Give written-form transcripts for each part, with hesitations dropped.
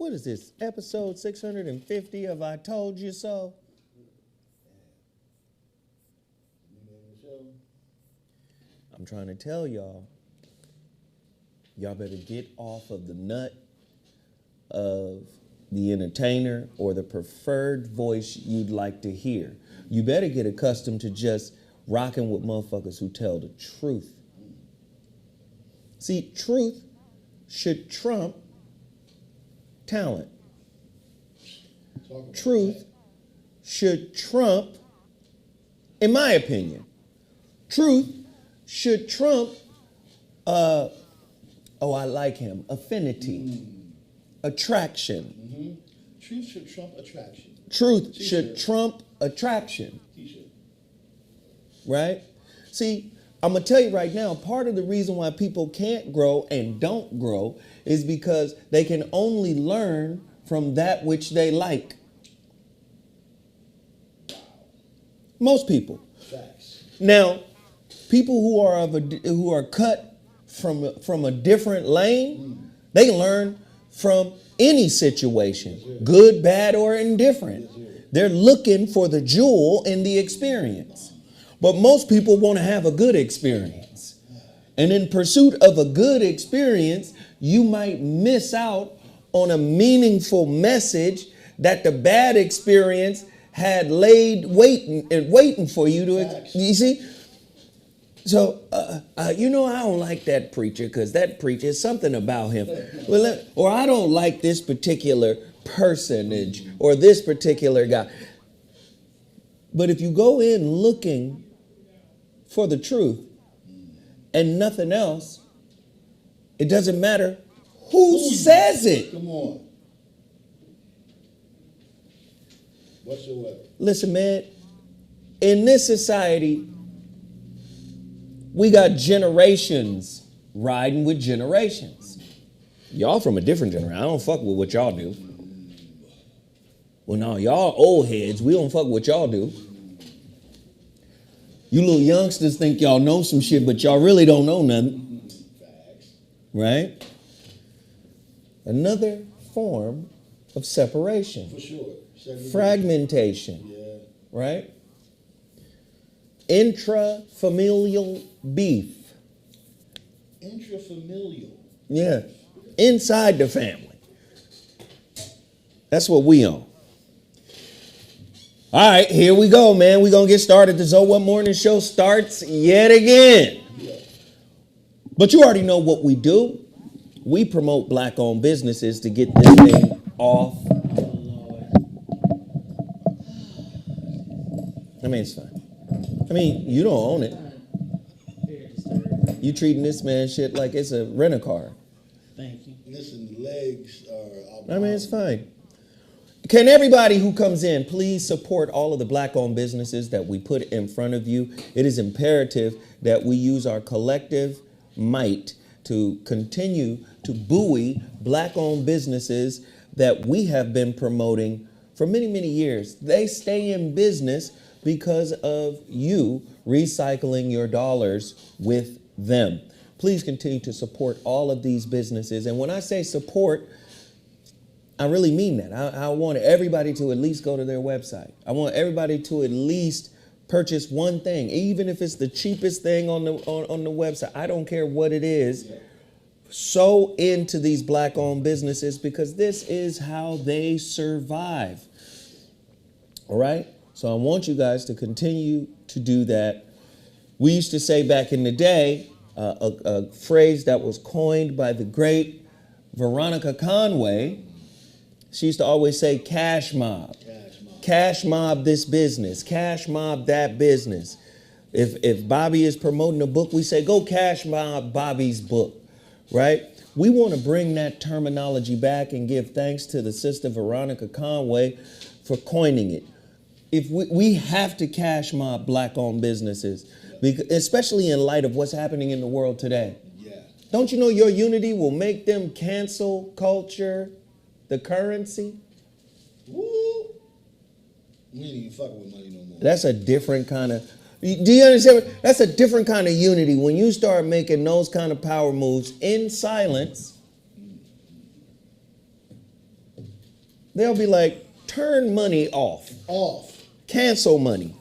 what is this, episode 650 of I Told You So? I'm trying to tell y'all better get off of the nut of the entertainer or the preferred voice you'd like to hear. You better get accustomed to just rocking with motherfuckers who tell the truth. See, truth should trump talent. Truth should trump, in my opinion, truth should trump, I like him, affinity, attraction. Mm-hmm. Truth should trump attraction. Truth should trump attraction. Right? See, I'm going to tell you right now, part of the reason why people can't grow and don't grow is because they can only learn from that which they like. Most people. Facts. Now, people who are cut from a different lane, they learn from any situation, good, bad, or indifferent. They're looking for the jewel in the experience. But most people want to have a good experience. And in pursuit of a good experience, you might miss out on a meaningful message that the bad experience had laid waiting for you to, you see? So, I don't like that preacher because that preacher is something about him. Or I don't like this particular personage or this particular guy. But if you go in looking for the truth and nothing else, it doesn't matter who says it. Come on. Whatsoever. Listen, man, in this society, we got generations riding with generations. Y'all from a different generation. I don't fuck with what y'all do. Well, no, y'all old heads. We don't fuck with what y'all do. You little youngsters think y'all know some shit, but y'all really don't know nothing. Right? Another form of separation. For sure. Fragmentation. Yeah. Right? Intrafamilial beef. Intrafamilial. Yeah. Inside the family. That's what we own. All right, here we go, man. We're going to get started. The Zoe What Morning Show starts yet again. Yeah. But you already know what we do. We promote black-owned businesses to get this thing off. I mean, it's fine. I mean, you don't own it. You treating this man shit like it's a rent-a-car. Thank you. Listen, the legs are... I mean, it's fine. Can everybody who comes in please support all of the black-owned businesses that we put in front of you? It is imperative that we use our collective might to continue to buoy black-owned businesses that we have been promoting for many, many years. They stay in business because of you recycling your dollars with them. Please continue to support all of these businesses. And when I say support, I really mean that. I want everybody to at least go to their website. I want everybody to at least purchase one thing, even if it's the cheapest thing on the website. I don't care what it is. So into these black-owned businesses because this is how they survive. All right? So I want you guys to continue to do that. We used to say back in the day, a phrase that was coined by the great Veronica Conway. She used to always say cash mob. Cash mob this business. Cash mob that business. If Bobby is promoting a book, we say go cash mob Bobby's book. Right? We want to bring that terminology back and give thanks to the sister Veronica Conway for coining it. If we have to cash mob black-owned businesses, because, especially in light of what's happening in the world today. Yeah. Don't you know your unity will make them cancel culture, the currency? Woo! We ain't even fucking with money no more. That's a different kind of... Do you understand? That's a different kind of unity. When you start making those kind of power moves in silence, They'll be like, turn money off. Off. Cancel money.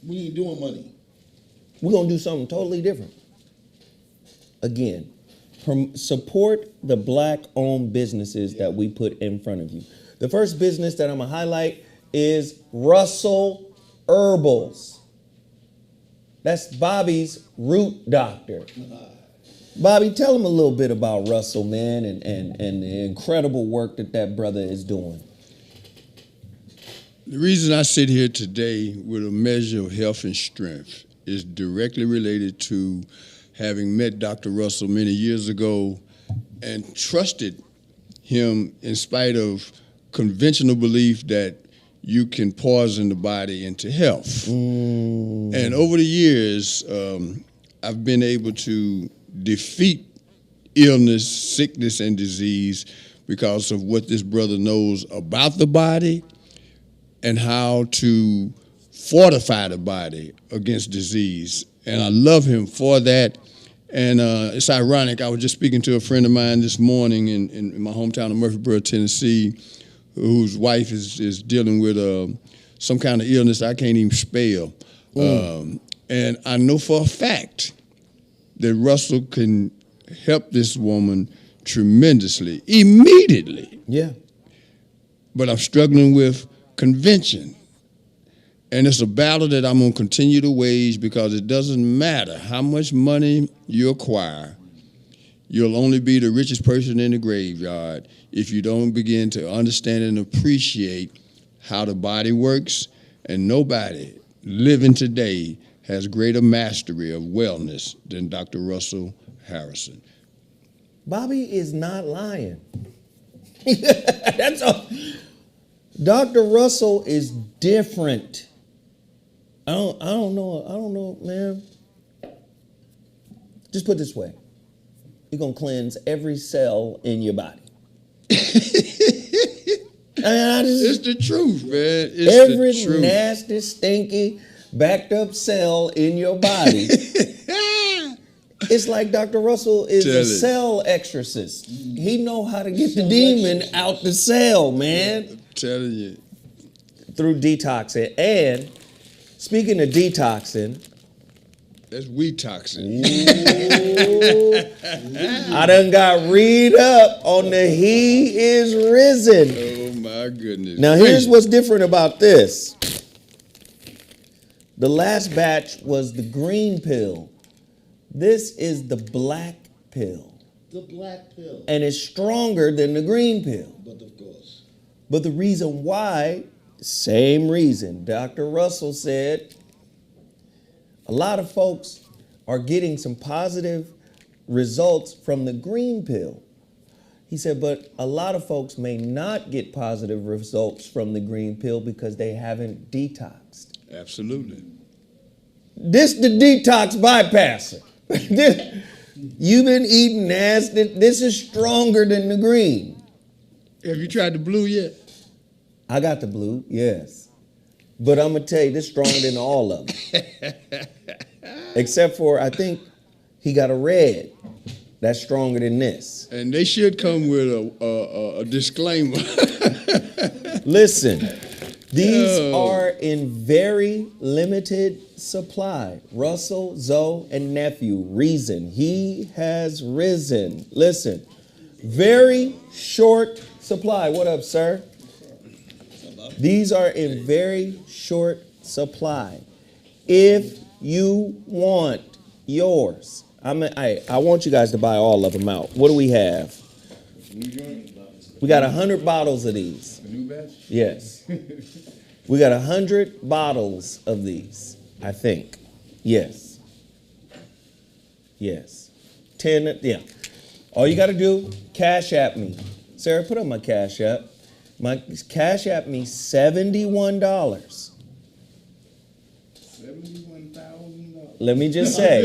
We ain't doing money. We're going to do something totally different. Again, support the black-owned businesses that we put in front of you. The first business that I'm going to highlight is Russell Herbals. That's Bobby's root doctor. Bobby, tell him a little bit about Russell, man, and the incredible work that brother is doing. The reason I sit here today with a measure of health and strength is directly related to having met Dr. Russell many years ago and trusted him in spite of conventional belief that you can poison the body into health. And over the years, I've been able to defeat illness, sickness, and disease because of what this brother knows about the body and how to fortify the body against disease. And I love him for that. And it's ironic, I was just speaking to a friend of mine this morning in my hometown of Murfreesboro, Tennessee, whose wife is dealing with some kind of illness I can't even spell. And I know for a fact that Russell can help this woman tremendously, immediately. Yeah. But I'm struggling with convention. And it's a battle that I'm going to continue to wage because it doesn't matter how much money you acquire. You'll only be the richest person in the graveyard if you don't begin to understand and appreciate how the body works. And nobody living today has greater mastery of wellness than Dr. Russell Harrison. Bobby is not lying. That's all. Dr. Russell is different. I don't know, man. Just put it this way. You're going to cleanse every cell in your body. It's the truth, man. It's every the truth. nasty, stinky, backed up cell in your body. It's like Dr. Russell is a cell exorcist. He know how to get the demon out the cell, man. I'm telling you. Through detoxing. And speaking of detoxing, that's weed toxin. I done got read up on the He is Risen. Oh my goodness. Now here's what's different about this. The last batch was the green pill. This is the black pill. The black pill. And it's stronger than the green pill. But of course. But the reason why, same reason. Dr. Russell said a lot of folks are getting some positive results from the green pill. He said, but a lot of folks may not get positive results from the green pill because they haven't detoxed. Absolutely. This the detox bypasser. You've been eating nasty. This is stronger than the green. Have you tried the blue yet? I got the blue, yes. But I'm going to tell you, this is stronger than all of them. Except for, I think, he got a red. That's stronger than this. And they should come with a disclaimer. Listen, these are in very limited supply. Russell, Zoe, and nephew, Reason. He has risen. Listen, very short supply. What up, sir? These are in very short supply. If you want yours, I want you guys to buy all of them out. What do we have? We got 100 bottles of these. A new batch? Yes. We got 100 bottles of these, I think. Yes. Yes. 10, yeah. All you got to do, Cash App me. Sarah, put on my Cash App. My Cash App me $71. $71,000. Let me just say,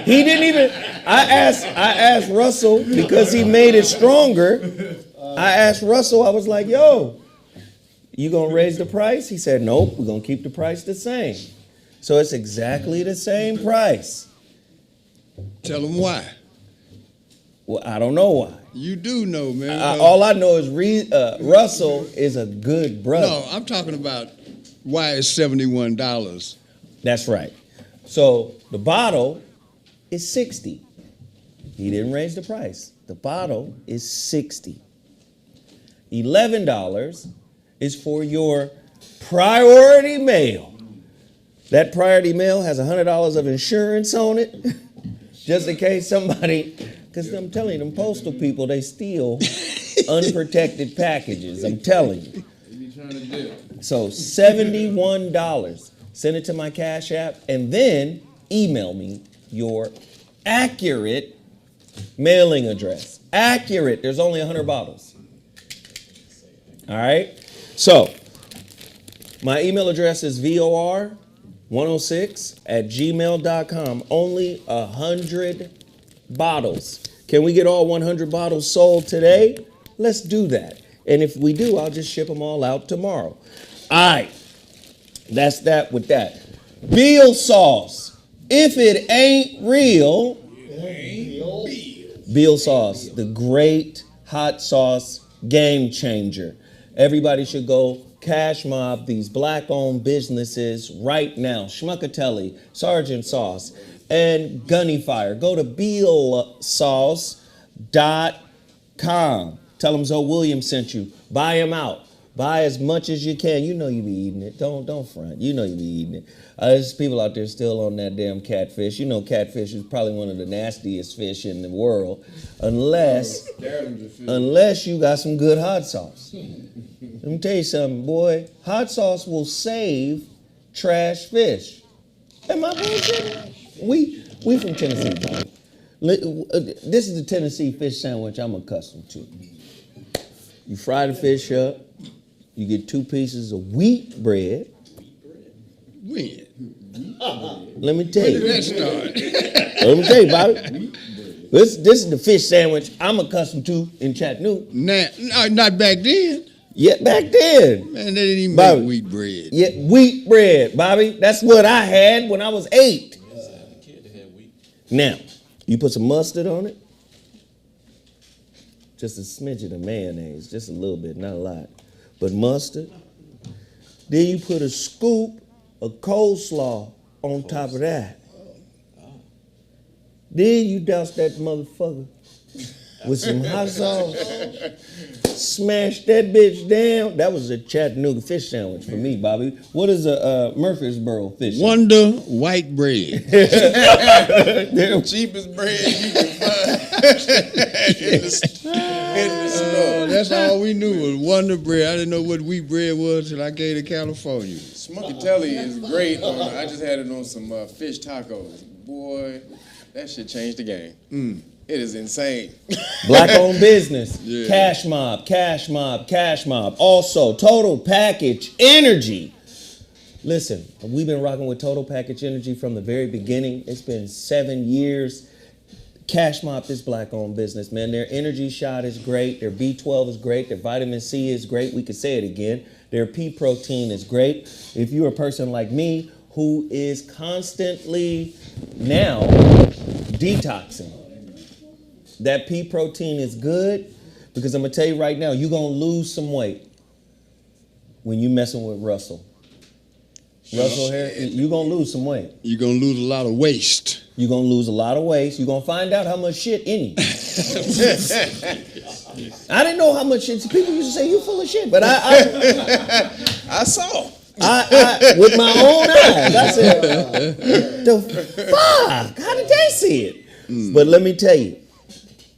he didn't even. I asked Russell because he made it stronger. I asked Russell. I was like, "Yo, you gonna raise the price?" He said, "Nope, we're gonna keep the price the same." So it's exactly the same price. Tell them why. Well, I don't know why. You do know, man. All I know is Russell is a good brother. No, I'm talking about why it's $71. That's right. So the bottle is 60. He didn't raise the price. The bottle is 60. $11 is for your priority mail. That priority mail has $100 of insurance on it, just in case somebody, because I'm telling you, them postal people, they steal unprotected packages. I'm telling you. So $71. Send it to my Cash App, and then email me your accurate mailing address. Accurate. There's only 100 bottles. All right? So, my email address is vor106@gmail.com. Only 100 bottles. Can we get all 100 bottles sold today? Let's do that. And if we do, I'll just ship them all out tomorrow. All right. That's that with that. Beal sauce. If it ain't real, Beal sauce, the great hot sauce game changer. Everybody should go cash mob these black-owned businesses right now. Schmuckatelli, Sergeant Sauce, and Gunny Fire. Go to BealSauce.com. Tell them Zoe Williams sent you. Buy them out. Buy as much as you can. You know you be eating it. Don't front. You know you be eating it. There's people out there still on that damn catfish. You know catfish is probably one of the nastiest fish in the world, unless you got some good hot sauce. Let me tell you something, boy. Hot sauce will save trash fish. Am I bullshitting? We from Tennessee, Bobby. This is the Tennessee fish sandwich I'm accustomed to. You fry the fish up. You get 2 pieces of wheat bread. When? Let me tell you. When did that start? Let me tell you, Bobby. This is the fish sandwich I'm accustomed to in Chattanooga. Nah, not back then. Yeah, back then. Man, they didn't even Bobby, make wheat bread. Yeah, wheat bread, Bobby. That's what I had when I was 8. Now, you put some mustard on it. Just a smidgen of mayonnaise. Just a little bit, not a lot. But mustard. Then you put a scoop of coleslaw on top of that. Then you douse that motherfucker with some hot sauce. Smash that bitch down. That was a Chattanooga fish sandwich for me, Bobby. What is a Murfreesboro fish sandwich? Wonder white bread. Cheapest bread you can find in the store. That's all we knew was Wonder bread. I didn't know what wheat bread was till I came to California. Schmuckatelli is great. I just had it on some fish tacos. Boy, that shit changed the game. It is insane. Black-owned business. Yeah. Cash mob, cash mob, cash mob. Also, Total Package Energy. Listen, we've been rocking with Total Package Energy from the very beginning. It's been 7 years. Cash mob this black-owned business, man. Their energy shot is great. Their B12 is great. Their vitamin C is great. We could say it again. Their pea protein is great. If you're a person like me who is constantly now detoxing, that pea protein is good because I'm going to tell you right now, you're going to lose some weight when you messing with Russell. Russell here, you're going to lose some weight. You're going to lose a lot of waste. You're going to lose a lot of waste. You're going to find out how much shit in you. I didn't know how much shit. People used to say, you full of shit. But I saw. I with my own eyes, I said, the fuck? How did they see it? But let me tell you,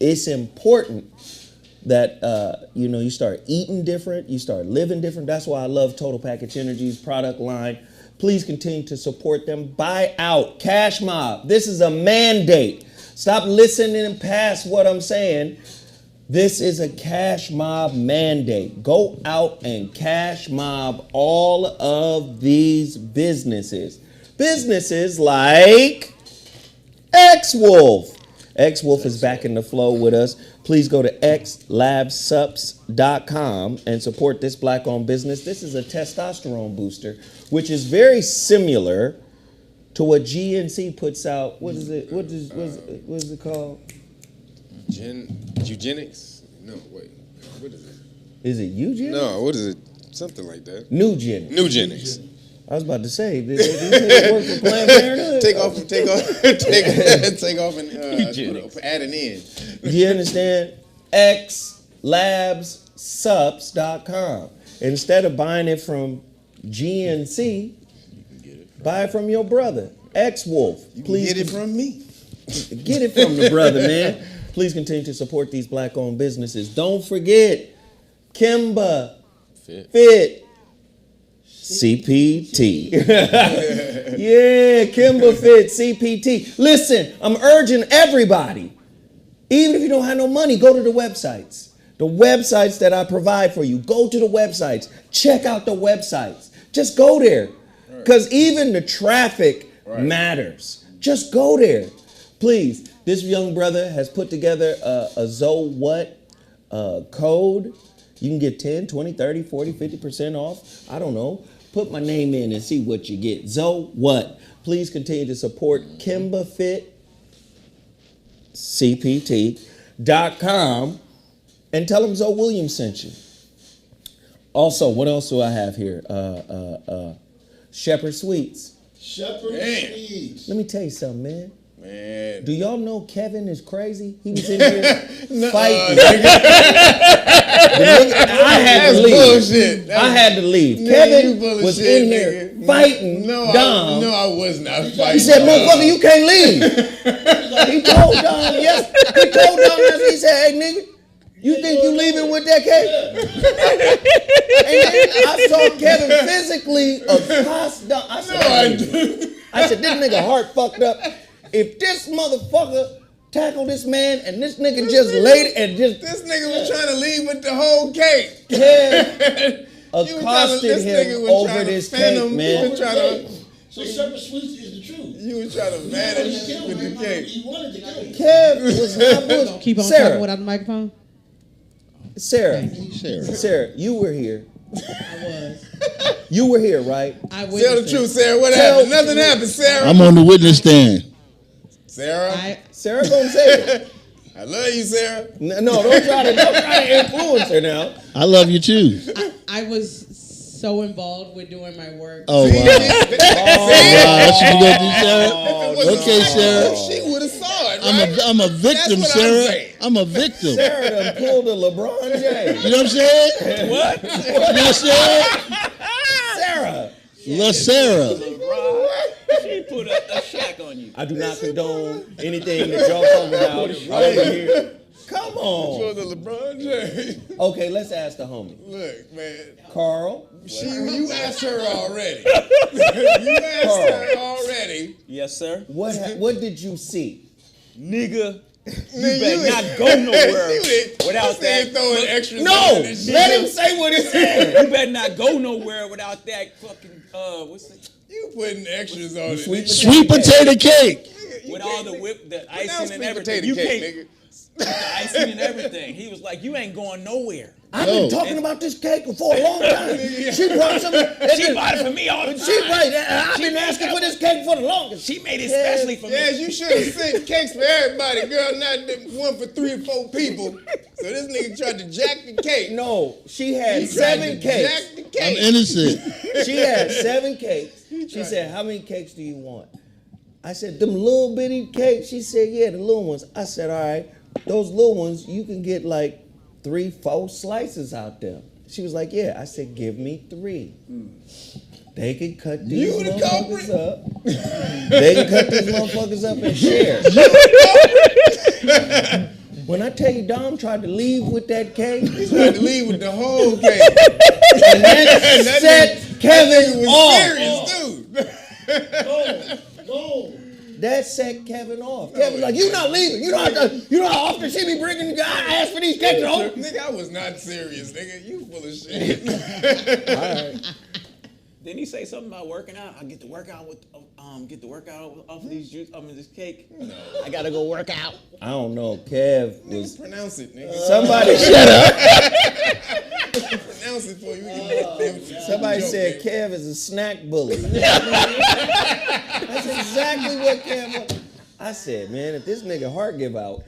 it's important that you start eating different, you start living different. That's why I love Total Package Energy's product line. Please continue to support them. Buy out, cash mob. This is a mandate. Stop listening past what I'm saying. This is a cash mob mandate. Go out and cash mob all of these businesses. Businesses like X-Wolf. X-Wolf is back in the flow with us. Please go to xlabsups.com and support this black-owned business. This is a testosterone booster, which is very similar to what GNC puts out. What is it? What is it called? Eugenics? No, wait. What is it? Is it eugenics? No, what is it? Something like that. Nugenics. Nugenics. I was about to say, these niggas work for Planned Parenthood? Take off, and add an N. Do you understand? xlabsups.com. Instead of buying it from GNC, buy it from your brother, X-Wolf. Please Get it from me. Get it from the brother, man. Please continue to support these black-owned businesses. Don't forget, Kimba Fit CPT. Yeah, Kimba Fit CPT. Listen, I'm urging everybody, even if you don't have no money, go to the websites. The websites that I provide for you. Go to the websites. Check out the websites. Just go there. Because even the traffic matters. Just go there. Please, this young brother has put together a Zoe What code. You can get 10, 20, 30, 40, 50% off. I don't know. Put my name in and see what you get. Zoe What. Please continue to support Kimba Fit CPT.com and tell them Zoe Williams sent you. Also, what else do I have here? Shepherd Sweets. Shepherd Sweets. Let me tell you something, man. Man. Do y'all know Kevin is crazy? He was in here fighting. I had to leave. Bullshit. I had to leave. Nigga, Kevin you was bullshit, in here nigga. fighting Dom. I was not fighting. He said, motherfucker, you can't leave. He told Dom, yes. He told Dom, yes. He said, hey, nigga, you think you leaving with that cake? And then I saw Kevin physically accost Dom. I said, this nigga heart fucked up. If this motherfucker tackled this man and this nigga just laid it and just... This nigga was trying to leave with the whole cake. Kev accosted him over this cake, man. So Shepherd Sweets is the truth. You was trying to manage with the cake. He wanted the cake. Kev was not bullshit. Keep on Sarah, talking without the microphone? Sarah, you were here. I was. You were here, right? I Tell the witnessed truth, it. Sarah. What happened? Nothing happened, Sarah. I'm on the witness stand. Sarah, Sarah gonna say it. I love you, Sarah. No, don't try to influence her now. I love you too. I was so involved with doing my work. Oh wow! Wow, that's what you gonna do, Sarah? Okay, Sarah. She would have saw it, right? I'm a victim, That's what I'm Sarah. saying. I'm a victim. Sarah done pulled a LeBron James. You know what I'm saying? What? You know what I'm saying? Sarah. La Sarah. She put a shack on you. I do not condone anything that y'all talking about over here. Come on. The LeBron James. Okay, let's ask the homie. Look, man. Carl. You asked her already. You asked her already. Yes, sir. What did you see? Nigga, you better not go nowhere without that. Throwing extras No, on this shit. let him say what he said. You better not go nowhere without that fucking what's it? You putting extras on it. Sweet potato cake. With all the whip, the icing and Sweet everything. potato You cake, can't. nigga. The icing and everything. He was like, you ain't going nowhere. I've been talking about this cake for a long time. She brought some. She bought it for me all the time. She right. I've been asking for this cake for the longest. She made it especially for me. Yes, you should have sent cakes for everybody, girl, not one for 3 or 4 people. So this nigga tried to jack the cake. No, she had He tried 7 to cakes. jack the I'm cake. innocent. She had 7 cakes. She said, how many cakes do you want? I said, them little bitty cakes? She said, yeah, the little ones. I said, all right, those little ones, you can get like 3, 4 slices out there. She was like, yeah. I said, give me 3. They can cut these motherfuckers up. They can cut these motherfuckers up and share. When I tell you Dom tried to leave with that cake, He tried to leave with the whole cake. and that set Kevin was off. serious, dude. Go. That set Kevin off. Kevin's like, you not leaving. You know how often she be bringing, I ask for these cakes home. Nigga, I was not serious, nigga. You full of shit. All right. Didn't he say something about working out? I get the workout off of these juice, this cake. No. I gotta go work out. I don't know. Kev was. Pronounce it, nigga. Somebody shut up. Pronounce it for you. Somebody said Kev is a snack bully. That's exactly what Kev was. I said, man, if this nigga heart give out,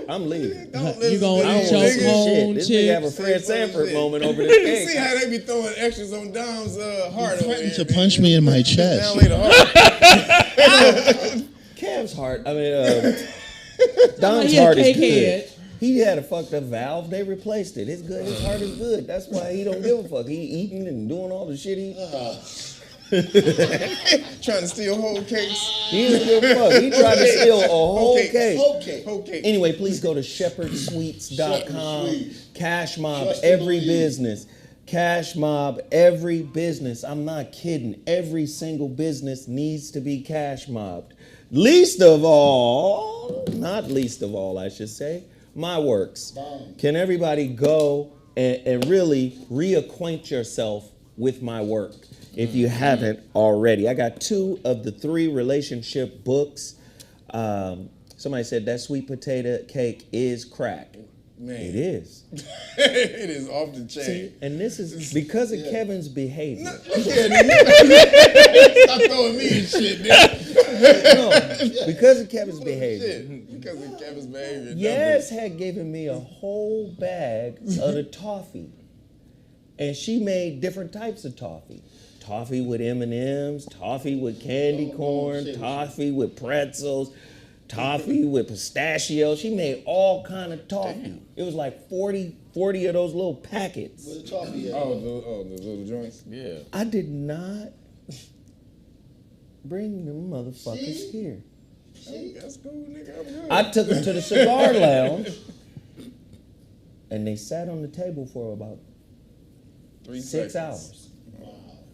I'm leaving. Don't You gonna I eat don't your want to see own shit. This nigga have a chips? Fred Sanford shit. moment over this You see cake. how they be throwing extras on Dom's heart over Threatened here. to punch me in my Now chest. later heart. Kev's heart, Don's He a heart is cake good. head. He had a fucked up valve. They replaced it. It's good. His heart is good. That's why he don't give a fuck. He eating and doing all the shit he. Trying to steal whole cakes. He didn't give a fuck. He tried to steal a whole cake. cake. Okay. Whole cake. Anyway, please go to shepherdsweets.com. Shepherd Sweets. Cash Mob, Trust and every believe. business. Cash Mob, every business. I'm not kidding. Every single business needs to be cash mobbed. Least of all, not least of all, I should say, my works. Bomb. Can everybody go and really reacquaint yourself with my work if you haven't already? I got 2 of the 3 relationship books. Somebody said that sweet potato cake is crack. Man. It is. It is off the chain. See, and this is because of Kevin's behavior. Stop throwing me in shit, dude. No, because of Kevin's behavior. Shit. Because of Kevin's behavior. Yes had given me a whole bag of the toffee, and she made different types of toffee. Toffee with M&Ms, toffee with candy corn, shit. toffee with pretzels, toffee with pistachio. She made all kind of toffee. Damn. It was like 40 of those little packets. Where the toffee at? Oh, the little joints? Yeah. I did not bring them motherfuckers See? here. That's cool, nigga. I'm good. I took them to the cigar lounge, and they sat on the table for about 3 6 seconds. hours.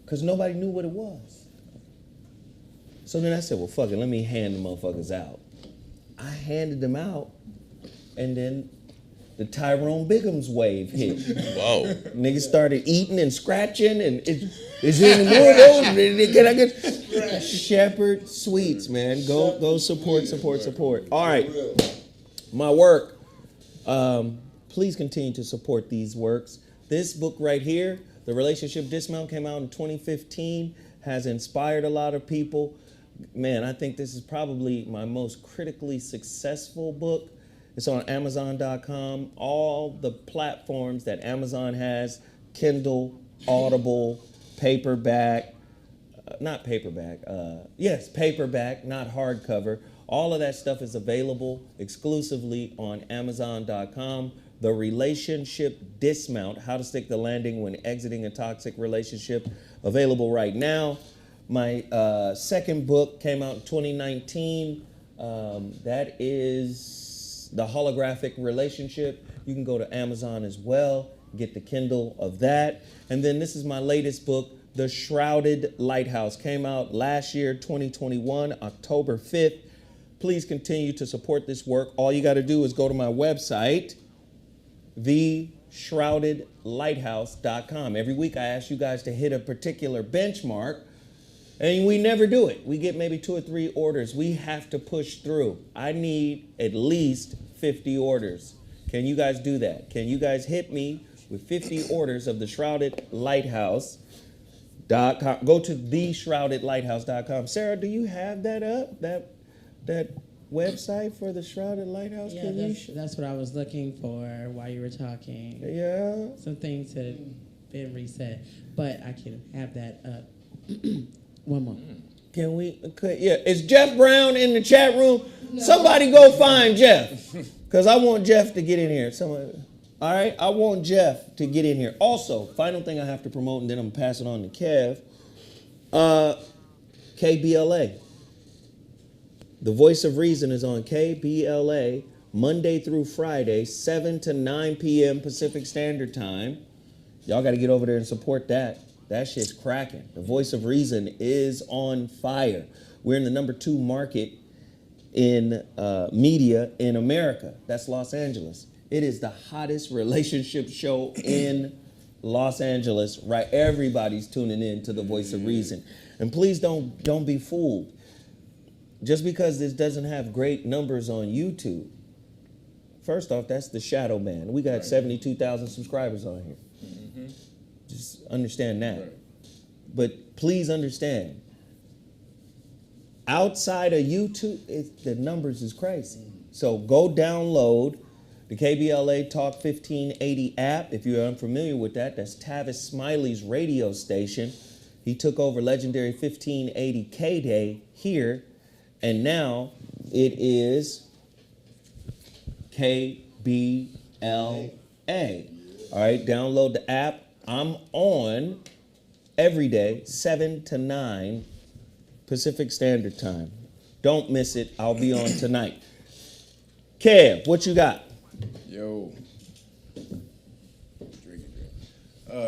Because nobody knew what it was. So then I said, well, fuck it, let me hand the motherfuckers out. I handed them out, and then the Tyrone Biggums wave hit. Whoa. Niggas started eating and scratching, and is there any more of those? Can I get Shepherd Sweets, man? Go support. All right, my work. Please continue to support these works. This book right here, The Relationship Dismount, came out in 2015, has inspired a lot of people. Man, I think this is probably my most critically successful book. It's on Amazon.com, all the platforms that Amazon has, Kindle, Audible, paperback, paperback, not hardcover. All of that stuff is available exclusively on Amazon.com. The Relationship Dismount, How to Stick the Landing When Exiting a Toxic Relationship, available right now. My second book came out in 2019. That is The Holographic Relationship. You can go to Amazon as well, get the Kindle of that. And then this is my latest book, The Shrouded Lighthouse. Came out last year, 2021, October 5th. Please continue to support this work. All you got to do is go to my website, theshroudedlighthouse.com. Every week I ask you guys to hit a particular benchmark, and we never do it. We get maybe 2 or 3 orders. We have to push through. I need at least 50 orders. Can you guys do that? Can you guys hit me with 50 orders of the Shrouded Lighthouse.com? Go to theshroudedlighthouse.com. Sarah, do you have that up? That website for the Shrouded Lighthouse? Yeah, Can you that's what I was looking for while you were talking. Yeah. Some things had been reset, but I can have that up. One more. Can we? Okay, yeah. Is Jeff Brown in the chat room? No. Somebody go find Jeff, because I want Jeff to get in here. Somebody. All right, I want Jeff to get in here. Also, final thing I have to promote, and then I'm passing on to Kev. KBLA. The Voice of Reason is on KBLA Monday through Friday, 7 to 9 p.m. Pacific Standard Time. Y'all got to get over there and support that. That shit's cracking. The Voice of Reason is on fire. We're in the number 2 market in media in America. That's Los Angeles. It is the hottest relationship show in Los Angeles, right? Everybody's tuning in to the Voice of Reason. And please don't be fooled. Just because this doesn't have great numbers on YouTube, first off, that's the shadow band. We got 72,000 subscribers on here. Mm-hmm. Just understand that. Right. But please understand, outside of YouTube, the numbers is crazy. So go download the KBLA Talk 1580 app. If you're unfamiliar with that, that's Tavis Smiley's radio station. He took over legendary 1580 K-Day here, and now it is KBLA. All right, download the app. I'm on every day, 7 to 9 Pacific Standard Time. Don't miss it. I'll be on tonight. Kev, what you got? Yo.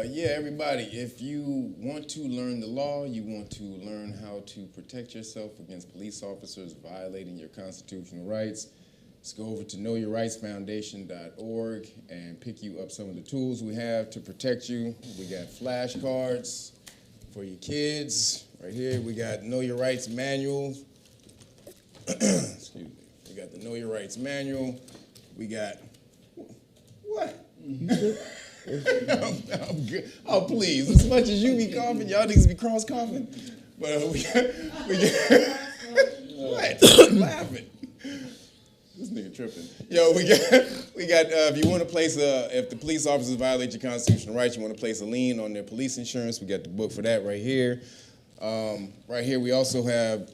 Yeah, everybody, if you want to learn the law, you want to learn how to protect yourself against police officers violating your constitutional rights, let's go over to knowyourrightsfoundation.org and pick you up some of the tools we have to protect you. We got flashcards for your kids. Right here, we got Know Your Rights Manual. Excuse me. We got the Know Your Rights Manual. We got, what? I'm good. Oh, please, as much as you be coughing, y'all niggas be cross coughing. But we got what? I'm laughing. This nigga tripping. Yo, we got. If you want to place if the police officers violate your constitutional rights, you want to place a lien on their police insurance. We got the book for that right here. Right here, we also have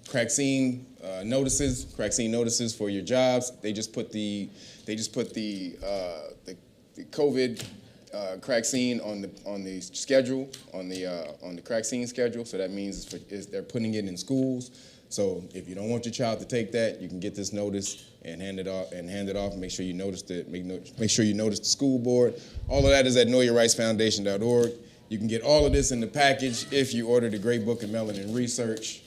crack scene notices. Crack scene notices for your jobs. They just put the COVID crack scene on the schedule on the crack scene schedule. So that means they're putting it in schools. So if you don't want your child to take that, you can get this notice and hand it off. Make sure you notice make sure you notice the school board. All of that is at knowyourrightsfoundation.org. You can get all of this in the package if you order the Great Book of Melanin Research.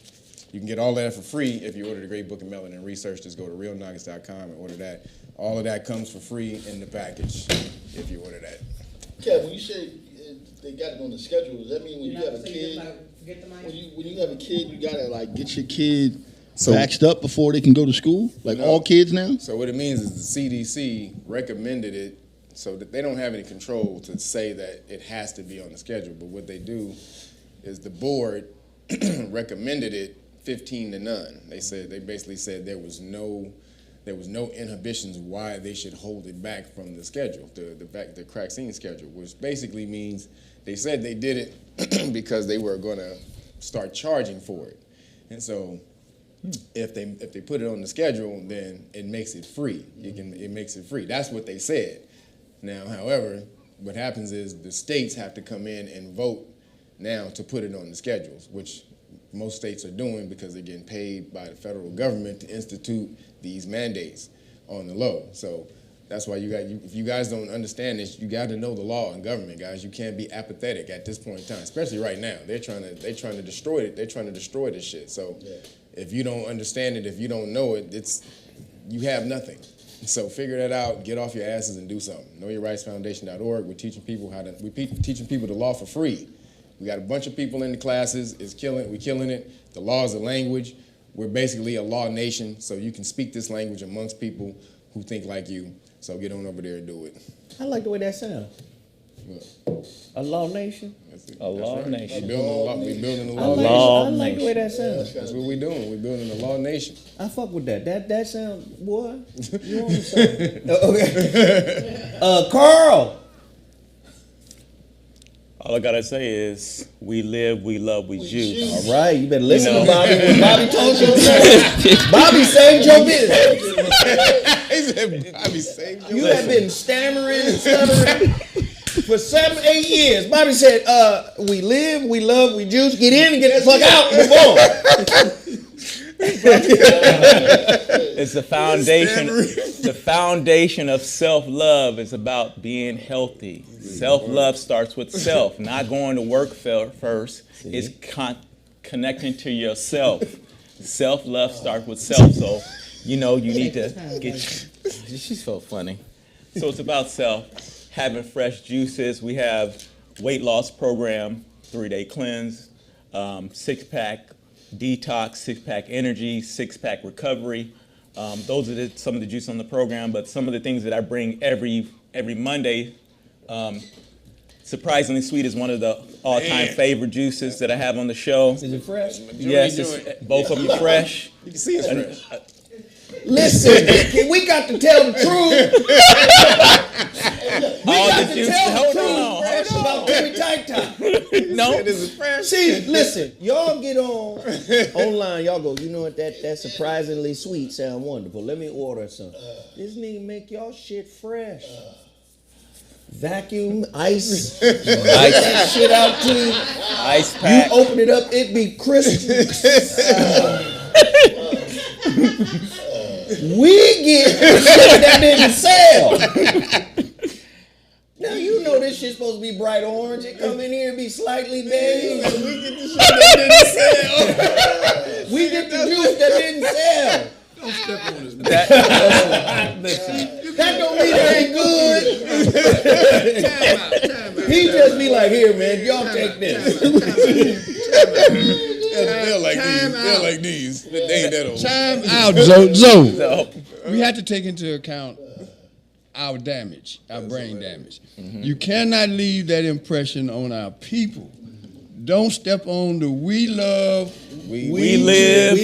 You can get all that for free if you order the Great Book of Melanin Research. Just go to realnuggets.com and order that. All of that comes for free in the package if you order that. Kev, when you say they got it on the schedule, does that mean when you have a kid, when you have a kid, you gotta like get your kid vaxxed up before they can go to school? Like all kids now? So what it means is the CDC recommended it so that they don't have any control to say that it has to be on the schedule. But what they do is the board recommended it 15 to none. They basically said there was no inhibitions why they should hold it back from the schedule, the crack scene schedule, which basically means they said they did it because they were going to start charging for it. And so if they put it on the schedule, then it makes it free. It makes it free. That's what they said. Now, however, what happens is the states have to come in and vote now to put it on the schedules, which most states are doing because they're getting paid by the federal government to institute these mandates on the low. So that's why if you guys don't understand this, you got to know the law and government, guys. You can't be apathetic at this point in time, especially right now. They're trying to destroy it. They're trying to destroy this shit. So if you don't understand it, if you don't know it, you have nothing. So figure that out, get off your asses and do something. KnowYourRightsFoundation.org. We're teaching people the law for free. We got a bunch of people in the classes. We're killing it. The law is a language. We're basically a law nation, so you can speak this language amongst people who think like you. So get on over there and do it. I like the way that sounds. A law nation? A law nation. We're building a I law like nation. the way that sounds. That's what we're doing. We're building a law nation. I fuck with that. That sounds, boy, you on something. Okay. Carl. All I gotta say is, we live, we love, we juice. All right, you better listen to Bobby. When Bobby told you that, Bobby saved your business. He said, Bobby saved your You have been stammering and stuttering for 7-8 years. Bobby said, we live, we love, we juice. Get in and get the fuck out and move on. It's the foundation. The foundation of self-love is about being healthy. Self-love starts with self, not going to work first. It's connecting to yourself. Self-love starts with self. So, you need to get. She's so funny. So it's about self. Having fresh juices. We have weight loss program, 3-day cleanse, 6-pack detox, 6-pack energy, 6-pack recovery. Those are some of the juice on the program, but some of the things that I bring every Monday. Surprisingly Sweet is one of the all-time favorite juices that I have on the show. Is it fresh? Yes, both of them fresh. You can see it's fresh. Listen, we got to tell the truth. We got to tell the truth about Timmy Tight Top. No. This is fresh. See, listen, y'all get online, y'all go, you know what, that surprisingly sweet sound wonderful. Let me order some. This nigga make y'all shit fresh. Vacuum, ice that shit out to you. Ice pack. You open it up, it be crisp. We get shit that didn't sell. Now you know this shit's supposed to be bright orange. It come in here and be slightly beige. We get the shit that didn't sell. We get the juice that didn't sell. Don't step on his That don't mean it ain't good. Time out. He just be like, here, man, y'all take this. They're like these. They ain't that old. Time out, Zoe. We have to take into account our damage, our brain damage. You cannot leave that impression on our people. Don't step on the we love, We live,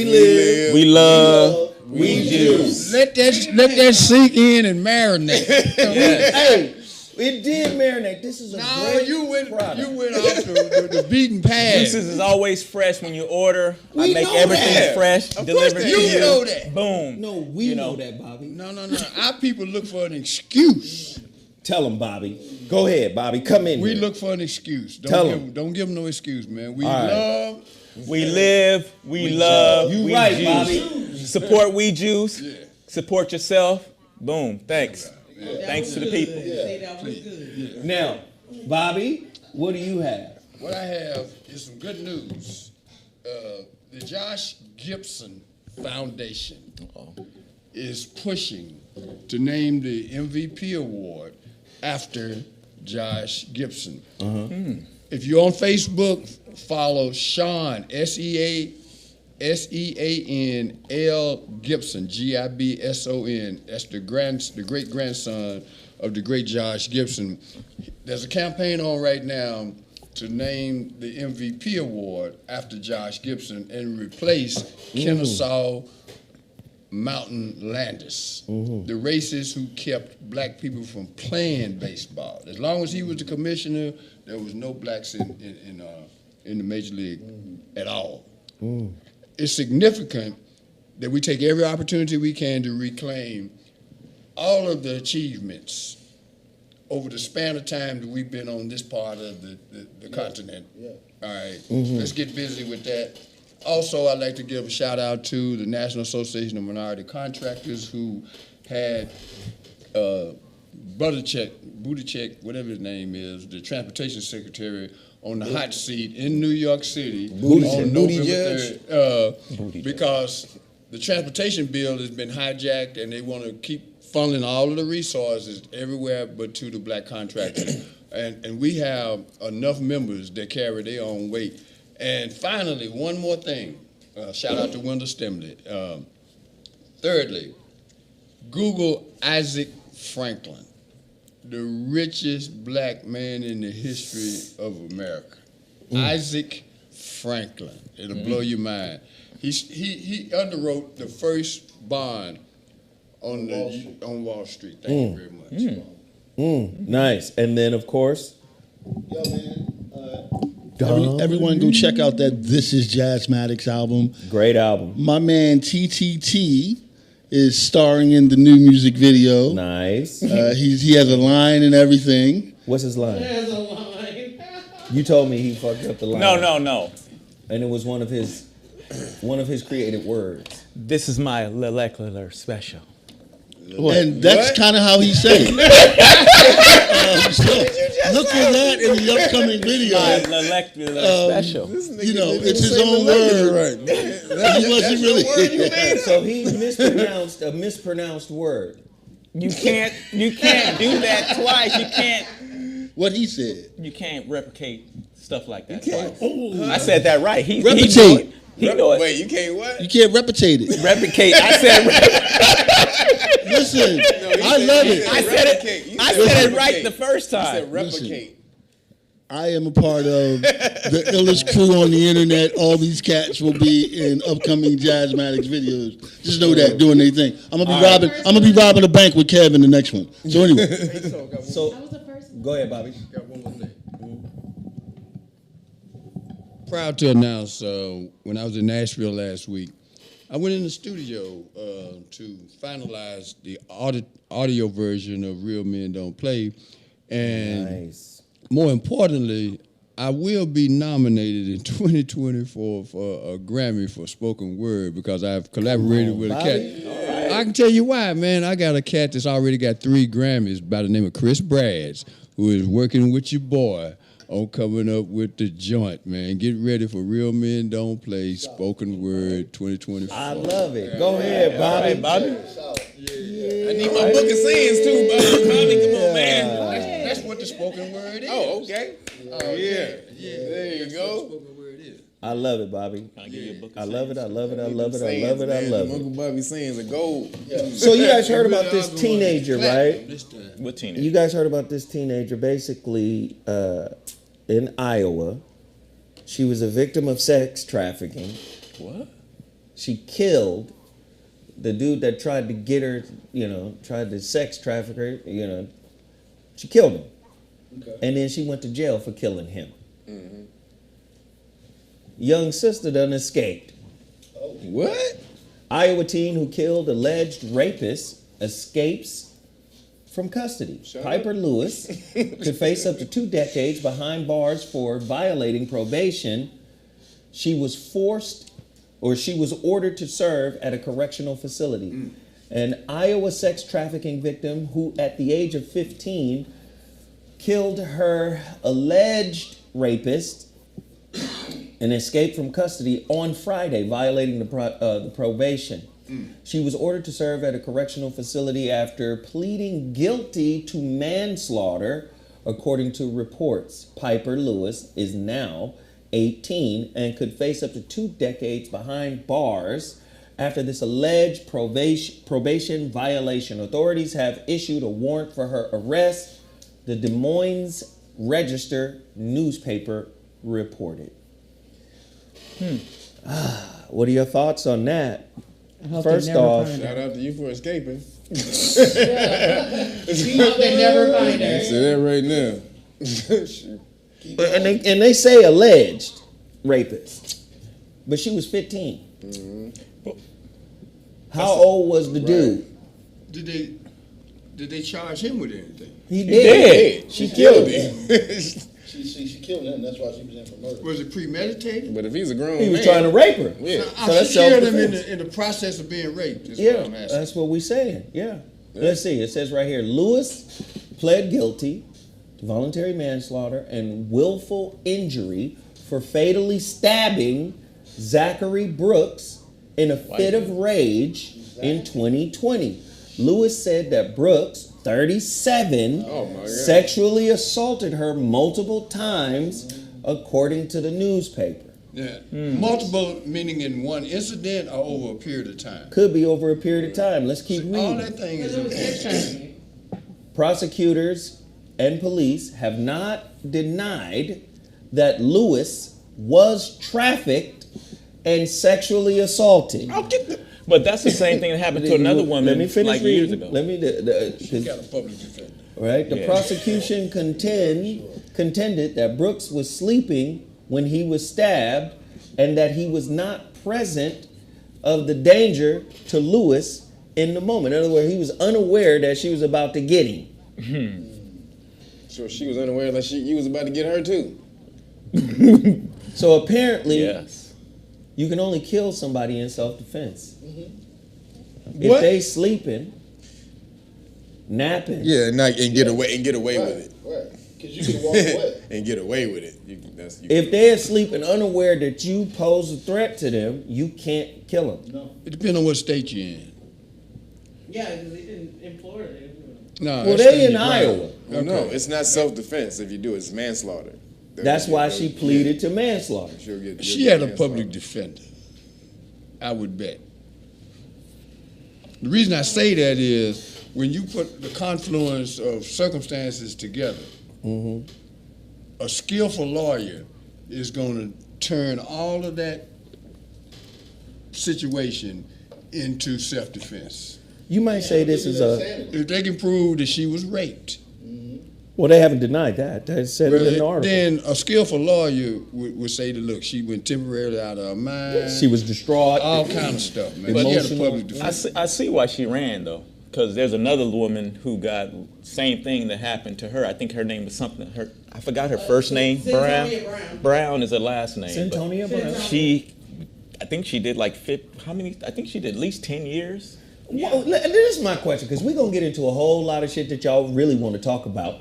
we love, we juice. Let that sink in and marinate. Hey, it did marinate. This is a great product. You went off the beaten path. Juices is always fresh when you order. I We make know everything that. fresh, delivered to you you. know that. Boom. No, we know that, Bobby. No. Our people look for an excuse. Tell him, Bobby. Go ahead, Bobby. Come in We here. look for an excuse. Tell 'em. Don't give them no excuse, man. We All right. love. We live, we love, You we right, juice. Bobby. Support We Juice. Yeah. Support yourself. Boom. Thanks. Thanks to the people. Say that was good. Now, Bobby, what do you have? What I have is some good news. The Josh Gibson Foundation is pushing to name the MVP award after Josh Gibson. If you're on Facebook, follow Sean, Seanl Gibson, Gibson. That's the great grandson of the great Josh Gibson. There's a campaign on right now to name the MVP award after Josh Gibson and replace Kennesaw Mountain Landis, the racist who kept black people from playing baseball. As long as he was the commissioner, there was no blacks in the major league at all. It's significant that we take every opportunity we can to reclaim all of the achievements over the span of time that we've been on this part of the continent. All right, let's get busy with that. Also, I'd like to give a shout out to the National Association of Minority Contractors who had Buttigieg, whatever his name is, the transportation secretary, on the hot seat in New York City on November 3rd because the transportation bill has been hijacked and they want to keep funneling all of the resources everywhere but to the black contractors. And we have enough members that carry their own weight. And finally, one more thing. Shout out to Wendell Stimley. Thirdly, Google Isaac Franklin, the richest black man in the history of America. Isaac Franklin. It'll blow your mind. He underwrote the first bond on Wall Street. Thank you very much. Nice. And then, of course, Yo, man. Everyone go check out that This Is Jazzmatics album. great album. My man TTT is starring in the new music video. Nice. He has a line and everything. What's his line? There's a line. You told me he fucked up the line. No. And it was one of his creative words. This is my molecular special. And that's kind of how he said it. So look for that in the upcoming video. My molecular special. You know, it's his own word. He wasn't really. So he mispronounced a mispronounced word. You can't do that twice. What he said. You can't replicate stuff like that twice. I said that right. He Replicate. He know it. Wait, you can't what? You can't replicate it. Replicate. I said Listen, I love it. I said it right the first You time. said replicate. I am a part of the illest crew on the internet. All these cats will be in upcoming Jazzmatics videos. Just know that, doing their thing. I'm gonna be robbing a bank with Kev in the next one. So anyway. So I was the first. go ahead, Bobby. Got one more thing. Proud to announce, when I was in Nashville last week, I went in the studio to finalize the audio version of Real Men Don't Play. And Nice. more importantly, I will be nominated in 2024 for a Grammy for spoken word because I've collaborated with a cat. I can tell you why, man. I got a cat that's already got 3 Grammys by the name of Chris Brads, who is working with your boy on coming up with the joint, man. Get ready for Real Men Don't Play spoken word 2024. I love it. Go ahead, Bobby. Hey, Bobby. I need my book of sayings too, Bobby. Come on, man. That's what the spoken word is. Oh, okay. Yeah. There you go. Spoken word is. I love it, Bobby. Can I give you a book of I love it. I love it. I love it. I Sayings, love it. I man. love Uncle it. Bobby sayings are gold. So you guys heard about this teenager, right? What teenager? You guys heard about this teenager, basically in Iowa. She was a victim of sex trafficking. What? She killed the dude that tried to get her, tried to sex traffic her, She killed him. Okay. And then she went to jail for killing him. Young sister done escaped. What? Iowa teen who killed alleged rapist escapes from custody. Piper Lewis could face up to 2 decades behind bars for violating probation. She was ordered to serve at a correctional facility. An Iowa sex trafficking victim who, at the age of 15, killed her alleged rapist and escaped from custody on Friday, violating the probation. She was ordered to serve at a correctional facility after pleading guilty to manslaughter, according to reports. Piper Lewis is now 18 and could face up to 2 decades behind bars after this alleged probation violation. Authorities have issued a warrant for her arrest, the Des Moines Register newspaper reported. What are your thoughts on that? First off, Shout out to you for escaping. She hope they never find her. Say that right now. and they say alleged rapist, but she was 15. How old was the dude? Did they charge him with anything? He did. She killed him. She killed him. That's why she was in for murder. Was it premeditated? But if he's a grown He was man, trying to rape her. Yeah. So that's she killed him self-defense. in the process of being raped. Is what Yeah, I'm asking. that's what we're saying. Yeah. Let's see. It says right here, Lewis pled guilty to voluntary manslaughter and willful injury for fatally stabbing Zachary Brooks in a fit of rage in 2020. Lewis said that Brooks, 37, sexually assaulted her multiple times, according to the newspaper. Yeah. Multiple meaning in one incident or over a period of time. Could be over a period of time. Let's keep All reading. that thing is Because it was sex trafficking. Prosecutors and police have not denied that Lewis was trafficked and sexually assaulted. But that's the same thing that happened to another woman Let me finish like years reading. ago. Let me. She got a public defender. Right. The Yeah. prosecution contended that Brooks was sleeping when he was stabbed, and that he was not present of the danger to Lewis in the moment. In other words, he was unaware that she was about to get him. So she was unaware that you was about to get her too. So apparently, Yes. you can only kill somebody in self-defense. If What? they sleeping, napping, Yeah, and get away with it. Right. Because you can walk away. And get away with it. if they're sleeping unaware that you pose a threat to them, you can't kill them. No. It depends on what state you're in. Yeah, because they didn't in Florida. They were doing it. No, Well, that's they in state Iowa. No, it's not self-defense if you do it. It's manslaughter. That's why she pleaded to manslaughter. She had a public defender. I would bet. The reason I say that is when you put the confluence of circumstances together, a a skillful lawyer is going to turn all of that situation into self-defense. You might say this is a. If they can prove that she was raped, Well, they haven't denied that. They said it in the article. then a skillful lawyer would say that, look, she went temporarily out of her mind. She was distraught. All kind of stuff, man. But She had a emotional- public defense. I see why she ran though, because there's another woman who got same thing that happened to her. I think her name was something. I forgot her first name. Brown. Centonia Brown. Brown is her last name. but Centonia Brown. I think she did like how many? I think she did at least 10 years. Well, this is my question, because we're going to get into a whole lot of shit that y'all really want to talk about.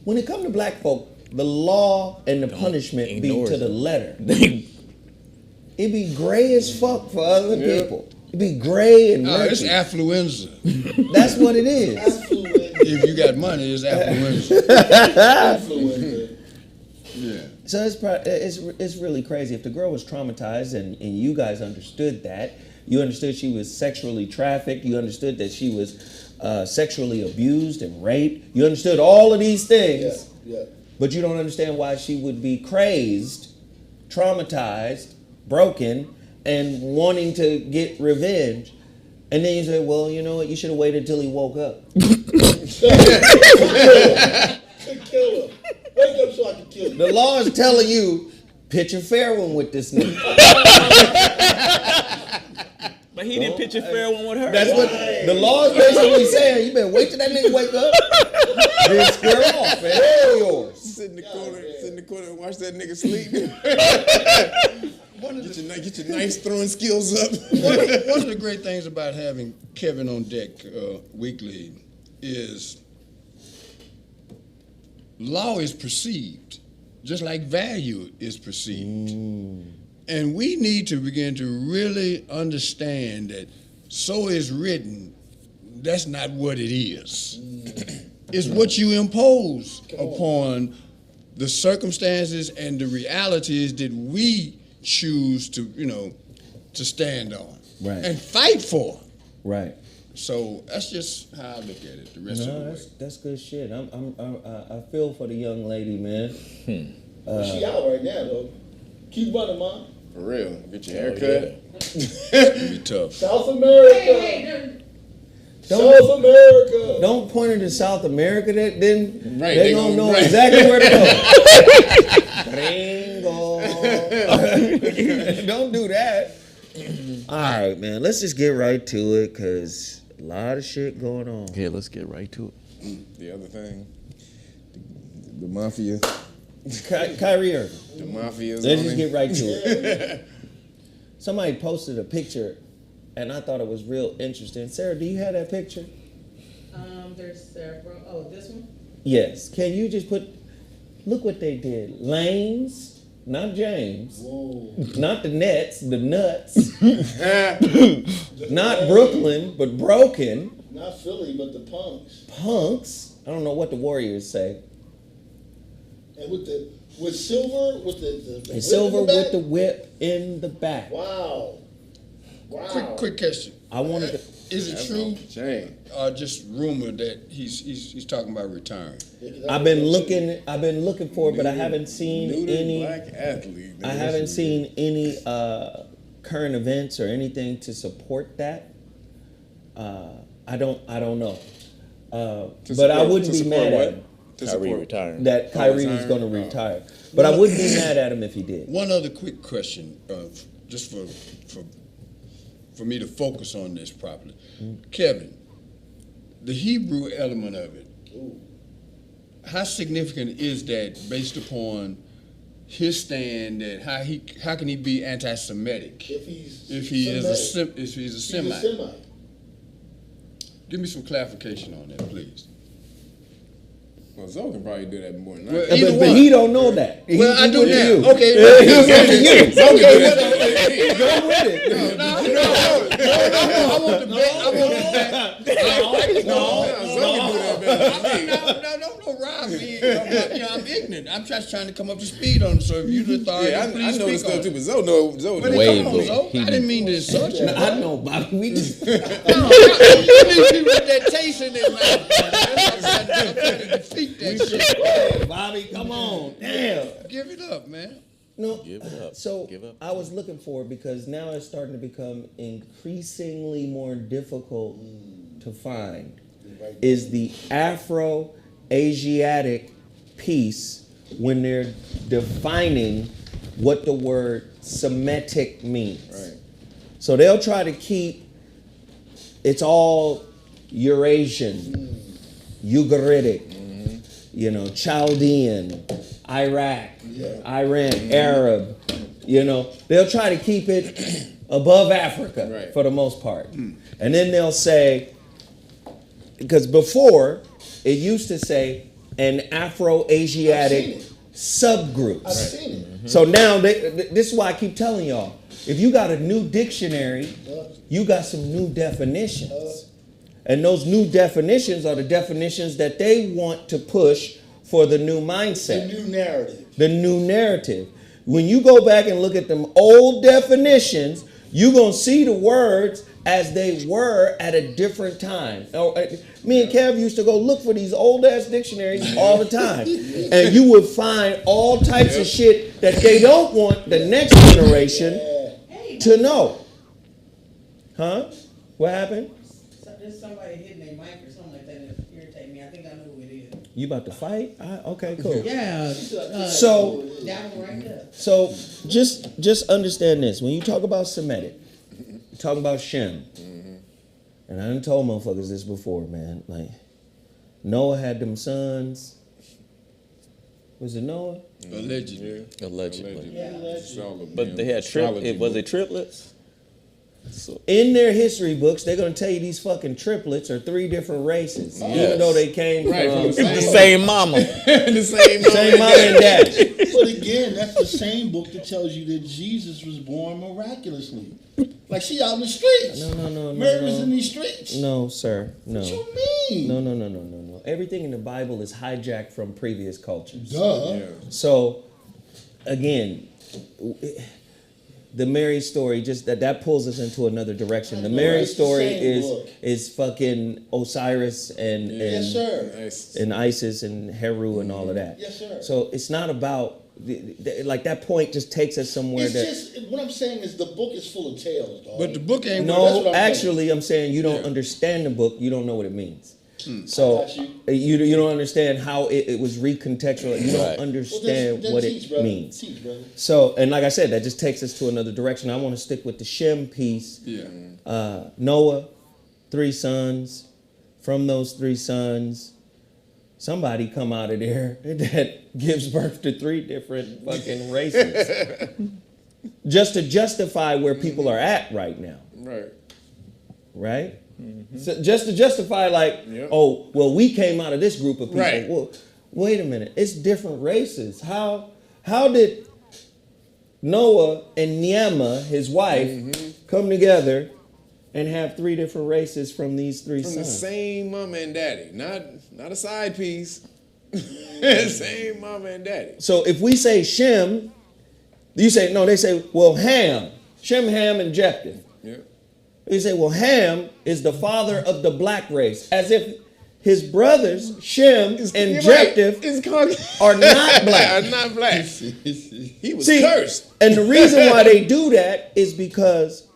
When it comes to black folk, the law and the punishment be ignore to it. the letter. It be gray as fuck for other people. It be gray and No, it's murky. affluenza. That's what it is. If you got money, it's affluenza. Yeah. So it's really crazy. If the girl was traumatized and you guys understood that, you understood she was sexually trafficked, you understood that she was sexually abused and raped, you understood all of these things, but you don't understand why she would be crazed, traumatized, broken, and wanting to get revenge. And then you say, well, you know what, you should have waited until he woke up. Kill him. Wake up so I can kill you. The law is telling you, pitch a fair one with this nigga. But he didn't pitch a fair one with her. That's what the law is basically saying. You better wait till that nigga wake up. Then square off, man. Hell yours. Sit in the corner and watch that nigga sleep. Get your knife throwing skills up. One of the great things about having Kevin on deck weekly is law is perceived, just like value is perceived. And we need to begin to really understand that so is written, that's not what it is. It's what you impose upon the circumstances and the realities that we choose to, to stand on Right. and fight for. Right. So that's just how I look at it the rest of the No, way. that's good shit. I feel for the young lady, man. She out right now, though. Keep running, Mom. For real. Get your hair cut. It'll be tough. South America. Don't- South America. Don't point her to South America. Then Right, they they gonna gonna- know right. exactly where to go. Gringo. Don't do that. All right, man. Let's just get right to it, cause a lot of shit going on. Yeah, let's get right to it. The other thing, the mafia. Kyrie Irving. The mafia is Let's on just him. get right to it. Somebody posted a picture, and I thought it was real interesting. Sarah, do you have that picture? There's several. Oh, this one? Yes. Can you just look what they did. Lanes, not James. Whoa. Not the Nets, the Nuts. Not Brooklyn, but Broken. Not Philly, but the Punks. Punks. I don't know what the Warriors say. And with silver, with the And Silver whip in with the back? whip in the back. Wow. Quick question. I wanted to. Is it true Shame. or just rumor that he's talking about retiring? I've been looking for it, but I haven't seen Nudie any. black athlete. I haven't seen any current events or anything to support that. I don't know. But I wouldn't be mad at him To Kyrie support. retiring. that Kyrie was retiring? going to retire. But I wouldn't be mad at him if he did. One other quick question, just for me to focus on this properly. Kevin, the Hebrew element of it, how significant is that based upon his stand that how can he be anti-Semitic If he's if he is Semitic. if he's a He's a Semite? Semite. Give me some clarification on that, please. Well, Zoe can probably do that more than Well, I either But one. he don't know that. Well, I do went to now. you. Okay, He went to you. Zoe can do that. Go with it. No, I want the bet. No, Zoe can do that better Don't rob me. I'm ignorant. I'm just trying to come up to speed on it. So if you the authority, Yeah, I please know the speak on stuff too, it. but Zoe know. But Way come on, more. Zoe. I didn't mean to insult you. I know, Bobby. We just No, these people with that taste in their mouth. I'm trying to defeat that shit. Bobby, come on. Damn. Give it up, man. No. Give it up. So Give up. I was looking for it because now it's starting to become increasingly more difficult to find. Is the Afro-Asiatic piece when they're defining what the word Semitic means. Right. So they'll try to keep it's all Eurasian, Ugaritic, Chaldean, Iraq, Iran, Arab. They'll try to keep it above Africa Right. for the most part. And then they'll say, because before it used to say an Afro-Asiatic subgroups. I've seen it. So now, this is why I keep telling y'all, if you got a new dictionary, you got some new definitions. And those new definitions are the definitions that they want to push for the new mindset. The new narrative. The new narrative. When you go back and look at them old definitions, you're going to see the words as they were at a different time. Me and Kev used to go look for these old ass dictionaries all the time. And you would find all types of shit that they don't want the next generation to know. Huh? What happened? So there's somebody hitting their mic or something like that that irritate me. I think I know who it is. You about to fight? Okay, cool. Yeah. So That one right there. So just understand this. When you talk about Semitic, you're talking about Shem. And I done told motherfuckers this before, man. Like, Noah had them sons. Was it Noah? Allegedly. Allegedly. Yeah. But they had was it triplets? So, In their history books, they're gonna tell you these fucking triplets are three different races, even though they came Right, from from the same mama. the same same mom and dad. But again, that's the same book that tells you that Jesus was born miraculously. Like she out in the streets. No. Murders in these streets. No, sir. No. What you mean? No. Everything in the Bible is hijacked from previous cultures. Duh. So, again, the Mary story just that pulls us into another direction. The Mary it's the story same book. is fucking Osiris and Yes, sir. Nice. and Isis and Heru and all of that. Yes, sir. So it's not about like that point just takes us somewhere It's that. just what I'm saying is the book is full of tales, dog. But the book ain't. that's No, what I'm actually, I'm saying you don't understand the book. You don't know what it means. So I got you. you don't understand how it was recontextual. You don't Right. understand then what teach, it brother. means. Teach, brother. So, and like I said, that just takes us to another direction. I want to stick with the Shem piece. Yeah. Noah, 3 sons. From those 3 sons, somebody come out of there that gives birth to 3 different fucking races. Just to justify where people are at right now. Right. Right? So just to justify, like, oh, well, we came out of this group of people. Right. Well, wait a minute. It's different races. How did Noah and Niema, his wife, come together and have 3 different races from these 3 From the sons? same mama and daddy, not a side piece. Same mama and daddy. So if we say Shem, you say, no, they say, well, Ham. Shem, Ham, and Japheth. Yeah. They say, well, Ham is the father of the black race, as if his brothers, Shem and You're right. Japheth, It's called are not black. are not black. He was See, cursed. and the reason why they do that is because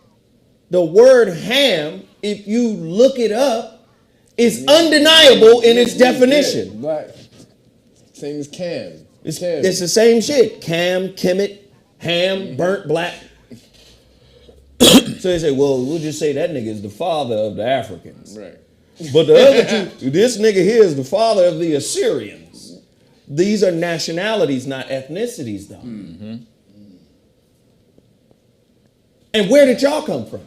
the word Ham, if you look it up, is undeniable in its definition. Black. Same as Cam. It's Cam. the same shit. Cam, Kemet, Ham, burnt black. So they say, well, we'll just say that nigga is the father of the Africans. Right. But the other 2, this nigga here is the father of the Assyrians. These are nationalities, not ethnicities, though. And where did y'all come from?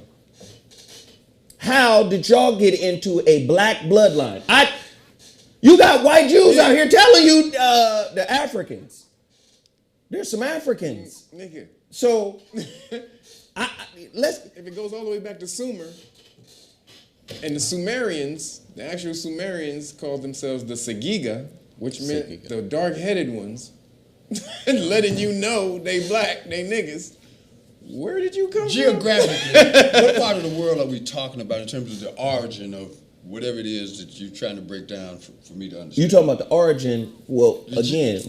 How did y'all get into a black bloodline? You got white Jews out here telling you the Africans. There's some Africans. Nigga. So let's. If it goes all the way back to Sumer, And the Sumerians, the actual Sumerians called themselves the Sagiga, which meant the dark-headed ones, letting you know they black, they niggas. Where did you come Geographically, what part of the world are we talking about in terms of the origin of whatever it is that you're trying to break down for me to understand? You talking about the origin? Well, again,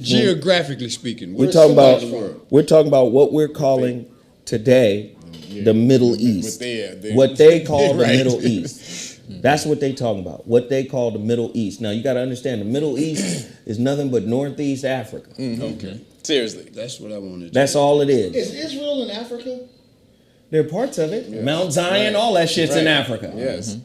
Geographically speaking, we're where's talking about somebody's world? we're talking about what we're calling today the Middle East. What they call the Right. Middle East. That's what they talking about. What they call the Middle East. Now you got to understand the Middle East is nothing but Northeast Africa. Okay, Seriously. that's what I wanted. That's all it is. Is Israel in Africa? There are parts of it. Yeah. Mount Zion, Right. all that shit's in Right. Africa. Yes.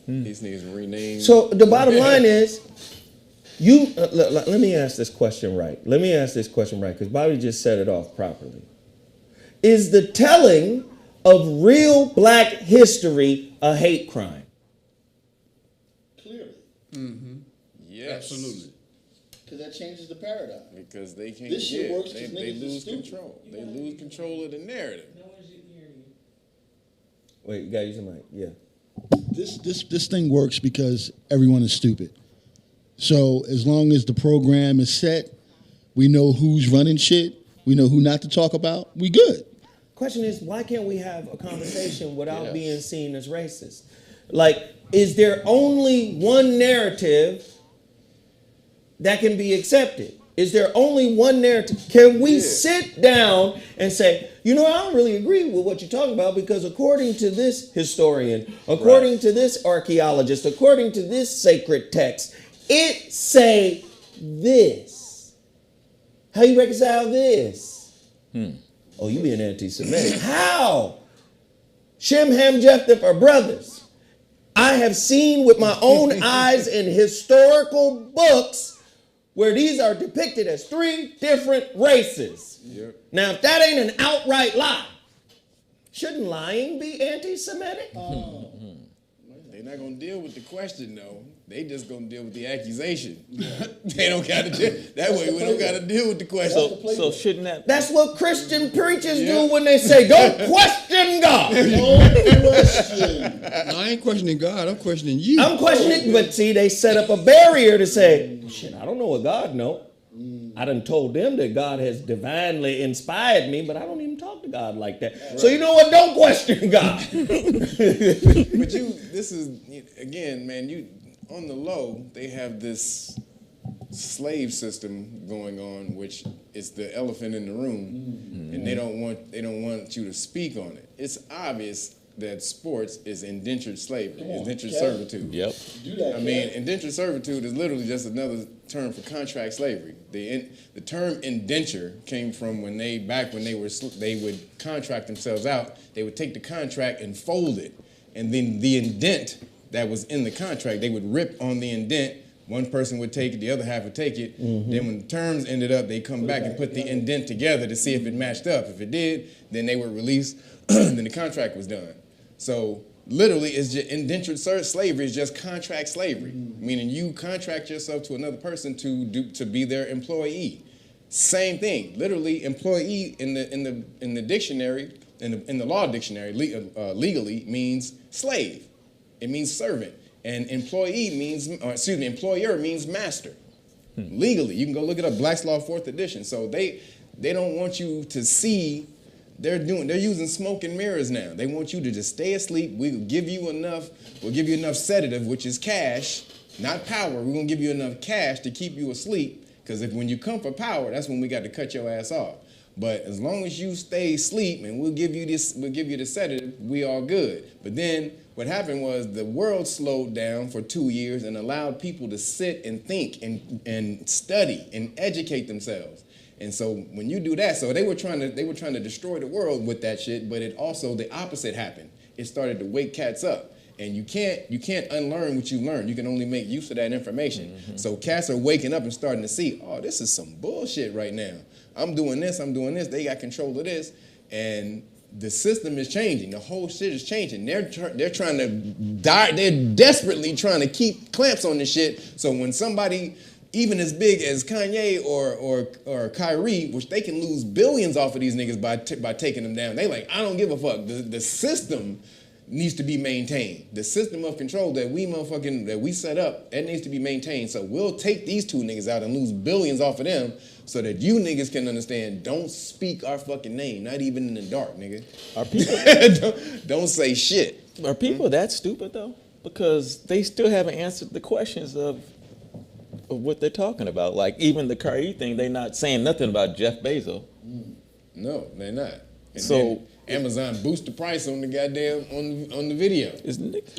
These niggas renamed. So the bottom line is, let me ask this question right. Let me ask this question right, because Bobby just set it off properly. Is the telling of real black history a hate crime? Clearly. Yes. Absolutely. Because that changes the paradigm. Because they can't This shit works they 'cause they niggas is lose stupid. control. They lose control of the narrative. No one should hear you. Wait, you gotta use the mic. Yeah. This thing works because everyone is stupid. So as long as the program is set, we know who's running shit, we know who not to talk about, we good. Question is, why can't we have a conversation without Yes. being seen as racist? Like, is there only one narrative that can be accepted? Is there only one narrative? Can we sit down and say, you know, I don't really agree with what you're talking about because according to this historian, according to this archaeologist, according to this sacred text, it say this. How you reconcile this? Oh, you being anti-Semitic. How? Shem, Ham, Japheth are brothers. I have seen with my own eyes in historical books where these are depicted as three different races. Yep. Now, if that ain't an outright lie, shouldn't lying be anti-Semitic? They're not gonna deal with the question though. They just gonna deal with the accusation. They don't gotta deal that way. We don't gotta deal with the question. So shouldn't that? That's what Christian preachers do when they say, don't question God. No question. No, I ain't questioning God. I'm questioning you. I'm questioning, but see, they set up a barrier to say, shit, I don't know what God know. I done told them that God has divinely inspired me, but I don't even talk to God like that. So you know what? Don't question God. But this is again, man. You on the low, they have this slave system going on, which is the elephant in the room, and they don't want you to speak on it. It's obvious that sports is indentured slavery, indentured servitude. Yep. Do that. I mean, indentured servitude is literally just another term for contract slavery. The term indenture came from when they would contract themselves out. They would take the contract and fold it, and then the indent that was in the contract, they would rip on the indent. One person would take it, the other half would take it. Then when the terms ended up, they come back and put the indent together to see if it matched up. If it did, then they would release. Then the contract was done. So literally, it's just indentured slavery is just contract slavery, meaning you contract yourself to another person to be their employee. Same thing. Literally, employee in the dictionary, in the law dictionary, legally means slave. It means servant. And employer means master. Legally, you can go look it up. Black's Law 4th edition. So they don't want you to see. They're using smoke and mirrors now. They want you to just stay asleep. We'll give you enough sedative, which is cash, not power. We're gonna give you enough cash to keep you asleep. Because when you come for power, that's when we got to cut your ass off. But as long as you stay asleep and we'll give you the sedative, we all good. But then what happened was the world slowed down for 2 years and allowed people to sit and think and study and educate themselves. And so when you do that, so they were trying to destroy the world with that shit, but it also the opposite happened. It started to wake cats up. And you can't unlearn what you learned. You can only make use of that information. So cats are waking up and starting to see, oh, this is some bullshit right now. I'm doing this. They got control of this. And the system is changing. The whole shit is changing. They're trying to die. They're desperately trying to keep clamps on this shit. So when somebody even as big as Kanye or Kyrie, which they can lose billions off of these niggas by taking them down. They like, I don't give a fuck. The system needs to be maintained. The system of control that we set up, that needs to be maintained. So we'll take these two niggas out and lose billions off of them so that you niggas can understand, don't speak our fucking name, not even in the dark, nigga. Are people don't say shit. are people that stupid though? Because they still haven't answered the questions of what they're talking about. Like even the Kyrie thing, they're not saying nothing about Jeff Bezos. No, they're not. And So- then Amazon boost the price on the goddamn on the video.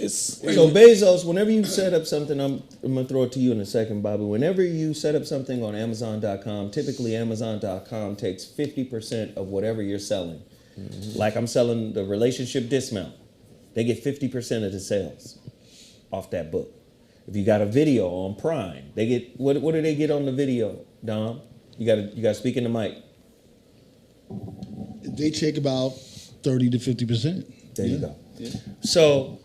So Bezos, whenever you set up something, I'm gonna throw it to you in a second, Bobby. Whenever you set up something on Amazon.com, typically Amazon.com takes 50% of whatever you're selling. Like I'm selling the relationship dismount, they get 50% of the sales off that book. If you got a video on Prime, they get what do they get on the video, Dom? You gotta speak in the mic. They take about 30 to 50%. There you go. So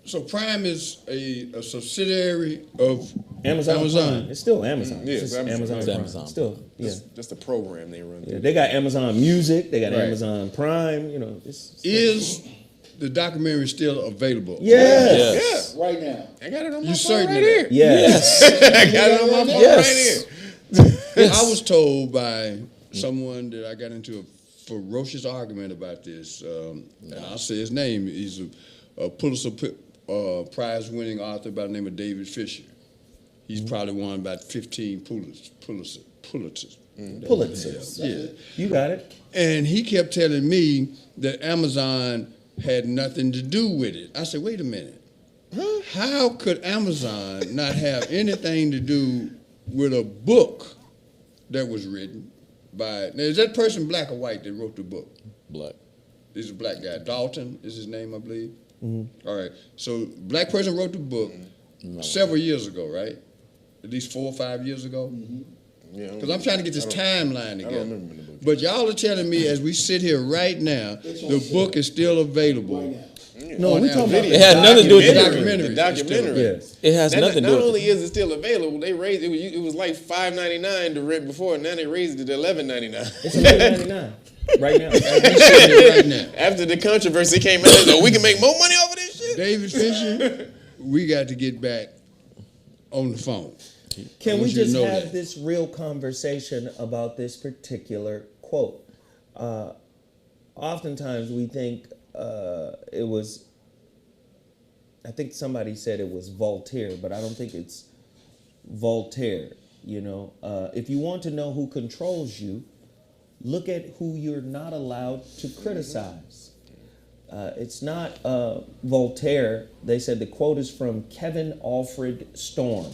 So Prime is a subsidiary of Amazon. Amazon. Prime. It's still Amazon. Yeah, It's it's just Amazon. Amazon. It's Prime. Amazon. Still, yeah. Just a program they run. Yeah, they got Amazon Music, they got Right. Amazon Prime, you know. It's Is the documentary still available? yes. Yeah. Right now. I got it on my You phone certain right of here. that? Yes. I got it on my phone Yes. right here. I was told by someone that I got into a ferocious argument about this, and I'll say his name. He's a Pulitzer Prize-winning author by the name of David Fisher. He's probably won about 15 Pulitzers. Pulitzers. Yeah. You got it. And he kept telling me that Amazon had nothing to do with it. I said, wait a minute. How could Amazon not have anything to do with a book that was written by... Now, is that person black or white that wrote the book? Black. This is a black guy. Dalton is his name, I believe. All right. So black person wrote the book several years ago, right? At least 4 or 5 years ago. Yeah, Because I'm trying to get this timeline together. I don't remember the book. But y'all are telling me as we sit here right now, the book is still available. No, on we talking about Amazon. It had nothing to do with The the documentary. The documentary. Yes. It has Not nothing to do with only is it still available, they raised it was like $5.99 to rent before, and now they raised it to $11.99. It's $11.99 right now. We sitting here right now. After the controversy came out, so we can make more money off of this shit. David Fisher, we got to get back on the phone. Can I we want you to just know have that. this real conversation about this particular quote? Oftentimes we think it was, I think somebody said it was Voltaire, but I don't think it's Voltaire. You know, if you want to know who controls you, look at who you're not allowed to criticize. It's not Voltaire. They said the quote is from Kevin Alfred Storm,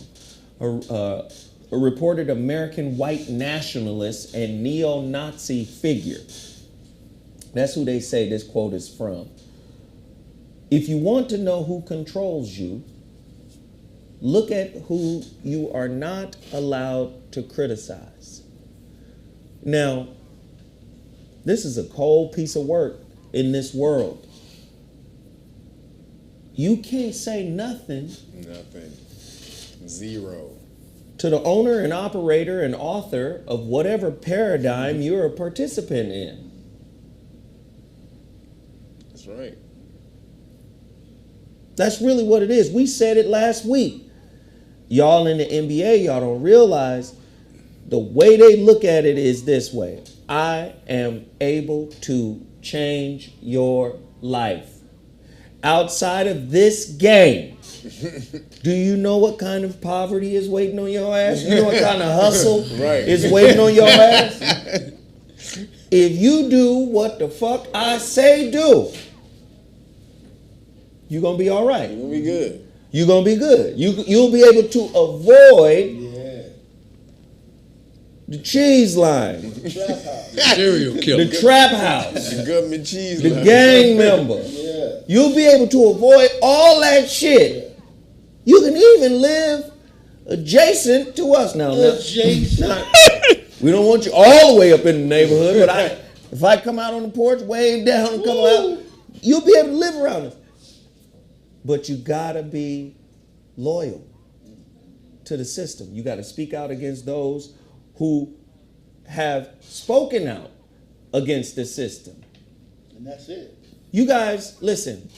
a reported American white nationalist and neo-Nazi figure. That's who they say this quote is from. If you want to know who controls you, look at who you are not allowed to criticize. Now, this is a cold piece of work in this world. You can't say nothing Nothing. Zero. to the owner and operator and author of whatever paradigm you're a participant in. That's right. That's really what it is. We said it last week. Y'all in the NBA, y'all don't realize the way they look at it is this way. I am able to change your life. Outside of this game, do you know what kind of poverty is waiting on your ass? You know what kind of hustle is waiting on your ass? If you do what the fuck I say do, you're going to be all right. We'll be good. You're going to be good. You'll be able to avoid the cheese line, Serial killer. the trap house, The government cheese. the line. gang member. You'll be able to avoid all that shit. You can even live adjacent to us now. We don't want you all the way up in the neighborhood, but if I come out on the porch, wave down and come out, you'll be able to live around us. But you gotta be loyal. to the system. You got to speak out against those who have spoken out against the system. And that's it. You guys, listen,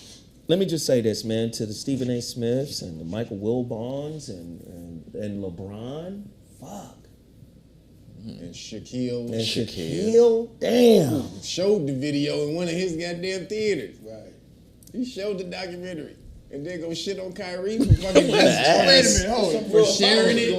let me just say this, man, to the Stephen A. Smiths and the Michael Wilbons and LeBron, fuck. And Shaquille. And Shaquille, damn. Showed the video in one of his goddamn theaters. Right. He showed the documentary. And then go shit on Kyrie for fucking wait a minute, hold on. For sharing it.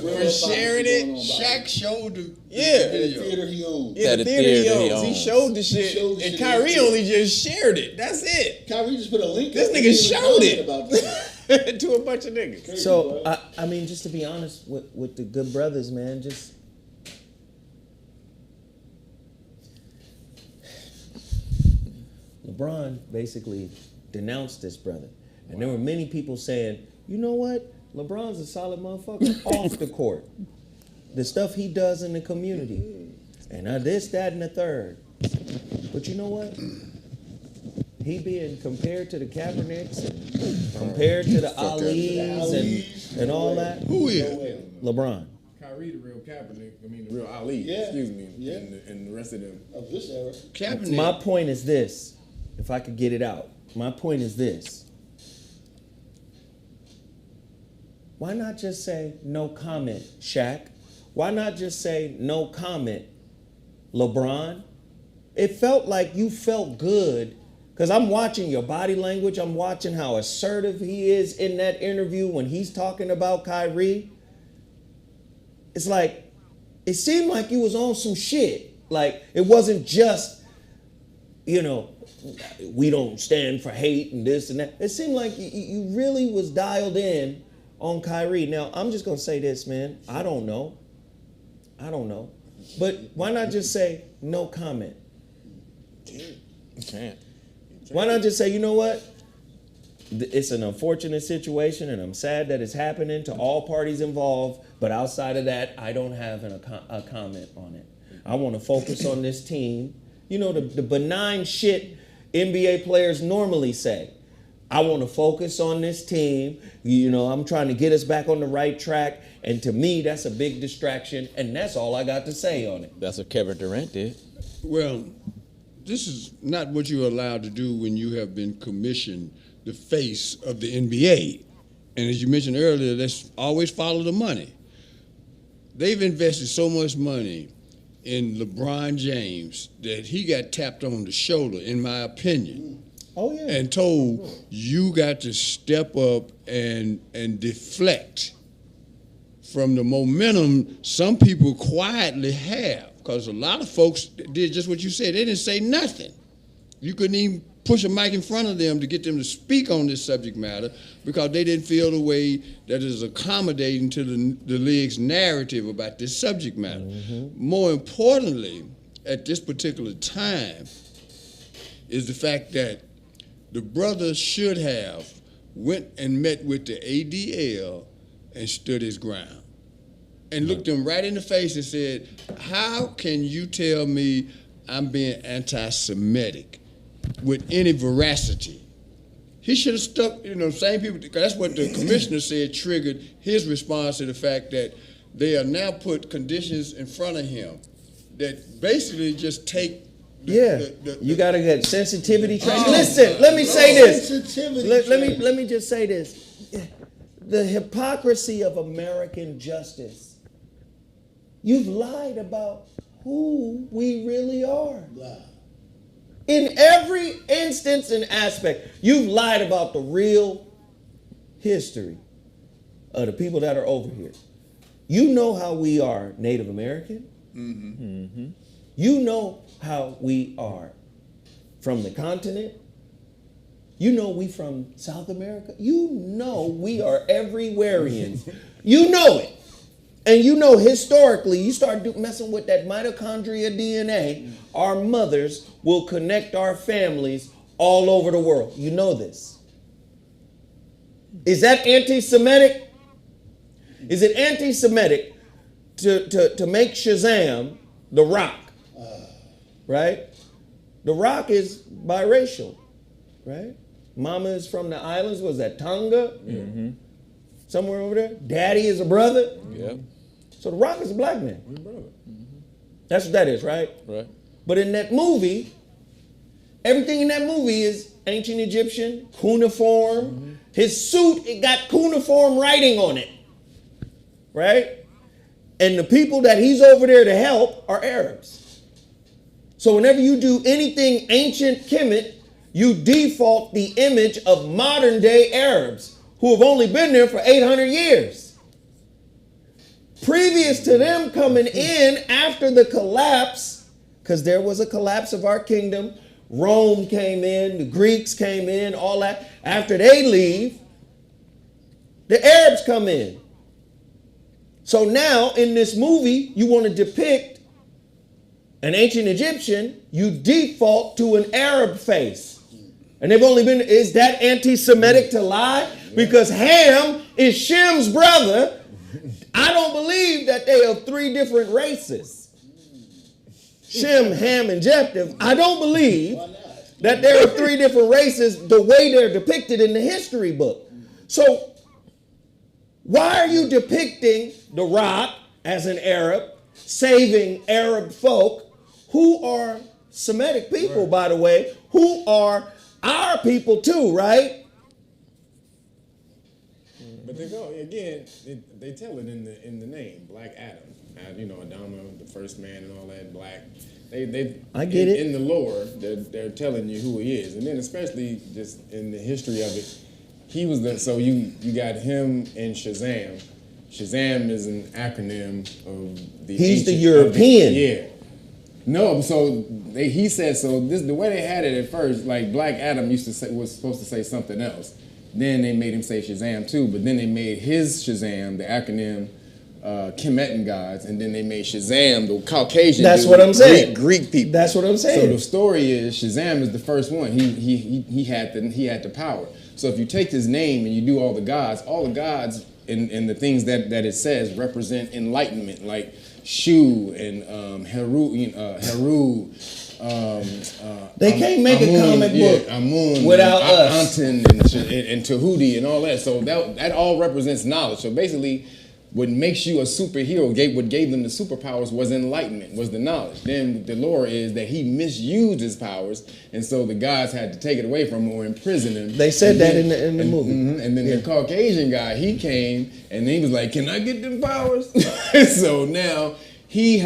For sharing it. Shaq showed the Yeah. video. Theater he owns. Yeah, That the the theater he theater he owns. He owns. showed the shit. showed the And shit. Kyrie only just shared it. That's it. Kyrie just put a link. This up nigga and showed he it. was talking about that. To a bunch of niggas. So, I mean, just to be honest with the good brothers, man, just LeBron basically denounced this brother. And there were many people saying, you know what? LeBron's a solid motherfucker off the court. The stuff he does in the community. And this, that, and the third. But you know what? He being compared to the Kaepernicks and compared to the Alis and all that. Who is? LeBron. Kyrie, the real Kaepernick. I mean, the real Ali. Yeah. Excuse me. Yeah. And the rest of them. Of this era. Kaepernick. My point is this, if I could get it out. My point is this. Why not just say no comment, Shaq? Why not just say no comment, LeBron? It felt like you felt good because I'm watching your body language. I'm watching how assertive he is in that interview when he's talking about Kyrie. It's like, it seemed like you was on some shit. Like, it wasn't just, you know, we don't stand for hate and this and that. It seemed like you really was dialed in on Kyrie. Now, I'm just going to say this, man. I don't know. But why not just say no comment? Can't. Why not just say, you know what? It's an unfortunate situation, and I'm sad that it's happening to all parties involved. But outside of that, I don't have a comment on it. I want to focus on this team. You know, the benign shit NBA players normally say. I want to focus on this team. You know, I'm trying to get us back on the right track. And to me, that's a big distraction. And that's all I got to say on it. That's what Kevin Durant did. Well, this is not what you're allowed to do when you have been commissioned the face of the NBA. And as you mentioned earlier, let's always follow the money. They've invested so much money in LeBron James that he got tapped on the shoulder, in my opinion. Oh, yeah. And told, you got to step up and deflect from the momentum some people quietly have. Because a lot of folks did just what you said. They didn't say nothing. You couldn't even push a mic in front of them to get them to speak on this subject matter because they didn't feel the way that is accommodating to the league's narrative about this subject matter. Mm-hmm. More importantly, at this particular time, is the fact that the brother should have went and met with the ADL and stood his ground and looked them right in the face and said, how can you tell me I'm being anti-Semitic with any veracity? He should have stuck, same people, because that's what the commissioner said triggered his response to the fact that they are now put conditions in front of him that basically just take you got to get sensitivity training. Listen, let me say this. Let me just say this. The hypocrisy of American justice. You've lied about who we really are. In every instance and aspect, you've lied about the real history of the people that are over here. You know how we are Native American. Mm-hmm. Mm-hmm. You know how we are from the continent. You know we from South America. You know we are everywhereans. You know it. And you know historically, you start messing with that mitochondria DNA, our mothers will connect our families all over the world. You know this. Is that anti-Semitic? Is it anti-Semitic to make Shazam The Rock? Right? The Rock is biracial, right? Mama is from the islands. Was that Tonga? Mm-hmm. somewhere over there. Daddy is a brother. Yep. So The Rock is a black man. Brother. That's what that is, right? Right. But in that movie, everything in that movie is ancient Egyptian, cuneiform. His suit, it got cuneiform writing on it, right? And the people that he's over there to help are Arabs. So whenever you do anything ancient Kemet, you default the image of modern day Arabs who have only been there for 800 years. Previous to them coming in after the collapse, because there was a collapse of our kingdom, Rome came in, the Greeks came in, all that. After they leave, the Arabs come in. So now in this movie, you want to depict an ancient Egyptian, you default to an Arab face. And they've only been, is that anti-Semitic to lie? Because Ham is Shem's brother. I don't believe that they are 3 different races. Shem, Ham, and Japheth. I don't believe that there are 3 different races the way they're depicted in the history book. So why are you depicting The Rock as an Arab, saving Arab folk who are Semitic people, by the way, who are our people too, right? But they go again. They tell it in the name, Black Adam. Adama, the first man, and all that. Black. I get it. In the lore, they're telling you who he is, and then especially just in the history of it, he was the. So you got him and Shazam. Shazam is an acronym of the. He's the ancient- European. Yeah. No, so he said so. This the way they had it at first. Like Black Adam was supposed to say something else. Then they made him say Shazam too. But then they made his Shazam the acronym Kemetan gods, and then they made Shazam the Caucasian. That's dude, what I'm saying. Greek people. That's what I'm saying. So the story is Shazam is the first one. He had the power. So if you take his name and you do all the gods and the things that it says represent enlightenment, like Shu and Heru. They can't make a comic book Amun, without and us. Anton and Tahuti and all that. So that all represents knowledge. So basically, what makes you a superhero, what gave them the superpowers was enlightenment, was the knowledge. Then the lore is that he misused his powers, and so the gods had to take it away from him or imprison him. They said that in the movie. And then the Caucasian guy, he came and he was like, "Can I get them powers?" So now he's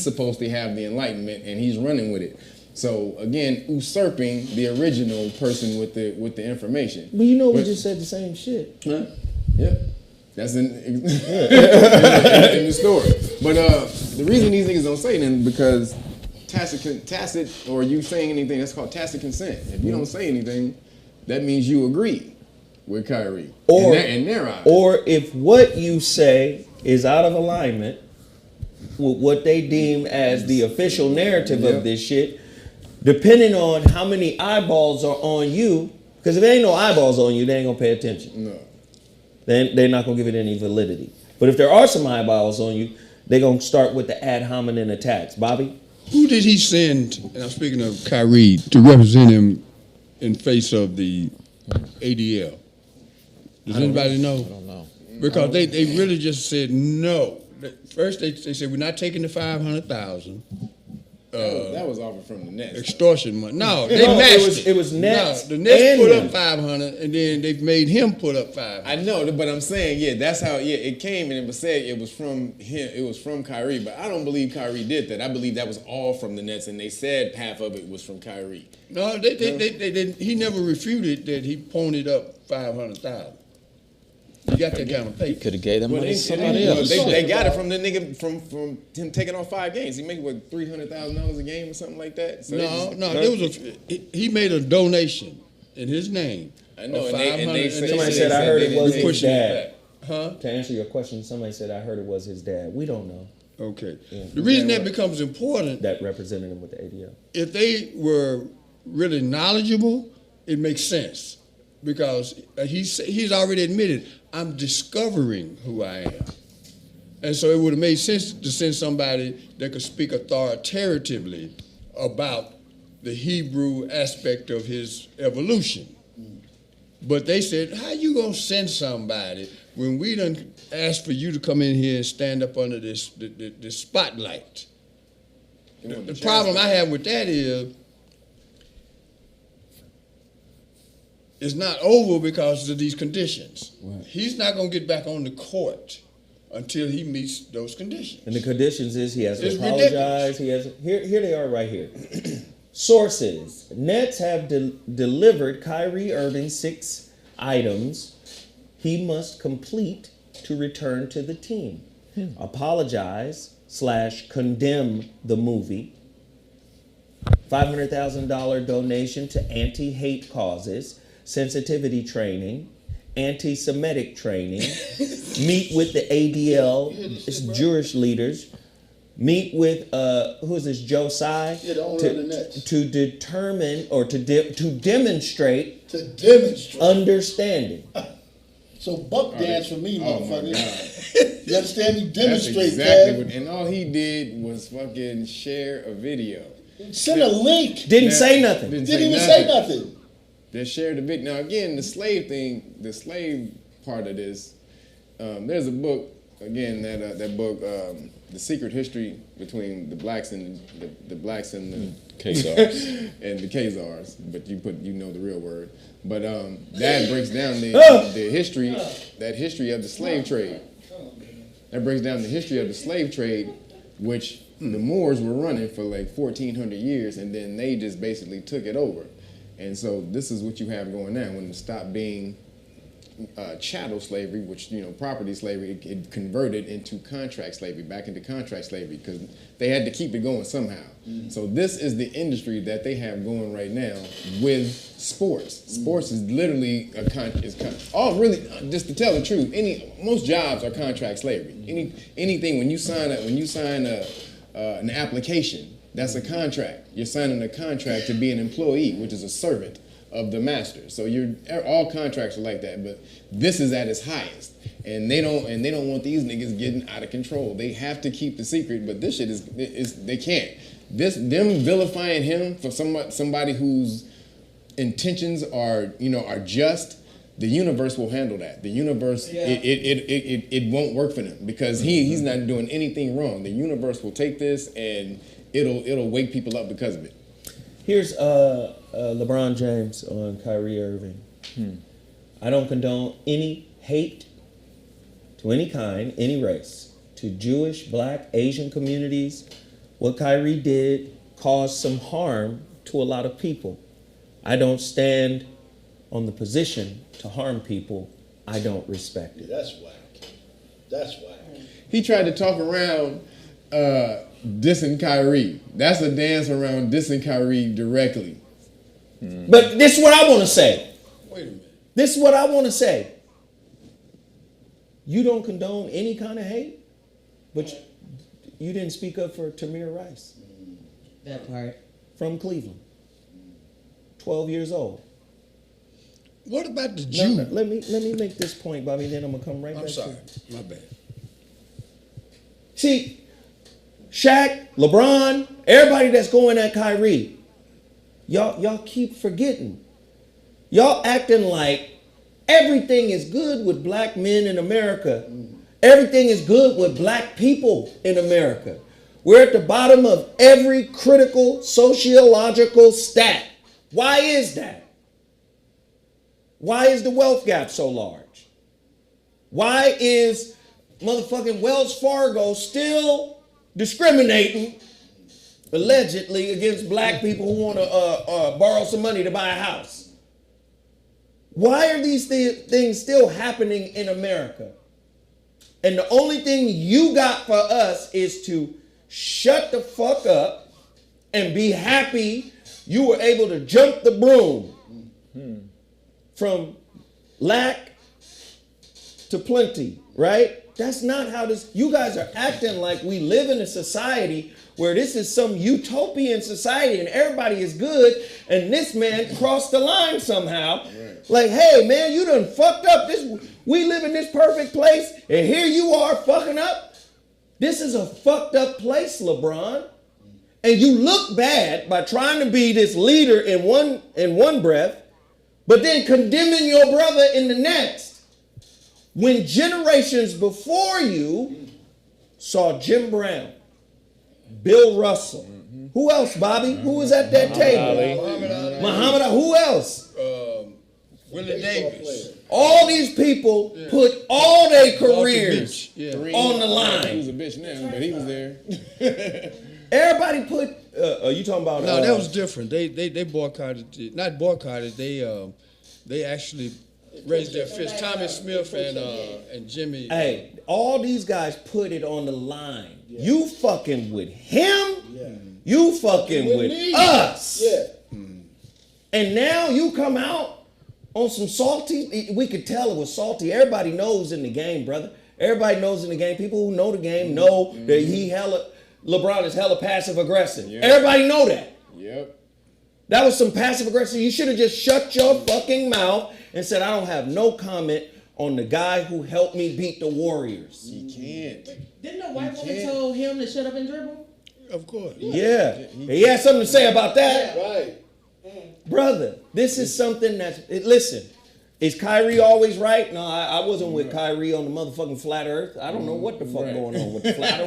supposed to have the enlightenment, and he's running with it. So again, usurping the original person with the information. But you know, we just said the same shit. Huh? Yep. That's in the story. But the reason these niggas don't say anything because tacit or you saying anything, that's called tacit consent. If you don't say anything, that means you agree with Kyrie. Or in their eyes. Or if what you say is out of alignment with what they deem as the official narrative of this shit, depending on how many eyeballs are on you, because if there ain't no eyeballs on you, they ain't gonna pay attention. No. They're not going to give it any validity. But if there are some eyeballs on you, they're going to start with the ad hominem attacks. Bobby? Who did he send, and I'm speaking of Kyrie, to represent him in face of the ADL? Does anybody know? I don't know. Because they really just said no. First they said, we're not taking the 500,000. That was offered from the Nets. Extortion money. No, they matched it was Nets. No, the Nets and put them. up 500, and then they've made him put up 500. I know, but I'm saying, that's how, it came and it was said it was from him, it was from Kyrie, but I don't believe Kyrie did that. I believe that was all from the Nets, and they said half of it was from Kyrie. No, they didn't. He never refuted that he ponied up 500,000. You got that kind of paper. Could have gave them Well, money to they somebody else. They got it from the nigga from him taking off 5 games. He made what, $300,000 a game or something like that. So He made a donation in his name. I know, of and they 500, said- Somebody they said, I heard it was they his pushing it dad. Huh? To answer your question, somebody said, I heard it was his dad. We don't know. Okay. The reason that becomes important, That represented him with the ADL. if they were really knowledgeable, it makes sense. Because he's already admitted, I'm discovering who I am. And so it would have made sense to send somebody that could speak authoritatively about the Hebrew aspect of his evolution. But they said, how you gonna send somebody when we done asked for you to come in here and stand up under this spotlight? The problem I have with that is it's not over because of these conditions. Right. He's not gonna get back on the court until he meets those conditions. And the conditions is he has to It's apologize. He has here they are right here. Sources: Nets have delivered Kyrie Irving 6 items he must complete to return to the team. Apologize / condemn the movie. $500,000 donation to anti-hate causes, sensitivity training, anti-Semitic training, meet with the ADL, it's Jewish leaders, meet with, who is this, Joe Tsai? Yeah, the owner of the Nets. To determine or to demonstrate To demonstrate. understanding. So buck dance for me, Oh my motherfucker. God. You understand me? That's Demonstrate, exactly Kev. what, and all he did was fucking share a video. Send a link. Didn't Yeah. say nothing. Didn't Didn't even say nothing. They shared a bit. Now again, the slave thing, the slave part of this. There's a book again that book, The Secret History Between the Blacks and the Blacks and the Khazars. and the Khazars. But you know the real word. But that breaks down the history of the slave trade. That breaks down the history of the slave trade, which the Moors were running for like 1,400 years, and then they just basically took it over. And so this is what you have going now. When it stopped being chattel slavery, which, property slavery, it converted into contract slavery, back into contract slavery, because they had to keep it going somehow. So this is the industry that they have going right now with sports. Sports is literally really, just to tell the truth, most jobs are contract slavery. Anything when you sign an application, that's a contract. You're signing a contract to be an employee, which is a servant of the master. So all contracts are like that, but this is at its highest. And they don't want these niggas getting out of control. They have to keep the secret, but this shit is they can't. Them vilifying him for somebody whose intentions are just, the universe will handle that. The universe, it won't work for them because he's not doing anything wrong. The universe will take this and it'll wake people up because of it. Here's LeBron James on Kyrie Irving. I don't condone any hate to any kind, any race, to Jewish, Black, Asian communities. What Kyrie did caused some harm to a lot of people. I don't stand on the position to harm people. I don't respect it. That's whack. That's whack. He tried to talk around dissing Kyrie. That's a dance around dissing Kyrie directly. But this is what I want to say. Wait a minute. This is what I want to say. You don't condone any kind of hate, but you didn't speak up for Tamir Rice That part. from Cleveland. 12 years old. What about the No, Jew? no, let me make this point, Bobby, then I'm going to come right I'm back sorry. to you. My bad. See, Shaq, LeBron, everybody that's going at Kyrie, y'all keep forgetting. Y'all acting like everything is good with black men in America. Everything is good with black people in America. We're at the bottom of every critical sociological stat. Why is that? Why is the wealth gap so large? Why is motherfucking Wells Fargo still discriminating allegedly against black people who want to borrow some money to buy a house? Why are these things still happening in America? And the only thing you got for us is to shut the fuck up and be happy you were able to jump the broom from lack to plenty, right? That's not how this, you guys are acting like we live in a society where this is some utopian society and everybody is good and this man crossed the line somehow. Right. Like, hey man, you done fucked up. We live in this perfect place and here you are fucking up. This is a fucked up place, LeBron. And you look bad by trying to be this leader in one breath, but then condemning your brother in the next. When generations before you saw Jim Brown, Bill Russell, who else, Bobby? Who was at that table? Muhammad Ali. Who else? Willie Davis. All these people put all their careers on the He was line. a bitch now, but he was there. Everybody put. Are you talking about? No, that was different. They boycotted it. Not boycotted. They actually raised their fist. Tommy Smith and Jimmy. Hey, all these guys put it on the line. You fucking with him. You fucking with us. And now you come out on some salty. We could tell it was salty. Everybody knows in the game, brother. Everybody knows in the game. People who know the game know that LeBron is hella passive aggressive. Everybody know that. Yep. That was some passive aggressive. You should have just shut your fucking mouth and said, I don't have no comment on the guy who helped me beat the Warriors. He can't. Didn't the white woman told him to shut up and dribble? Of course. Yeah. He had something to say about that. Right. Brother, this is something that's, listen, is Kyrie always right? No, I wasn't with Kyrie on the motherfucking flat earth. I don't know what the fuck going on with the flat.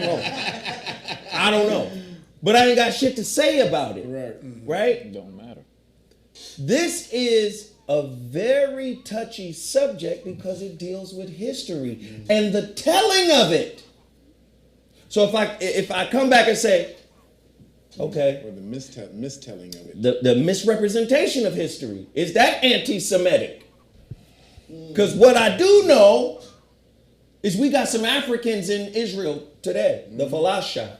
I don't know. But I ain't got shit to say about it. Right? Don't matter. This is a very touchy subject because it deals with history and the telling of it. So if I come back and say, okay, Or the mistelling of it. the misrepresentation of history, is that anti-Semitic? Because what I do know is we got some Africans in Israel today, the Falasha.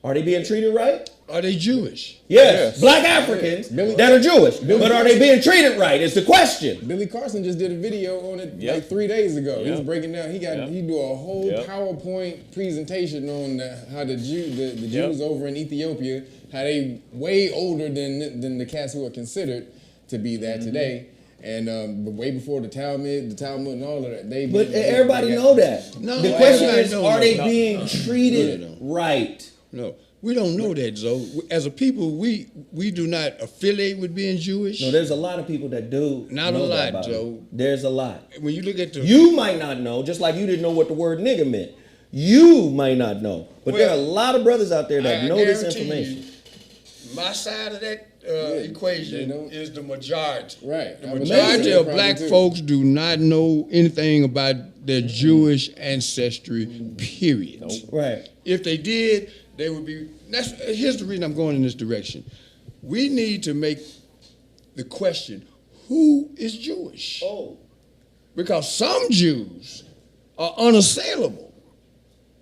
Are they being treated right? Are they Jewish? Yes. Black Africans that are Jewish. But are they being treated right is the question. Billy Carson just did a video on it like 3 days ago. He was breaking down. He do a whole PowerPoint presentation on how the Jews over in Ethiopia, how they way older than the cats who are considered to be that today. And but way before the Talmud and all of that. But everybody know that. No, the question everybody is, don't are know. they No. being treated right? No. We don't know that, Zoe. As a people, we do not affiliate with being Jewish. No, there's a lot of people that do. Not know a that lot, about Joe. it. There's a lot. When you look at the You might not know, just like you didn't know what the word nigga meant. You might not know. But there are a lot of brothers out there that know this guarantee information. you, my side of that equation is the majority. Right. The I would majority say of probably black too. folks do not know anything about their Jewish ancestry, period. Right. If they did, they would be. Here's the reason I'm going in this direction. We need to make the question, who is Jewish? Oh. Because some Jews are unassailable,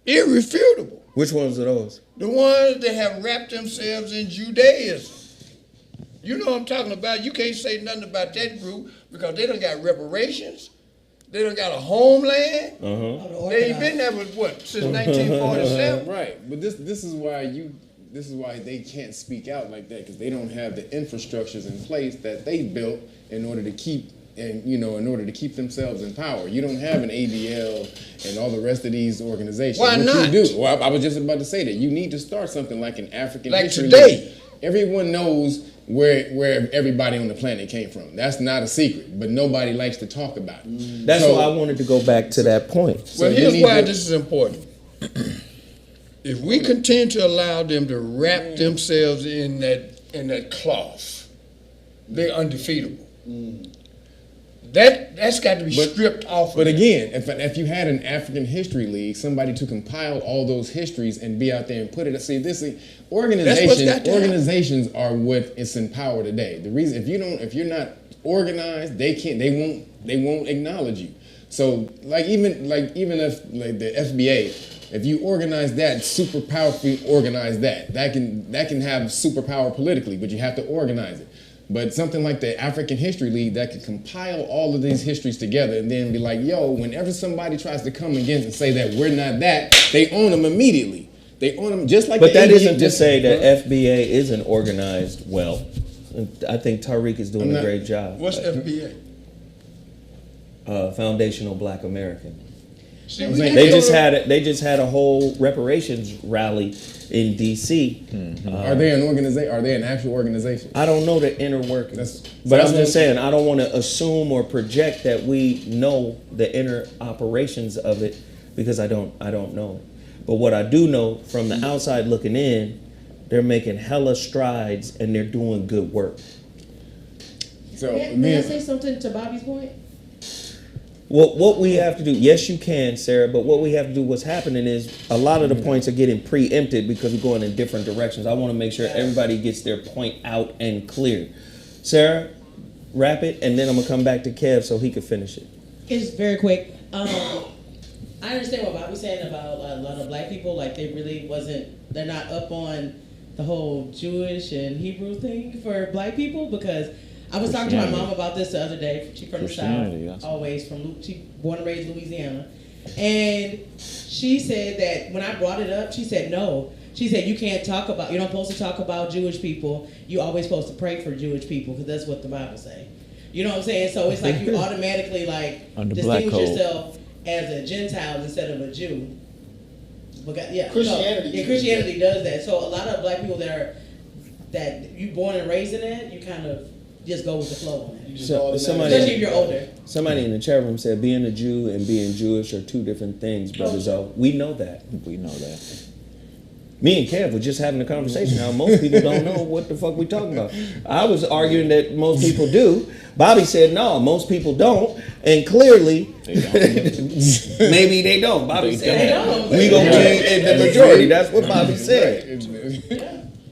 irrefutable. Which ones are those? The ones that have wrapped themselves in Judaism. You know what I'm talking about. You can't say nothing about that group because they done got reparations. They done got a homeland. They ain't been there with what, since 1947? Right, but this is why they can't speak out like that, because they don't have the infrastructures in place that they built in order to keep themselves in power. You don't have an ADL and all the rest of these organizations. Why What not? You do. Well, I was just about to say that you need to start something like an African Like history today. League. Everyone knows where everybody on the planet came from. That's not a secret, but nobody likes to talk about it. That's So- why I wanted to go back to that point. Well, you here's need why to- this is important. If we continue to allow them to wrap themselves in that cloth, they're undefeatable. That's got to be stripped off. But of again, if you had an African History League, somebody to compile all those histories and be out there and put it. See, organizations are what is in power today. The reason if you're not organized, they won't acknowledge you. So even if like the FBA, if you organize that, super powerfully organize that can have superpower politically, but you have to organize it. But something like the African History League that can compile all of these histories together and then be like, yo, whenever somebody tries to come against and say that we're not that, they own them immediately. They own them just like. But that AD isn't to say that FBA isn't organized well. I think Tariq is doing a great job. What's FBA? Foundational Black American. They just had a whole reparations rally in D.C. Are they an organization? Are they an actual organization? I don't know the inner workings, That's- but that's I'm what- just saying I don't want to assume or project that we know the inner operations of it because I don't know it. But what I do know from the outside looking in, they're making hella strides and they're doing good work. So May I say something to Bobby's point? Well, what we have to do, yes, you can, Sarah, but what we have to do, what's happening is a lot of the points are getting preempted because we're going in different directions. I want to make sure everybody gets their point out and clear. Sarah, wrap it, and then I'm going to come back to Kev so he can finish it. It's very quick. I understand what Bobby's saying about a lot of black people, like they're not up on the whole Jewish and Hebrew thing for black people, because I was talking to my mom about this the other day. She's from the South, always she born and raised Louisiana. And she said that when I brought it up, she said no. She said you're not supposed to talk about Jewish people. You're always supposed to pray for Jewish people because that's what the Bible says. You know what I'm saying? So it's like you automatically distinguish yourself as a Gentile instead of a Jew. Christianity does that. So a lot of black people that you born and raised in that, you kind of just go with the flow on it. Especially if you're older. Somebody in the chat room said being a Jew and being Jewish are two different things, Brother Zoe. We know that. We know that. Me and Kev were just having a conversation how most people don't know what the fuck we talking about. I was arguing that most people do. Bobby said no, most people don't, and clearly maybe they don't. Bobby said they don't. we gonna be in the majority. That's what Bobby said.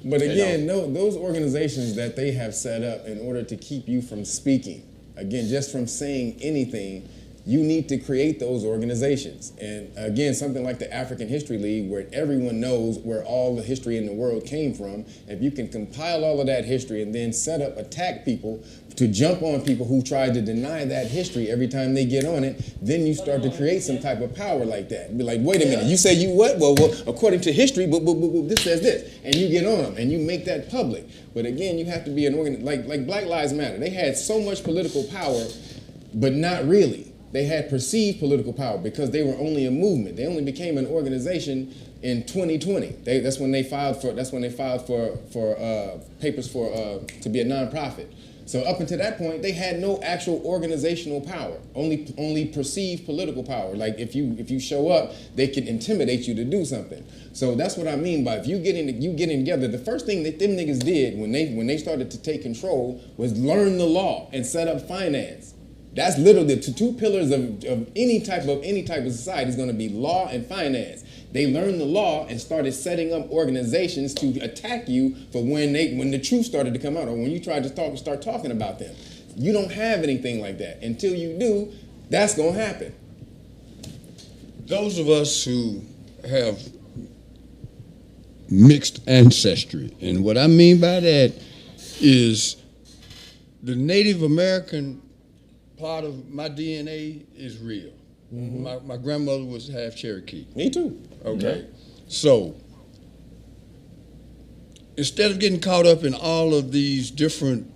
But again, those organizations that they have set up in order to keep you from speaking, again, just from saying anything, you need to create those organizations. And again, something like the African History League, where everyone knows where all the history in the world came from. If you can compile all of that history and then attack people to jump on people who try to deny that history every time they get on it, then you start to create some type of power like that. Be like, wait a minute, you say you what? Well, according to history, but this says this. And you get on them and you make that public. But again, you have to be an like Black Lives Matter. They had so much political power, but not really. They had perceived political power because they were only a movement. They only became an organization in 2020. That's when they filed for papers to be a nonprofit. So up until that point, they had no actual organizational power, only perceived political power. Like if you show up, they can intimidate you to do something. So that's what I mean by if you getting together. The first thing that them niggas did when they started to take control was learn the law and set up finance. That's literally the two pillars of any type of society is going to be law and finance. They learned the law and started setting up organizations to attack you for when the truth started to come out or when you tried to start talking about them. You don't have anything like that. Until you do, that's going to happen. Those of us who have mixed ancestry, and what I mean by that is the Native American part of my DNA is real. Mm-hmm. My grandmother was half Cherokee. Me too. Okay. So instead of getting caught up in all of these different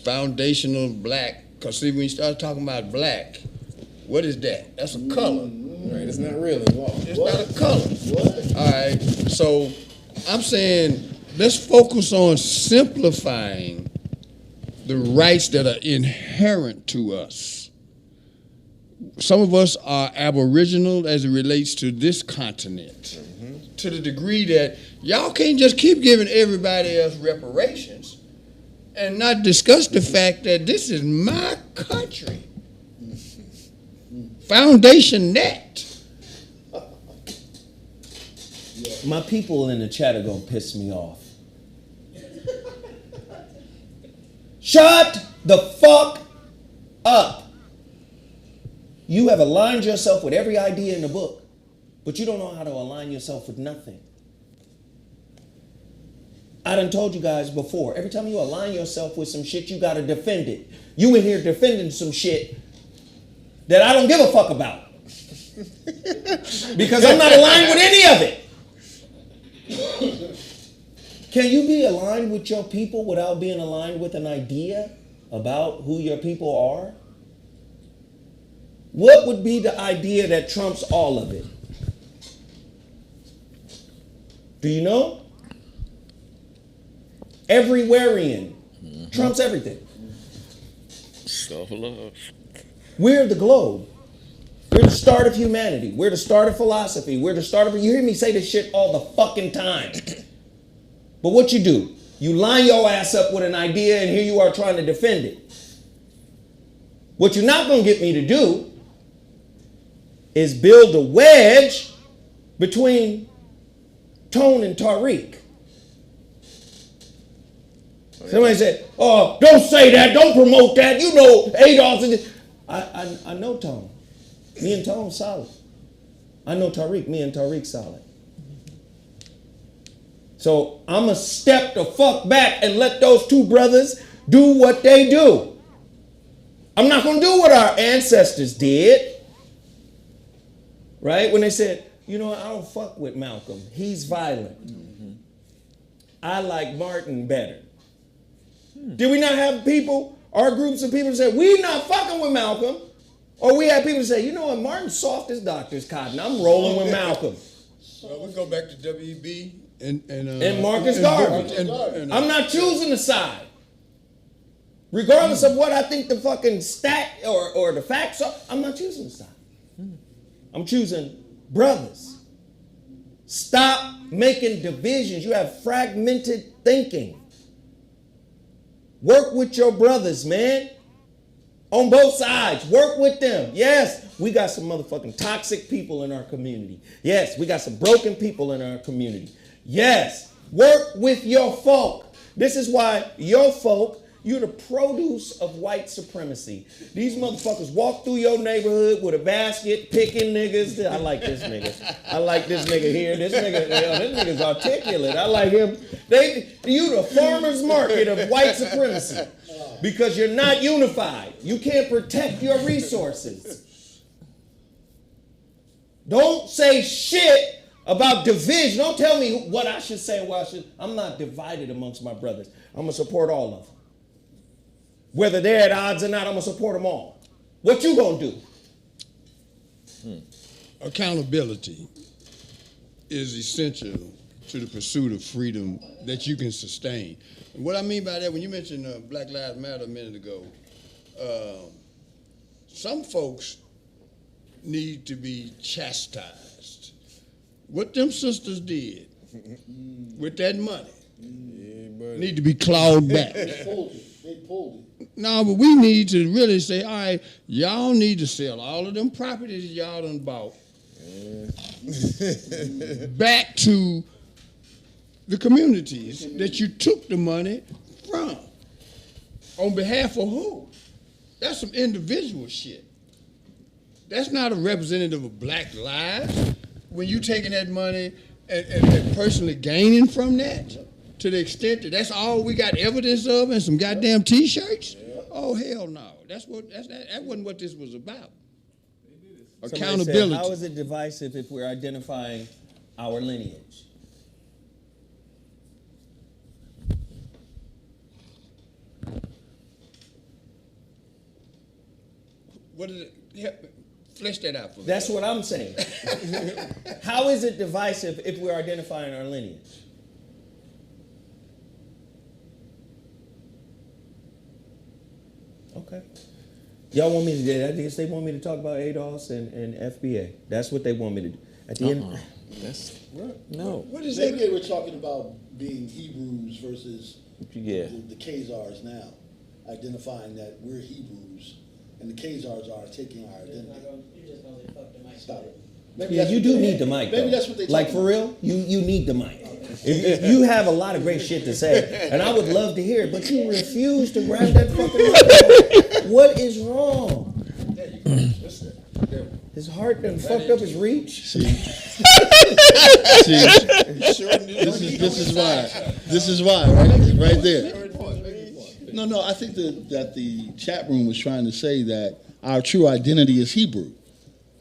foundational black, because see, when you start talking about black, what is that? That's a color. Right, it's not really law. It's not a color. All right. So I'm saying let's focus on simplifying the rights that are inherent to us. Some of us are aboriginal as it relates to this continent, to the degree that y'all can't just keep giving everybody else reparations and not discuss the fact that this is my country. Foundation net. My people in the chat are gonna piss me off. Shut the fuck up. You have aligned yourself with every idea in the book, but you don't know how to align yourself with nothing. I done told you guys before, every time you align yourself with some shit, you gotta defend it. You in here defending some shit that I don't give a fuck about. Because I'm not aligned with any of it. Can you be aligned with your people without being aligned with an idea about who your people are? What would be the idea that trumps all of it? Do you know? Everywherean trumps everything. Self-love. We're the globe. We're the start of humanity. We're the start of philosophy. We're the start of... You hear me say this shit all the fucking time. But what you do? You line your ass up with an idea and here you are trying to defend it. What you're not going to get me to do is build a wedge between Tone and Tariq. Somebody said, "Oh, don't say that. Don't promote that. You know, Adolf." I know Tone. Me and Tone solid. I know Tariq. Me and Tariq solid. So I'm going to step the fuck back and let those two brothers do what they do. I'm not going to do what our ancestors did. Right? When they said, you know, I don't fuck with Malcolm. He's violent. Mm-hmm. I like Martin better. Did we not have people, our groups of people say, we not fucking with Malcolm? Or we had people say, you know what, Martin's soft as doctor's cotton. I'm rolling with Malcolm. Well, we go back to WB And Marcus Garvey. I'm not choosing a side. Regardless of what I think the fucking stat or the facts are, I'm not choosing a side. I'm choosing brothers. Stop making divisions. You have fragmented thinking. Work with your brothers, man. On both sides. Work with them. Yes, we got some motherfucking toxic people in our community. Yes, we got some broken people in our community. Yes, work with your folk. This is why your folk, you're the produce of white supremacy. These motherfuckers walk through your neighborhood with a basket, picking niggas. I like this nigga. I like this nigga here. This nigga's articulate. I like him. You the farmer's market of white supremacy because you're not unified. You can't protect your resources. Don't say shit about division. Don't tell me what I should say and what I should. I'm not divided amongst my brothers. I'm going to support all of them. Whether they're at odds or not, I'm going to support them all. What you going to do? Accountability is essential to the pursuit of freedom that you can sustain. And what I mean by that, when you mentioned Black Lives Matter a minute ago, some folks need to be chastised. What them sisters did with that money need to be clawed back. They pulled it. No, but we need to really say, all right, y'all need to sell all of them properties y'all done bought back to the communities that you took the money from. On behalf of who? That's some individual shit. That's not a representative of Black lives. When you taking that money and personally gaining from that, to the extent that that's all we got evidence of and some goddamn T-shirts? Oh, hell no. That wasn't what this was about. Accountability. Said, how is it divisive if we're identifying our lineage? What is it? Flesh that out for me. That's what I'm saying. How is it divisive if we're identifying our lineage? Okay. Y'all want me to do that? I guess they want me to talk about ADOS and FBA. That's what they want me to do. At the end. That's No. What is Maybe that? they were talking about being Hebrews versus Yeah. the Khazars now, identifying that we're Hebrews and the Khazars are taking our identity. You're just gonna say fuck the mic. Stop it. Maybe Yeah, that's you what do they- need the mic. Maybe though. that's what they like for real. You need the mic. If you have a lot of great shit to say, and I would love to hear it, but you refuse to grab that fucking mic. What is wrong? His heart done fucked up his reach. See, this is why, right there. No, I think that the chat room was trying to say that our true identity is Hebrew.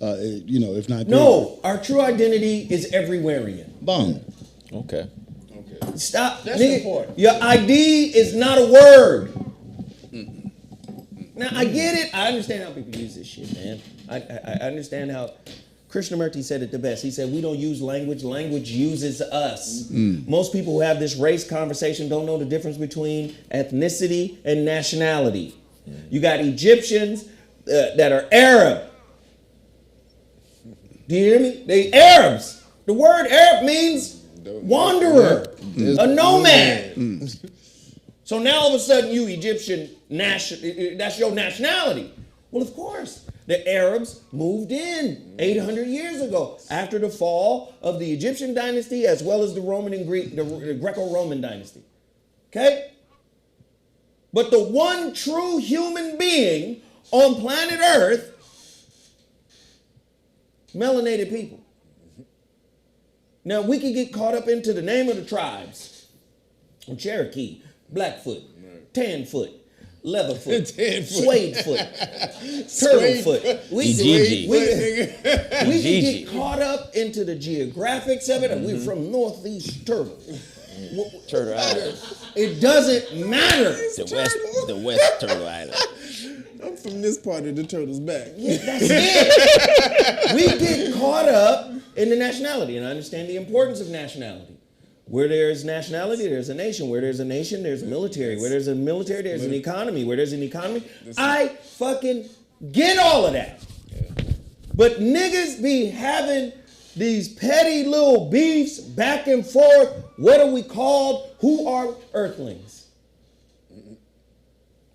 If not No, our true identity is everywherean. Bum. Okay. Stop. That's nigga, important. your ID is not a word. Now, I get it. I understand how people use this shit, man. I understand how Krishnamurti said it the best. He said, we don't use language, language uses us. Most people who have this race conversation don't know the difference between ethnicity and nationality. You got Egyptians that are Arab. Do you hear me? They Arabs. The word Arab means wanderer, a nomad. So now all of a sudden you Egyptian, that's your nationality. Well, of course. The Arabs moved in 800 years ago after the fall of the Egyptian dynasty as well as the Roman and Greek, the Greco-Roman dynasty. Okay? But the one true human being on planet Earth, melanated people. Now, we can get caught up into the name of the tribes. Cherokee, Blackfoot, Tanfoot, Leatherfoot, Suedefoot, Turtlefoot. We can get caught up into the geographics of it, and we're from Northeast Turtle. Turtle Island. It doesn't matter. The West Turtle Island. I'm from this part of the turtle's back. Yeah, that's it. We get caught up in the nationality, and I understand the importance of nationality. Where there's nationality, there's a nation. Where there's a nation, there's a military. Where there's a military, there's an economy. Where there's an economy, I fucking get all of that. But niggas be having these petty little beefs back and forth. What are we called? Who are earthlings?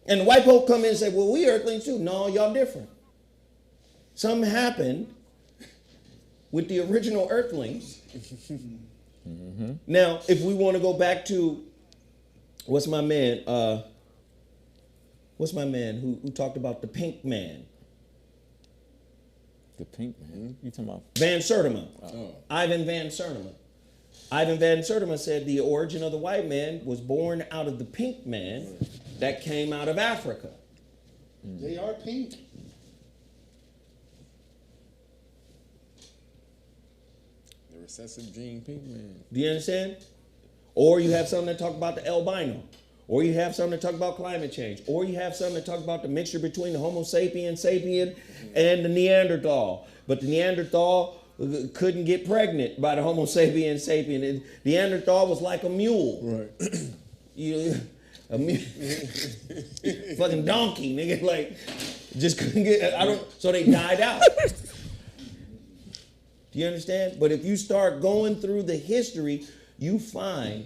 And the white folk come in and say, well, we earthlings too. No, y'all different. Something happened with the original earthlings. Now, if we want to go back to, what's my man who talked about the pink man? The pink man? You talking about? Van Sertima. Ivan Van Sertima. Ivan Van Sertima said the origin of the white man was born out of the pink man that came out of Africa. They are pink. The recessive gene pink man. Do you understand? Or you have something that talk about the albino. Or you have something that talk about climate change. Or you have something that talk about the mixture between the Homo sapien and the Neanderthal. But the Neanderthal couldn't get pregnant by the Homo sapien. The Neanderthal was like a mule. Right. A mule. Fucking donkey, nigga. Like, just couldn't get, so they died out. Do you understand? But if you start going through the history, you find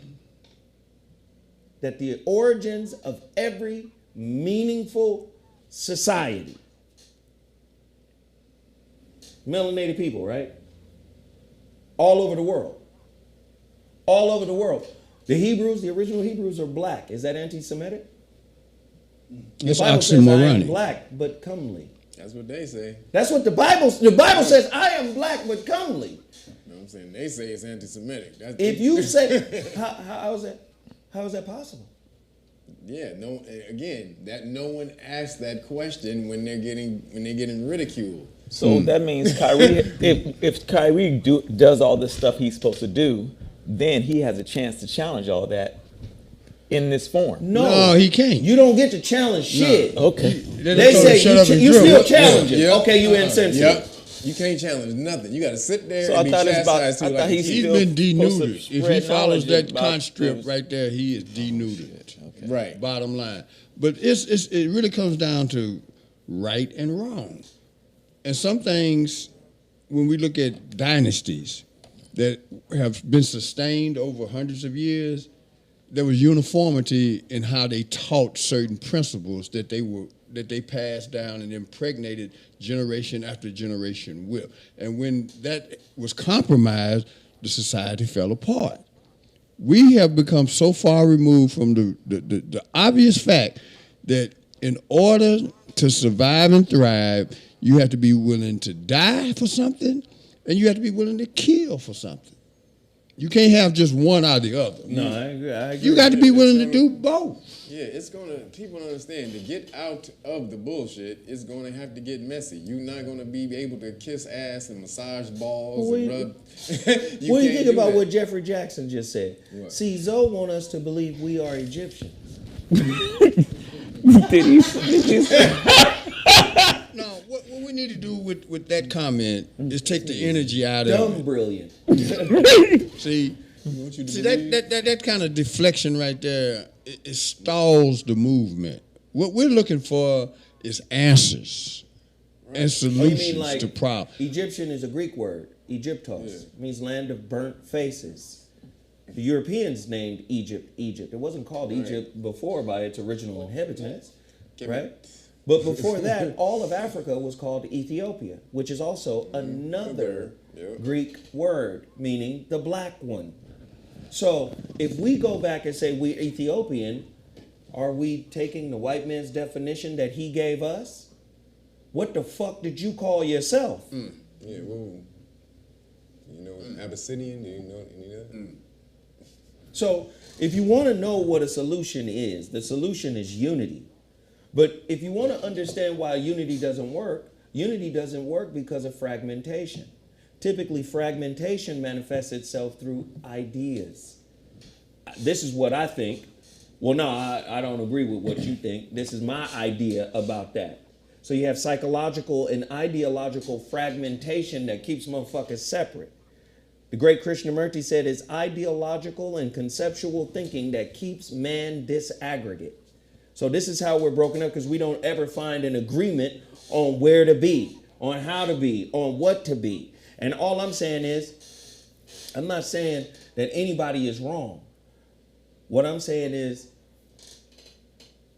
that the origins of every meaningful society, melanated people, right? All over the world. All over the world. The Hebrews, the original Hebrews are black. Is that anti-Semitic? It's The Bible says, I am oxymoronic. black but comely. That's what they say. That's what the Bible says, I am black but comely. You know what I'm saying? They say it's anti-Semitic. That's If you say, how is that possible? Yeah, no. Again, that no one asked that question when they're getting ridiculed. So that means Kyrie, if Kyrie does all this stuff he's supposed to do, then he has a chance to challenge all that in this form. No, he can't. You don't get to challenge shit. Okay. They say you still challenge it. Okay, you insensitive. Yep. You can't challenge nothing. You got to sit there So and I be thought it's about- chastised. I thought he's He's still been supposed to denuded. If he spread follows knowledge that about conscript things. right there, he is denuded. Right. Bottom line. But it really comes down to right and wrong. And some things, when we look at dynasties that have been sustained over hundreds of years, there was uniformity in how they taught certain principles that they passed down and impregnated generation after generation with. And when that was compromised, the society fell apart. We have become so far removed from the obvious fact that in order to survive and thrive, you have to be willing to die for something, and you have to be willing to kill for something. You can't have just one or the other. No, I agree. You got to be willing to do both. Yeah, people don't understand, to get out of the bullshit, it's going to have to get messy. You're not going to be able to kiss ass and massage balls and rub. What do you think about what Jeffrey Jackson just said? What? See, Zoe want us to believe we are Egyptian. Did he say? No, what What we need to do with that comment is take the energy out of Dumb it. brilliant. See, that kind of deflection right there, it stalls the movement. What we're looking for is answers and solutions to problems. Egyptian is a Greek word, Egyptos. Means land of burnt faces. The Europeans named Egypt Egypt. It wasn't called Egypt before by its original inhabitants, right? But before that, all of Africa was called Ethiopia, which is also another Greek word, meaning the black one. So if we go back and say we're Ethiopian, are we taking the white man's definition that he gave us? What the fuck did you call yourself? Yeah, whoa. You know, Abyssinian, do you know any of that? So if you want to know what a solution is, the solution is unity. But if you want to understand why unity doesn't work because of fragmentation. Typically, fragmentation manifests itself through ideas. This is what I think. Well, no, I don't agree with what you think. This is my idea about that. So you have psychological and ideological fragmentation that keeps motherfuckers separate. The great Krishnamurti said it's ideological and conceptual thinking that keeps man disaggregate. So this is how we're broken up, because we don't ever find an agreement on where to be, on how to be, on what to be. And all I'm saying is, I'm not saying that anybody is wrong. What I'm saying is,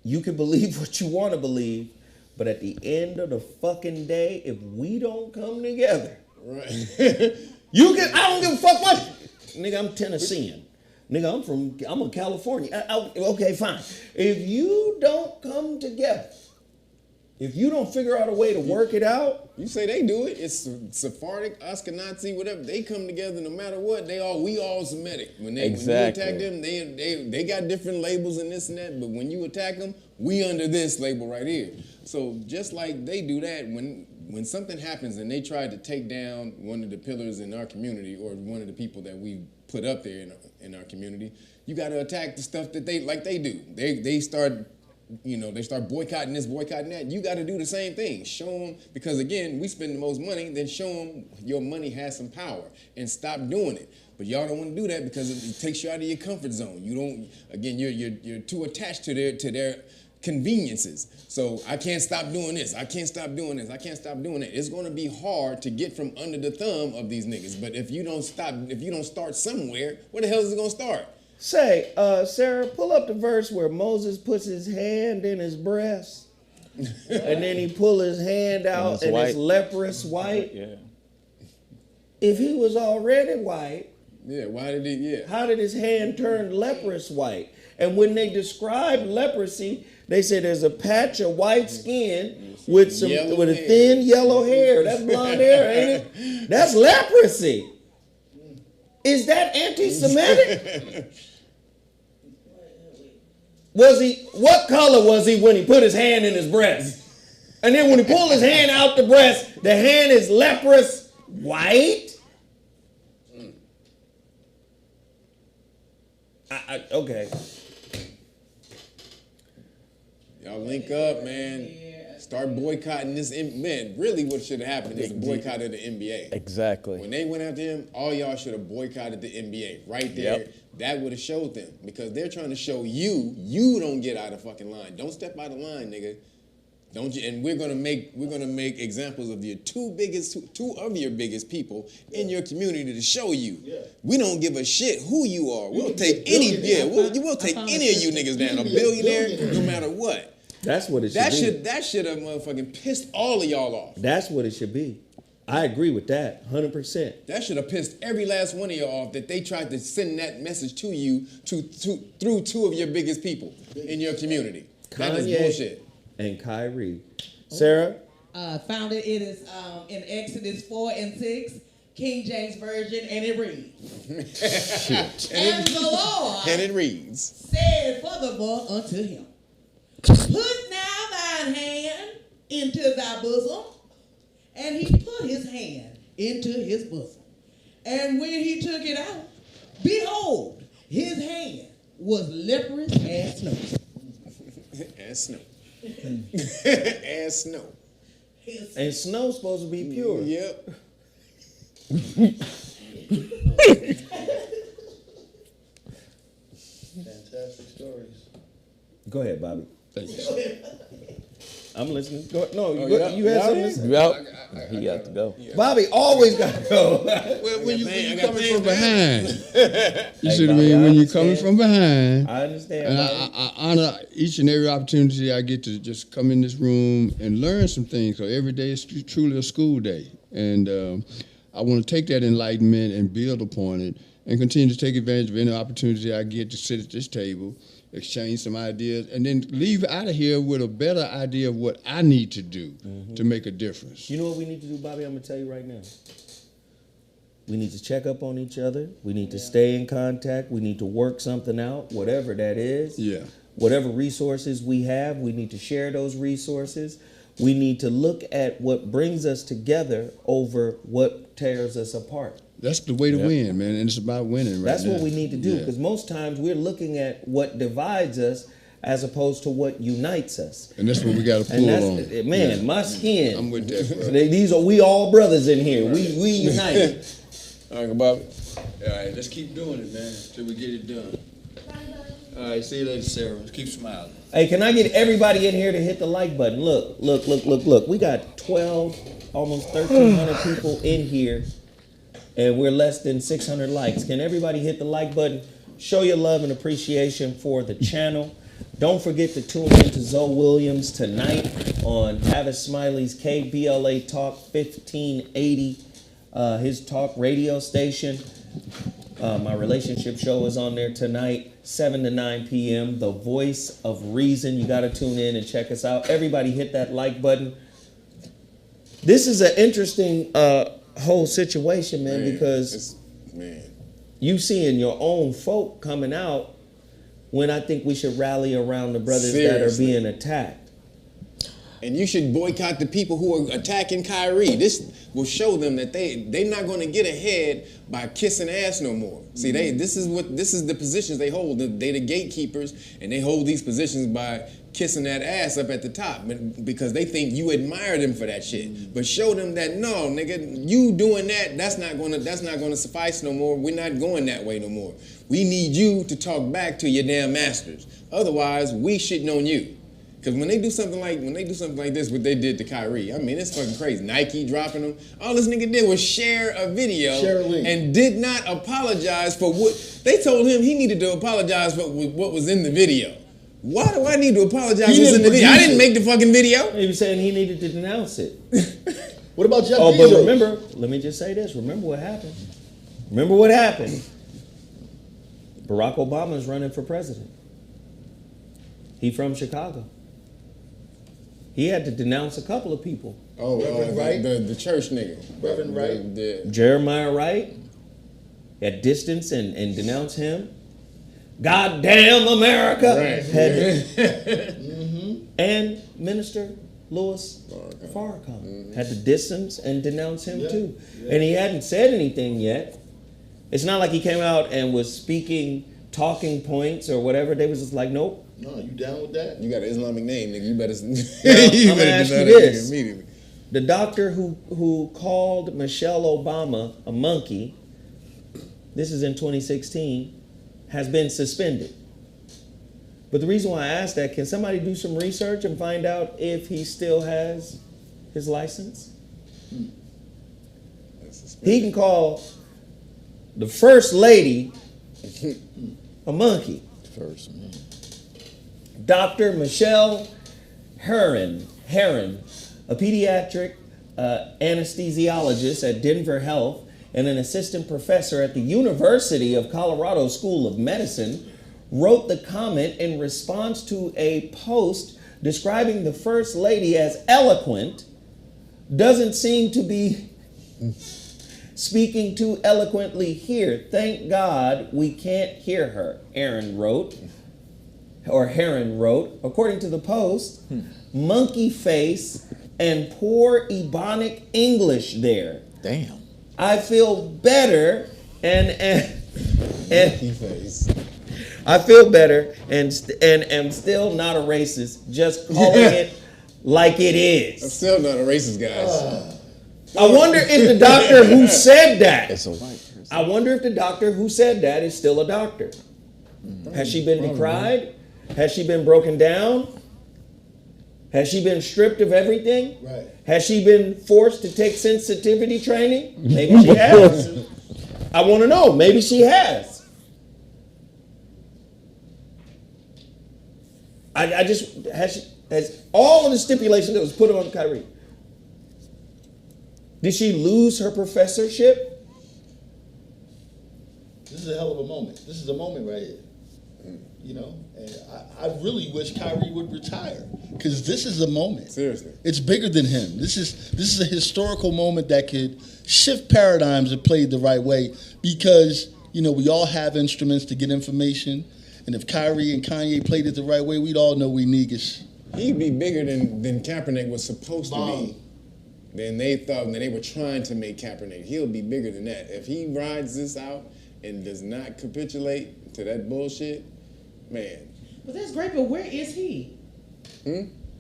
you can believe what you want to believe, but at the end of the fucking day, if we don't come together, Right. I don't give a fuck what. Nigga, I'm Tennessean. Nigga, I'm a California. Okay, fine. If you don't come together, if you don't figure out a way to work it out. You say they do it. It's Sephardic, Ashkenazi, whatever. They come together no matter what. We all Semitic. When you attack them, they got different labels and this and that. But when you attack them, we under this label right here. So just like they do that, when something happens and they try to take down one of the pillars in our community or one of the people that we put up there in our community, you got to attack the stuff that they do. They start boycotting this, boycotting that. You got to do the same thing. Show them, because again, we spend the most money, then show them your money has some power and stop doing it. But y'all don't want to do that because it takes you out of your comfort zone. You don't, again, you're too attached to their conveniences. So I can't stop doing this. I can't stop doing this. I can't stop doing it. It's going to be hard to get from under the thumb of these niggas. But if you don't start somewhere, where the hell is it going to start? Say, Sarah, pull up the verse where Moses puts his hand in his breast, and then he pull his hand out and it's leprous white. Yeah. If he was already white, why did he? Yeah. How did his hand turn leprous white? And when they describe leprosy, they say there's a patch of white skin with a thin yellow hair. That's blonde hair, ain't it? That's leprosy. Is that anti-Semitic? What color was he when he put his hand in his breast? And then when he pulled his hand out the breast, the hand is leprous white? Okay. Y'all link up, man. Start boycotting this. Man, really what should have happened is a boycott of the NBA. Exactly. When they went after him, all y'all should have boycotted the NBA right there. Yep. That would have showed them, because they're trying to show you don't get out of fucking line. Don't step out of line, nigga. Don't you? And we're gonna make examples of your two of your biggest people in your community to show you. Yeah. We don't give a shit who you are. We'll take any we'll take any of you niggas down. A billionaire, no matter what. That's what it should be. That should have motherfucking pissed all of y'all off. That's what it should be. I agree with that, 100%. That should have pissed every last one of y'all off, that they tried to send that message to you through two of your biggest people in your community. That is bullshit. And Kyrie. Sarah? Found it. It is in Exodus 4 and 6, King James Version, and it reads. And the Lord and it reads, said furthermore unto him, put now thine hand into thy bosom. And he put his hand into his bosom. And when he took it out, behold, his hand was leprous as snow. As snow. As snow. And snow's supposed to be pure. Yep. Fantastic stories. Go ahead, Bobby. Thank you. I'm listening. Go, no, yeah. you had something to say? Yep. He got to go. Bobby always got to go. Well, when you I got coming things from behind, you Hey, see what I Bobby, mean? I When you're coming understand. from behind, I understand, and Bobby. I honor each and every opportunity I get to just come in this room and learn some things. So every day is truly a school day, and I want to take that enlightenment and build upon it, and continue to take advantage of any opportunity I get to sit at this table, exchange some ideas, and then leave out of here with a better idea of what I need to do to make a difference. You know what we need to do, Bobby? I'm going to tell you right now. We need to check up on each other. We need to stay in contact. We need to work something out, whatever that is. Yeah. Whatever resources we have, we need to share those resources. We need to look at what brings us together over what tears us apart. That's the way to win, man, and it's about winning right That's now. what we need to do, Yeah. because most times we're looking at what divides us as opposed to what unites us. And that's what we got to And pull that's, on. man, Yeah. my skin. I'm with that, bro. These are, we all brothers in here. We united. All right, Bobby. All right, let's keep doing it, man, till we get it done. All right, see you later, Sarah. Let's keep smiling. Hey, can I get everybody in here to hit the like button? Look. We got 12, almost 1,300 people in here, and we're less than 600 likes. Can everybody hit the like button? Show your love and appreciation for the channel. Don't forget to tune in to Zoe Williams tonight on Tavis Smiley's KBLA Talk 1580, his talk radio station. My relationship show is on there tonight, 7 to 9 p.m. The Voice of Reason. You got to tune in and check us out. Everybody hit that like button. This is an interesting whole situation, man, because you seeing your own folk coming out when I think we should rally around the brothers that are being attacked. And you should boycott the people who are attacking Kyrie. This will show them that they're not going to get ahead by kissing ass no more. See, this is the positions they hold. They the gatekeepers, and they hold these positions by kissing that ass up at the top, because they think you admire them for that shit. But show them that no, nigga, you doing that's not gonna suffice no more. We're not going that way no more. We need you to talk back to your damn masters. Otherwise, we shitting on you. Because when they do something like this, what they did to Kyrie, I mean, it's fucking crazy. Nike dropping them. All this nigga did was share a video and did not apologize for what they told him he needed to apologize for what was in the video. Why do I need to apologize for what's in the video? I didn't make the fucking video. He was saying he needed to denounce it. What about Jeff Oh, Bezos? but remember, let me just say this. Remember what happened. Barack Obama is running for president. He from Chicago. He had to denounce a couple of people. Oh, Reverend Wright? the church nigga. Reverend Wright? Jeremiah Wright at distance and denounce him. Goddamn America. Right. And Minister Louis Farrakhan had to distance and denounce him too. And he hadn't said anything yet. It's not like he came out and was speaking talking points or whatever. They was just like, nope. No, you down with that? You got an Islamic name, nigga. You better. I'm gonna ask you deny that this. nigga immediately. The doctor who called Michelle Obama a monkey, this is in 2016, has been suspended. But the reason why I asked that, can somebody do some research and find out if he still has his license? He can call the first lady a monkey. Dr. Michelle Herron, a pediatric anesthesiologist at Denver Health and an assistant professor at the University of Colorado School of Medicine, wrote the comment in response to a post describing the First Lady as eloquent, doesn't seem to be speaking too eloquently here. Thank God we can't hear her, Heron wrote. According to the post, monkey face and poor Ebonic English there. Damn. I feel better and I feel better and am still not a racist. Just calling it like it I'm is. still not a racist, guys. I wonder if the doctor who said that, It's a white person. I wonder if the doctor who said that is still a doctor. Has she been decried? Has she been broken down? Has she been stripped of everything? Right. Has she been forced to take sensitivity training? Maybe she has. I want to know. Maybe she has. I just has all of the stipulations that was put on Kyrie. Did she lose her professorship? This is a hell of a moment. This is a moment right here. You know, and I really wish Kyrie would retire because this is a moment. Seriously. It's bigger than him. This is a historical moment that could shift paradigms if played the right way because, you know, we all have instruments to get information. And if Kyrie and Kanye played it the right way, we'd all know we niggas. He'd be bigger than Kaepernick was supposed to be. Than they thought, and they were trying to make Kaepernick. He'll be bigger than that. If he rides this out and does not capitulate to that bullshit, man. But that's great, but where is he?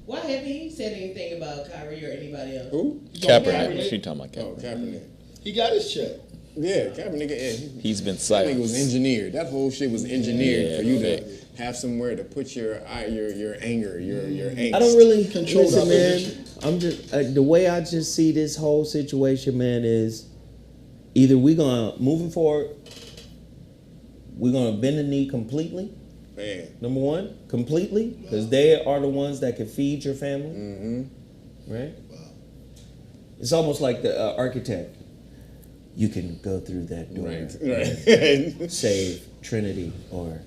Why haven't he said anything about Kyrie or anybody else? Who? Kaepernick. She talking about Oh, Kaepernick. Kaepernick. He got his check. Yeah, Kaepernick. Yeah, He's been that nigga silent. was engineered. That whole shit was engineered Yeah, for you yeah. to have somewhere to put your anger, your angst. I don't really Controlled listen, man. opposition. I'm just the way I just see this whole situation, man, is either we gonna moving forward, we're gonna bend the knee completely. Man. Number one, completely, because they are the ones that can feed your family, right? It's almost like the architect. You can go through that door, Right. save Trinity, or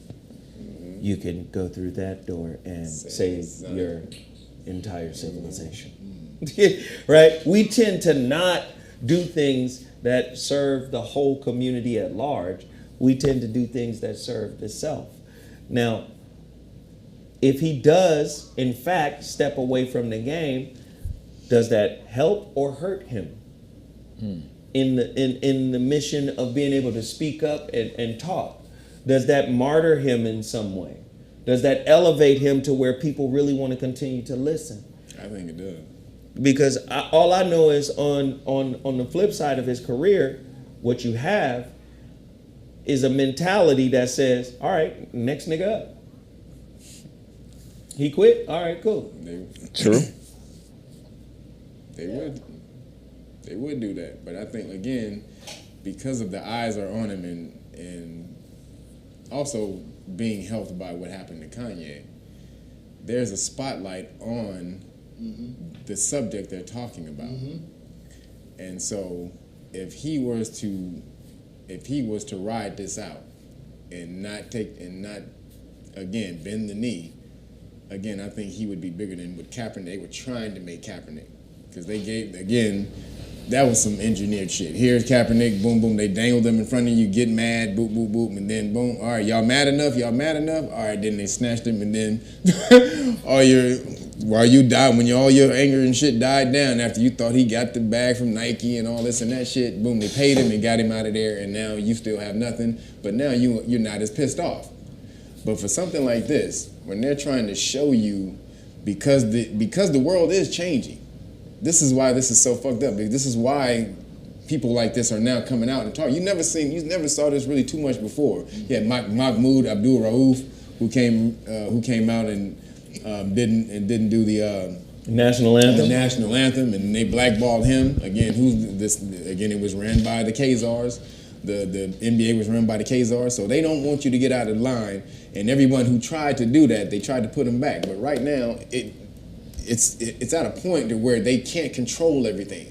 you can go through that door and save son. your entire civilization. Right? We tend to not do things that serve the whole community at large. We tend to do things that serve the self. Now, if he does, in fact, step away from the game, does that help or hurt him in the mission of being able to speak up and talk? Does that martyr him in some way? Does that elevate him to where people really want to continue to listen? I think it does. Because all I know is on the flip side of his career, what you have is a mentality that says, all right, next nigga up. He quit? All right, cool. True. They would do that. But I think, again, because of the eyes are on him and also being helped by what happened to Kanye, there's a spotlight on the subject they're talking about. And so if he was to ride this out and not again bend the knee, again, I think he would be bigger than what Kaepernick. They were trying to make Kaepernick because they gave, again, that was some engineered shit. Here's Kaepernick, boom, boom. They dangled them in front of you, get mad, boop, boop, boop, and then boom. All right, y'all mad enough? All right, then they snatched him, and then when all your anger and shit died down after you thought he got the bag from Nike and all this and that shit, boom, they paid him and got him out of there, and now you still have nothing. But now you're not as pissed off. But for something like this, when they're trying to show you, because the world is changing, this is why this is so fucked up. This is why people like this are now coming out and talking. You never saw this really too much before. You had Mahmoud Abdul Rauf, who came out and didn't do the National anthem. national anthem, and they blackballed him again. It was ran by the Khazars. The NBA was run by the Khazars, so they don't want you to get out of line. And everyone who tried to do that, they tried to put them back. But right now, it's at a point to where they can't control everything.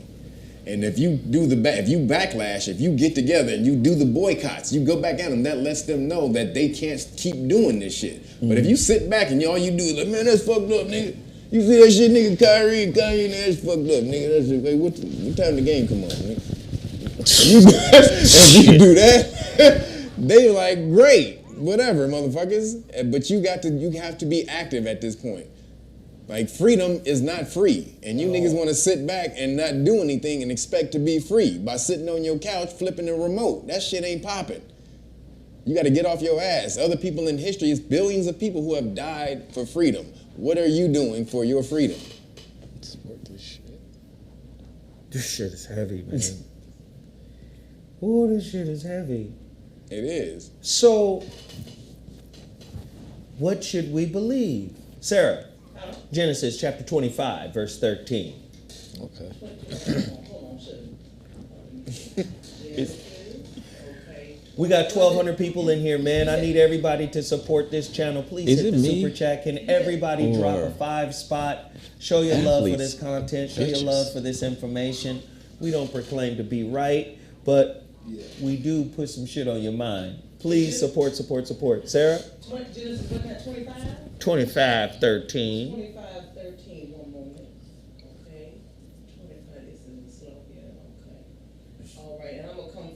And if you backlash, if you get together and you do the boycotts, you go back at them, that lets them know that they can't keep doing this shit. But if you sit back and all you do is like, man, that's fucked up, nigga. You see that shit, nigga, Kyrie, that's fucked up, nigga. That's just, what time the game come on, nigga? If you do that, they like, great, whatever, motherfuckers. But you have to be active at this point. Like, freedom is not free. And you niggas want to sit back and not do anything and expect to be free by sitting on your couch flipping the remote. That shit ain't popping. You got to get off your ass. Other people in history, it's billions of people who have died for freedom. What are you doing for your freedom? This shit is heavy, man. Oh, this shit is heavy. It is. So, what should we believe? Sarah, Genesis chapter 25, verse 13. Okay. We got 1,200 people in here, man. I need everybody to support this channel. Please Is hit it the me? super chat. Can everybody drop a 5 spot? Show your love for Athletes. this content. Show your Bitches. love for this information. We don't proclaim to be right, but we do put some shit on your mind. Please support. Sarah? Genesis, what that, 25? 25:13. 25:13. One moment. Okay. 25 is in the slow. Yeah. Okay. All right. And I'm gonna come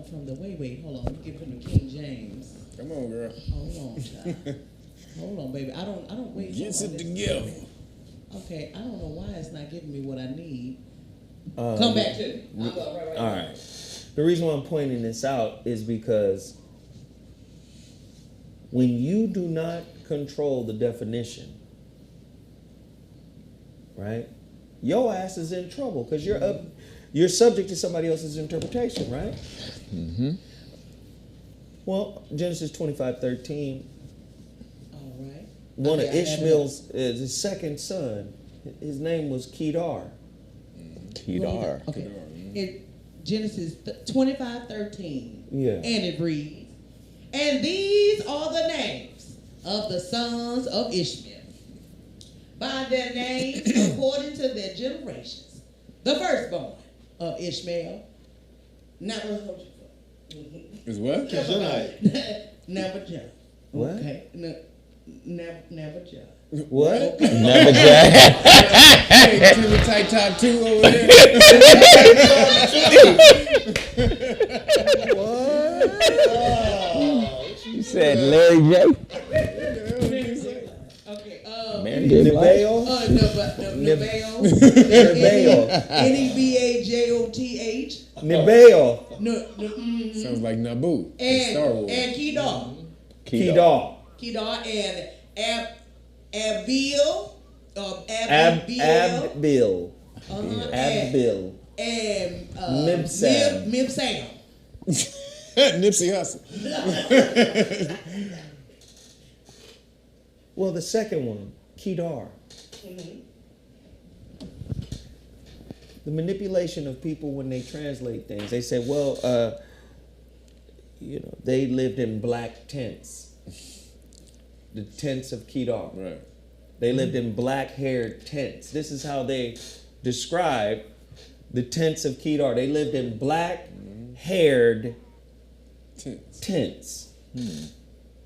from the. Wait. Hold on. Let me get from the King James. Come on, girl. Hold on, child. Hold on, baby. I don't wait. Gets hold it on, together. Okay. I don't know why it's not giving me what I need. Um, Come back to me. I'll go right. All right. The reason why I'm pointing this out is because when you do not control the definition, right, your ass is in trouble because you're subject to somebody else's interpretation, right? Mm-hmm. Well, Genesis 25:13, All right. one of Okay, I have it. Ishmael's his second son, his name was Kedar. Kedar. Okay. In Genesis 25:13. Yeah. And it reads, and these are the names of the sons of Ishmael, by their names according to their generations. The firstborn of Ishmael. Now, Is what? never John. What? Okay. Never John. What? Never Jack. Hey, Timmy Tight Top 2 over there. You said Larry J. Okay. Mary J. Blige. Nebael? Nebael. Nebael. Nebajoth. Nebael. Sounds like Naboo. in Star Wars. And Kedar. Kedar. Kedar and Abil. Abbil. Abbil. And Mibsam. Mibsam. Nipsey Hussle. Well, the second one, Kedar. The manipulation of people when they translate things. They say, well, they lived in black tents. The tents of Kedar. Right. They lived in black-haired tents. This is how they describe the tents of Kedar. They lived in black-haired tents.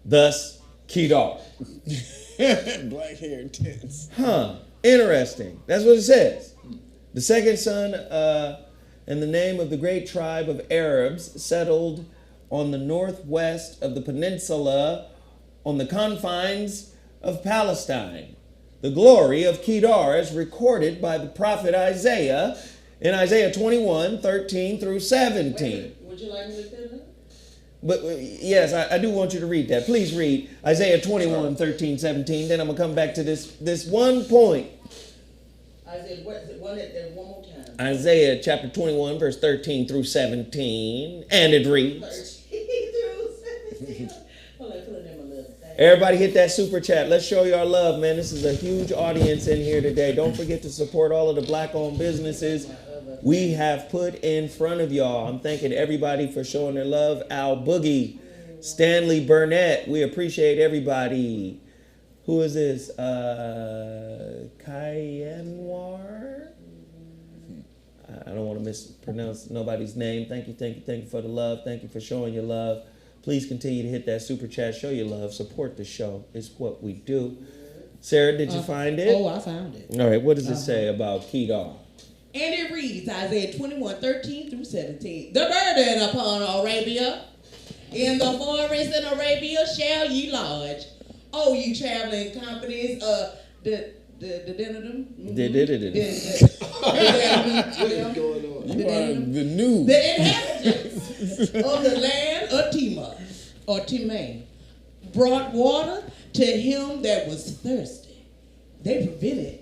Thus, Kedar. Black hair tents. Huh. Interesting. That's what it says. The second son and the name of the great tribe of Arabs settled on the northwest of the peninsula on the confines of Palestine. The glory of Kedar is recorded by the prophet Isaiah in Isaiah 21:13 through 17. Would you like me to fill it? But yes, I do want you to read that. Please read Isaiah 21:13, 17. Then I'm going to come back to this one point. Isaiah, what is it? One more time. Isaiah chapter 21, verse 13 through 17. And it reads. 13 through 17. Hold on, put them a little thing. Everybody hit that super chat. Let's show you our love, man. This is a huge audience in here today. Don't forget to support all of the black-owned businesses we have put in front of y'all. I'm thanking everybody for showing their love. Al Boogie, Stanley Burnett, we appreciate everybody. Who is this? Kyanwar? I don't want to mispronounce nobody's name. Thank you for the love. Thank you for showing your love. Please continue to hit that super chat. Show your love. Support the show. It's what we do. Sarah, did you find it? Oh, I found it. All right. What does it say about Kedar? And it reads, Isaiah 21:13 through 17. The burden upon Arabia, in the forest in Arabia shall ye lodge. Oh, you traveling companies, the news. The inhabitants of the land of Timah brought water to him that was thirsty. They prevented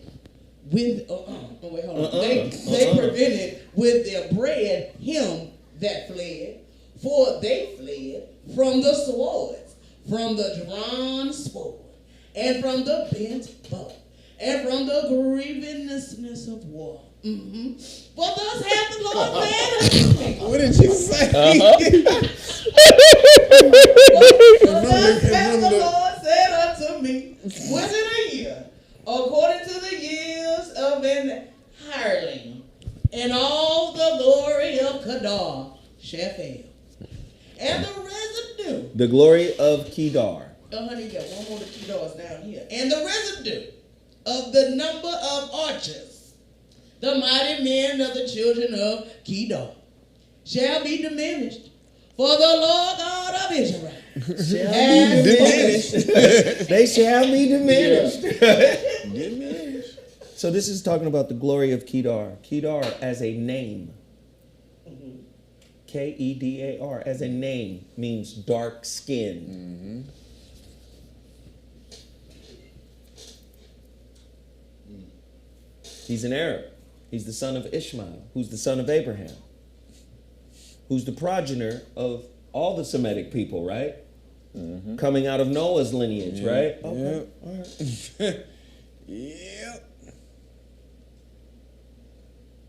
with wait, hold on. They prevented with their bread him that fled, for they fled from the swords, from the drawn sword, and from the bent bow, and from the grievousness of war. For thus hath the Lord said unto me. What did you say? For thus hath the Lord said unto me, within a year, according to the years of an hireling, and all the glory of Kedar shall fail. And the residue. The glory of Kedar. Oh, honey, you got one more of the Kedars down here. And the residue of the number of archers, the mighty men of the children of Kedar, shall be diminished. For the Lord God of Israel has Diminished. They shall be diminished. Diminished. So this is talking about the glory of Kedar. Kedar as a name. Kedar as a name means dark skin. He's an Arab. He's the son of Ishmael, who's the son of Abraham, who's the progenitor of all the Semitic people, right? Coming out of Noah's lineage, right? Okay. All right. Yep.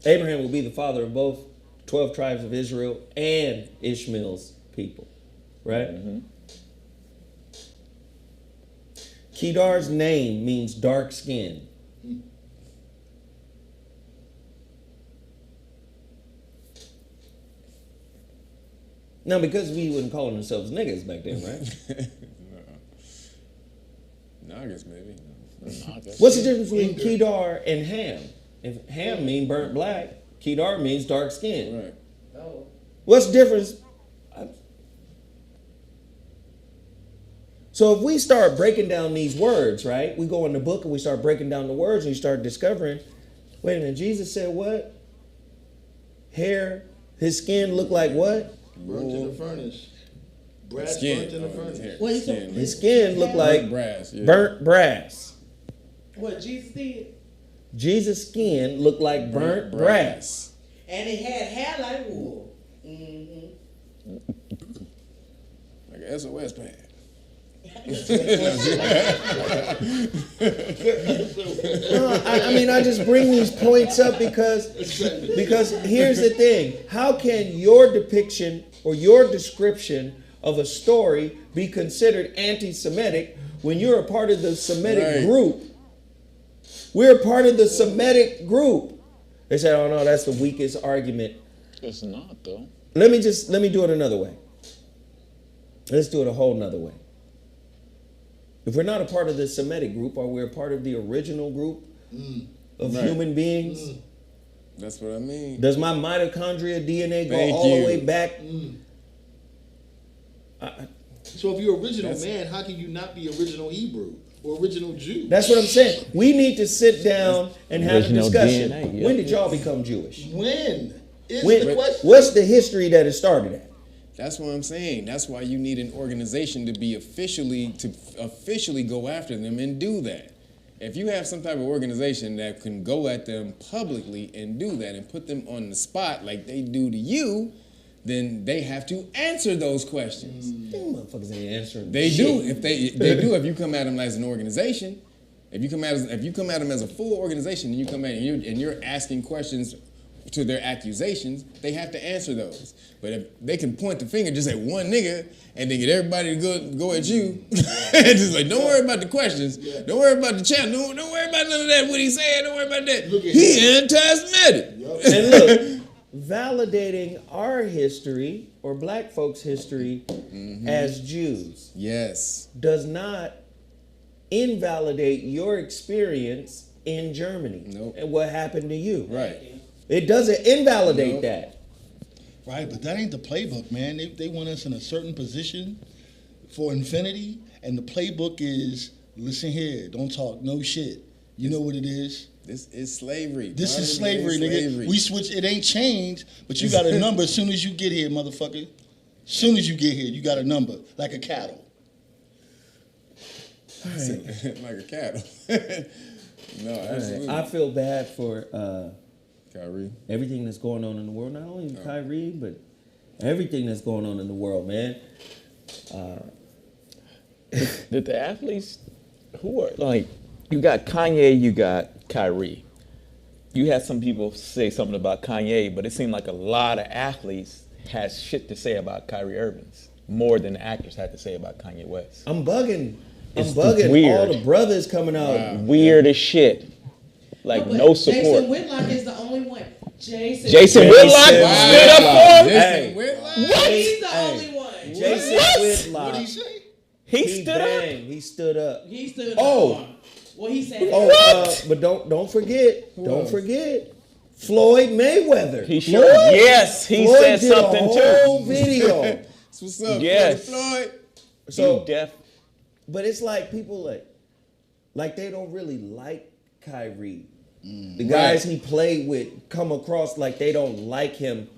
Abraham will be the father of both 12 tribes of Israel and Ishmael's people, right? Kedar's name means dark skin. Now, because we wouldn't call themselves niggas back then, right? No, I guess maybe. What's the difference between Kedar and Ham? If Ham means burnt black, Kedar means dark skin. Right. Oh. What's the difference? So if we start breaking down these words, right? We go in the book and we start breaking down the words and you start discovering, wait a minute, Jesus said what? Hair, his skin looked like what? Burnt in the furnace. Brass Skin. burnt in the furnace. What he Skin. said? His skin looked like Brass. Yeah. burnt brass. What Jesus did? Jesus' skin looked like burnt brass. And it had hair like wool. Like an SOS pad. I mean, I just bring these points up because here's the thing. How can your depiction or your description of a story be considered anti-Semitic when you're a part of the Semitic group? We're a part of the Semitic group. They said, oh no, that's the weakest argument. It's not, though. Let me do it another way. Let's do it a whole nother way. If we're not a part of the Semitic group, are we a part of the original group of human beings? That's what I mean. Does my mitochondria DNA go Thank all you. the way back? So if you're original man, how can you not be original Hebrew or original Jew? That's what I'm saying. We need to sit down and have a Original discussion. DNA, yeah. When did y'all become Jewish? When is the question? What's the history that it started at? That's what I'm saying. That's why you need an organization to be officially go after them and do that. If you have some type of organization that can go at them publicly and do that and put them on the spot like they do to you, then they have to answer those questions. Them motherfuckers ain't answering. They shit. do. If they do, if you come at them as an organization, if you come at them as a full organization, and you come at and you're asking questions to their accusations, they have to answer those. But if they can point the finger just at one nigga and then get everybody to go at you, just like, don't worry about the questions, don't worry about the channel, don't worry about none of that, what he said, don't worry about that. He anti-Semitic. And look, validating our history or black folks' history as Jews Yes. does not invalidate your experience in Germany Nope. and what happened to you. Right. It doesn't invalidate Nope. that. Right, but that ain't the playbook, man. They want us in a certain position for infinity, and the playbook is, listen here, don't talk no shit. You know what it is? This is slavery. This is 100% slavery, nigga. slavery. We switch, it ain't changed, but you got a number as soon as you get here, motherfucker. As soon as you get here, you got a number, like a cattle. Like a cattle. No, absolutely. I feel bad for Kyrie. everything that's going on in the world. Not only Kyrie, but everything that's going on in the world, man. Did the athletes who are like, you got Kanye, you got Kyrie. You had some people say something about Kanye, but it seemed like a lot of athletes had shit to say about Kyrie Irving's more than the actors had to say about Kanye West. I'm bugging. It's All the brothers coming out. Weird as shit. Like but no support. Jason Whitlock is the only one. Jason Whitlock stood up for him. Hey. What? He's the only one. Jason Whitlock. What did he say? He stood up. He stood up. He stood Oh. up. Well, he said. But don't forget. Floyd Mayweather. He sure. Yes, he Floyd said did something a whole too. video. That's what's up, Yes. Floyd. So, He def- but it's like people like they don't really like Kyrie. The guys he played with come across like they don't like him,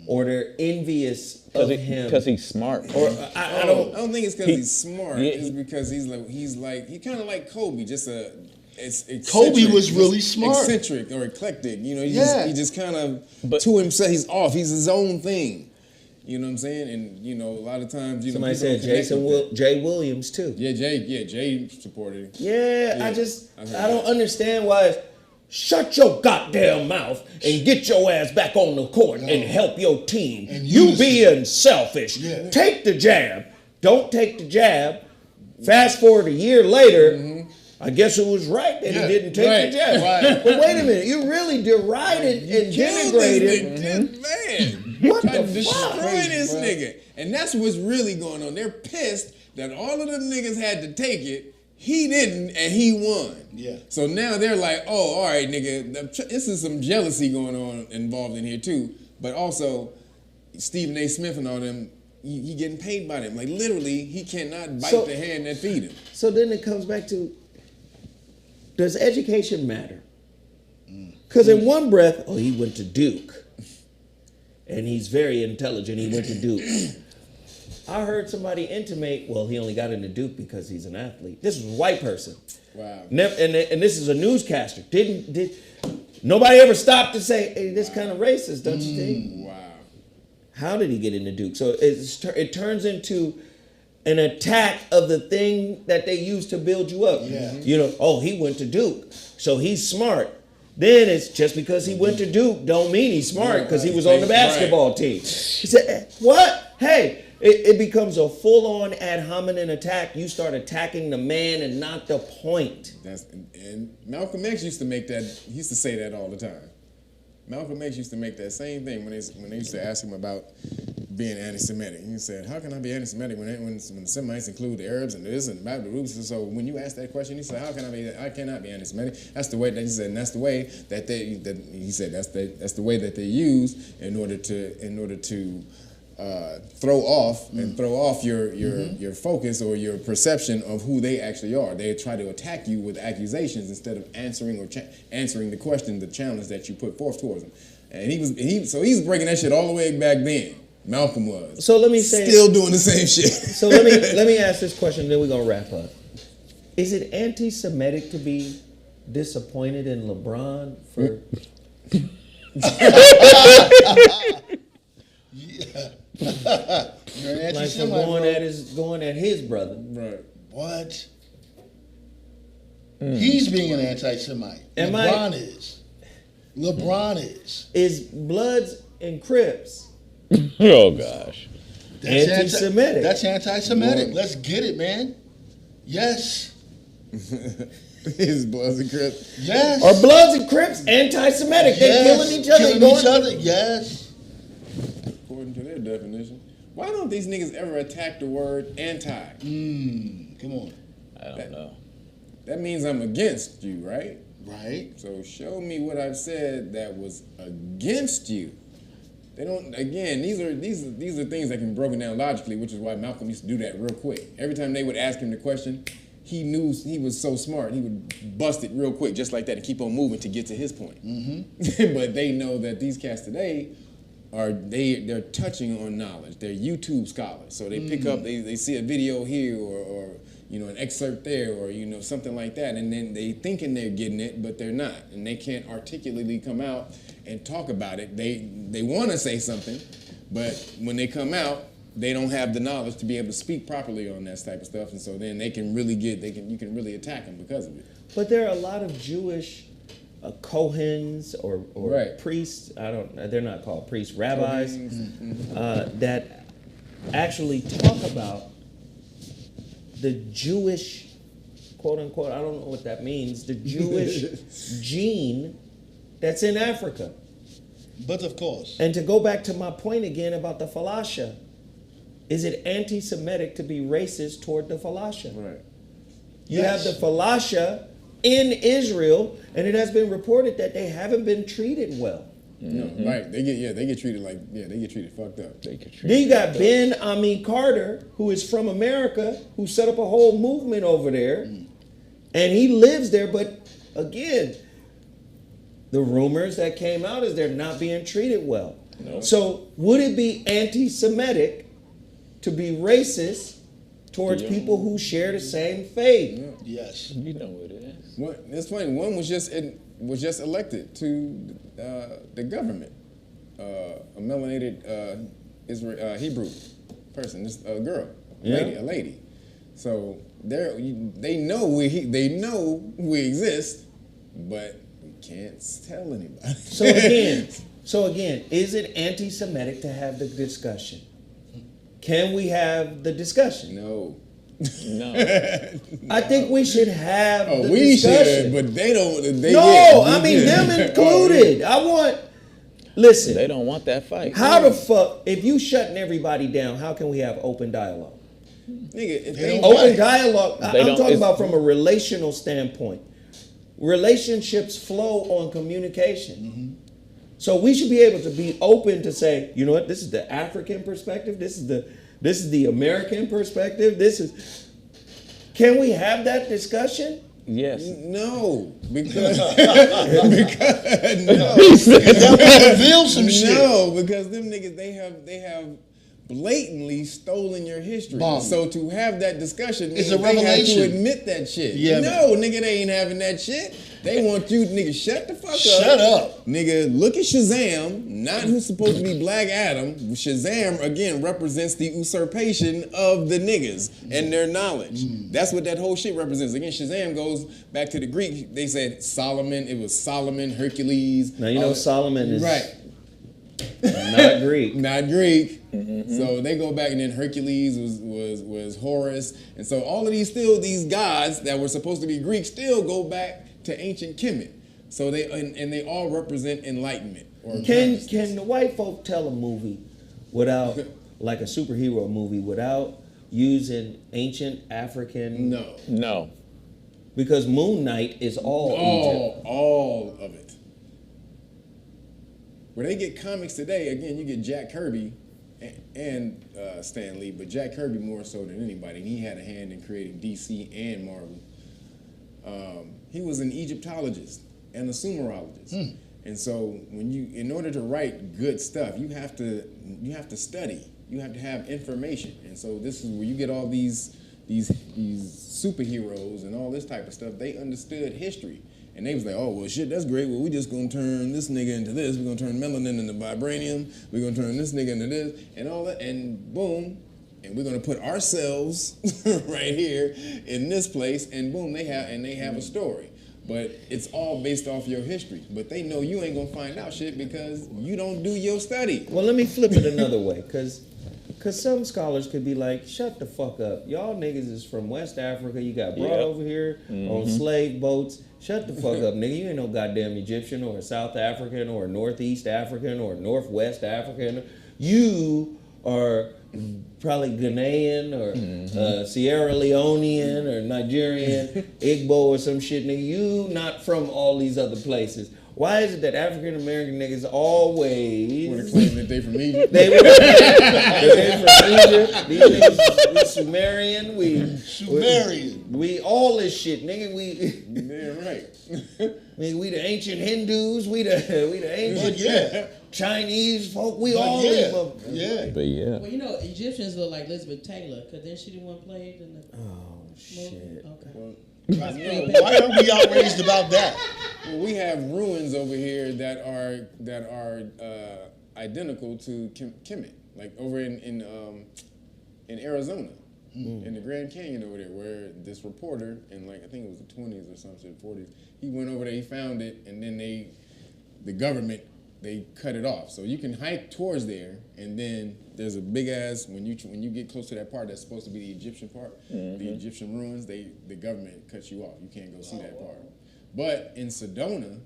or they're envious of him. because he's smart. Or I don't. I don't think it's because He- he's smart. Yeah. It's because he kind of like Kobe, just Kobe was really smart. eccentric or eclectic. You know, he just kind of But- to himself. He's off. He's his own thing. You know what I'm saying? And you know, a lot of times, you Somebody know, people said don't connect with that. Jay Williams too. Jay supported him. Yeah, Yeah, I I heard don't that. understand why. Shut your goddamn mouth and get your ass back on the court and help your team. And You use it. being selfish. Yeah. Take the jab. Don't take the jab. Fast forward a year later, I guess it was right that Yeah, he didn't take right, the jab. right. But wait a minute, you really derided and Killed this denigrated. nigga, man. What Trying the to fuck? destroy this nigga. And that's what's really going on. They're pissed that all of them niggas had to take it. He didn't, and he won. Yeah. So now they're like, oh, all right, nigga. This is some jealousy going on involved in here too. But also, Stephen A. Smith and all them, he getting paid by them. Like literally, he cannot bite So- the hand that feed him. So then it comes back to, does education matter? Because in one breath, oh, he went to Duke. And he's very intelligent, he went to Duke. I heard somebody intimate, well, he only got into Duke because he's an athlete. This was a white person. Wow. And this is a newscaster. Nobody ever stopped to say, hey, this kind of racist, don't you think? Wow. How did he get into Duke? So it turns into an attack of the thing that they used to build you up. Yeah. You know, oh, he went to Duke, so he's smart. Then it's just because he went to Duke don't mean he's smart because he was on the basketball team. He said, what? Hey, it becomes a full-on ad hominem attack. You start attacking the man and not the point. And Malcolm X used to make that. He used to say that all the time. Malcolm X used to make that same thing when they used to ask him about being anti-Semitic. He said, "How can I be anti-Semitic when Semites include the Arabs and this and about the roots?" And so when you ask that question, he said, "How can I be? I cannot be anti-Semitic." That's the way that he said, and that's the way that that's the way that they use in order to throw off your focus or your perception of who they actually are. They try to attack you with accusations instead of answering answering the question, the challenge that you put forth towards them. And he's breaking that shit all the way back then. Malcolm was. So let me say, still doing the same shit. So let me ask this question, then we're gonna wrap up. Is it anti-Semitic to be disappointed in LeBron for? You're an Like for anti-Semite, going at his brother. Right. What? He's being an anti-Semite. Am LeBron is. LeBron is. Is Bloods and Crips Oh gosh. That's anti-Semitic? That's anti-Semitic. Let's get it, man. Yes. His Bloods and Crips. Yes. Are Bloods and Crips anti-Semitic? They Yes. killing each other. Killing going- each other. Yes. According to their definition. Why don't these niggas ever attack the word anti? Come on. I don't know. That means I'm against you, right? Right. So show me what I've said that was against you. They don't. Again, these are things that can be broken down logically, which is why Malcolm used to do that real quick. Every time they would ask him the question, he knew he was so smart. He would bust it real quick, just like that, and keep on moving to get to his point. But they know that these cats today they're touching on knowledge. They're YouTube scholars, so they pick up. They see a video here or an excerpt there, or something like that, and then they thinking they're getting it, but they're not, and they can't articulately come out and talk about it. They want to say something, but when they come out, they don't have the knowledge to be able to speak properly on that type of stuff, and so then you can really attack them because of it. But there are a lot of Jewish Kohens or Right. priests. They're not called priests, rabbis, that actually talk about the Jewish, quote unquote, I don't know what that means, the Jewish gene that's in Africa. But of course. And to go back to my point again about the falasha, is it anti-Semitic to be racist toward the falasha? Right. You have the falasha in Israel, and it has been reported that they haven't been treated well. No, right. They get treated they get treated fucked up. Then you got Ben Ami Carter, who is from America, who set up a whole movement over there, and he lives there. But again, the rumors that came out is they're not being treated well. No. So would it be anti-Semitic to be racist towards people who share the same faith? Yes. You know what it is. It's funny. One was just elected to the government. A melanated Hebrew person, just a girl, a lady. So they know we exist, but we can't tell anybody. So again, is it anti-Semitic to have the discussion? Can we have the discussion? No. No. I think we should have the we discussion. should, but they don't. Them included. Listen. They don't want that fight. How the fuck, if you shutting everybody down, how can we have open dialogue? Nigga, if They don't Open fight. dialogue, They I'm don't- talking it's- about from a relational standpoint. Relationships flow on communication. So we should be able to be open to say, you know what, this is the African perspective, this is the American perspective, can we have that discussion? Yes. no, because That would reveal some shit. no, because them niggas they have blatantly stolen your history. Bomb. So to have that discussion, It's means a they have revelation. to admit that shit. Yeah, no, nigga, they ain't having that shit. They want you, nigga, shut the fuck up. Shut up. Nigga, look at Shazam, not who's supposed to be Black Adam. Shazam, again, represents the usurpation of the niggas and their knowledge. That's what that whole shit represents. Again, Shazam goes back to the Greek. They said Solomon, it was Solomon, Hercules. Now, you know Solomon is Right. not Greek. Not Greek. So they go back, and then Hercules was Horus. And so all of these gods that were supposed to be Greek still go back to ancient Kemet. So they all represent enlightenment. Or Can the white folk tell a movie without, like a superhero movie, without using ancient African? No. No. Because Moon Knight is all Egypt. All of it. Where they get comics today, again, you get Jack Kirby and Stan Lee, but Jack Kirby more so than anybody. And he had a hand in creating DC and Marvel. He was an Egyptologist and a Sumerologist. And so in order to write good stuff, you have to study. You have to have information. And so this is where you get all these superheroes and all this type of stuff. They understood history. And they was like, oh, well, shit, that's great. Well, we just going to turn this nigga into this. We're going to turn melanin into vibranium. We're going to turn this nigga into this and all that. And boom. And we're going to put ourselves right here in this place. And boom, they have a story. But it's all based off your history. But they know you ain't going to find out shit because you don't do your study. Well, let me flip it another way, because some scholars could be like, shut the fuck up. Y'all niggas is from West Africa. You got brought over here on slave boats. Shut the fuck up, nigga. You ain't no goddamn Egyptian or South African or Northeast African or Northwest African. You are probably Ghanaian or Sierra Leonean or Nigerian, Igbo or some shit, nigga. You not from all these other places. Why is it that African American niggas always Want to claim that they from Egypt? they were from Egypt? These niggas we Sumerian, we all this shit, nigga. Yeah, right. Nigga, we the ancient Hindus, we the ancient yeah. Chinese folk, we But all yeah. these folk. Yeah. But yeah. Well, you know, Egyptians look like Elizabeth Taylor, because then she the one played in the Oh shit. movie. Okay. Why are we outraged about that? Well, we have ruins over here that are identical to Kemet, like over in Arizona, in the Grand Canyon over there, where this reporter in I think it was the 20s or something, 40s, he went over there, he found it, and then the government cut it off. So you can hike towards there, and then there's a big ass when you get close to that part that's supposed to be the Egyptian part, the Egyptian ruins. The government cuts you off. You can't go see that part. But in Sedona,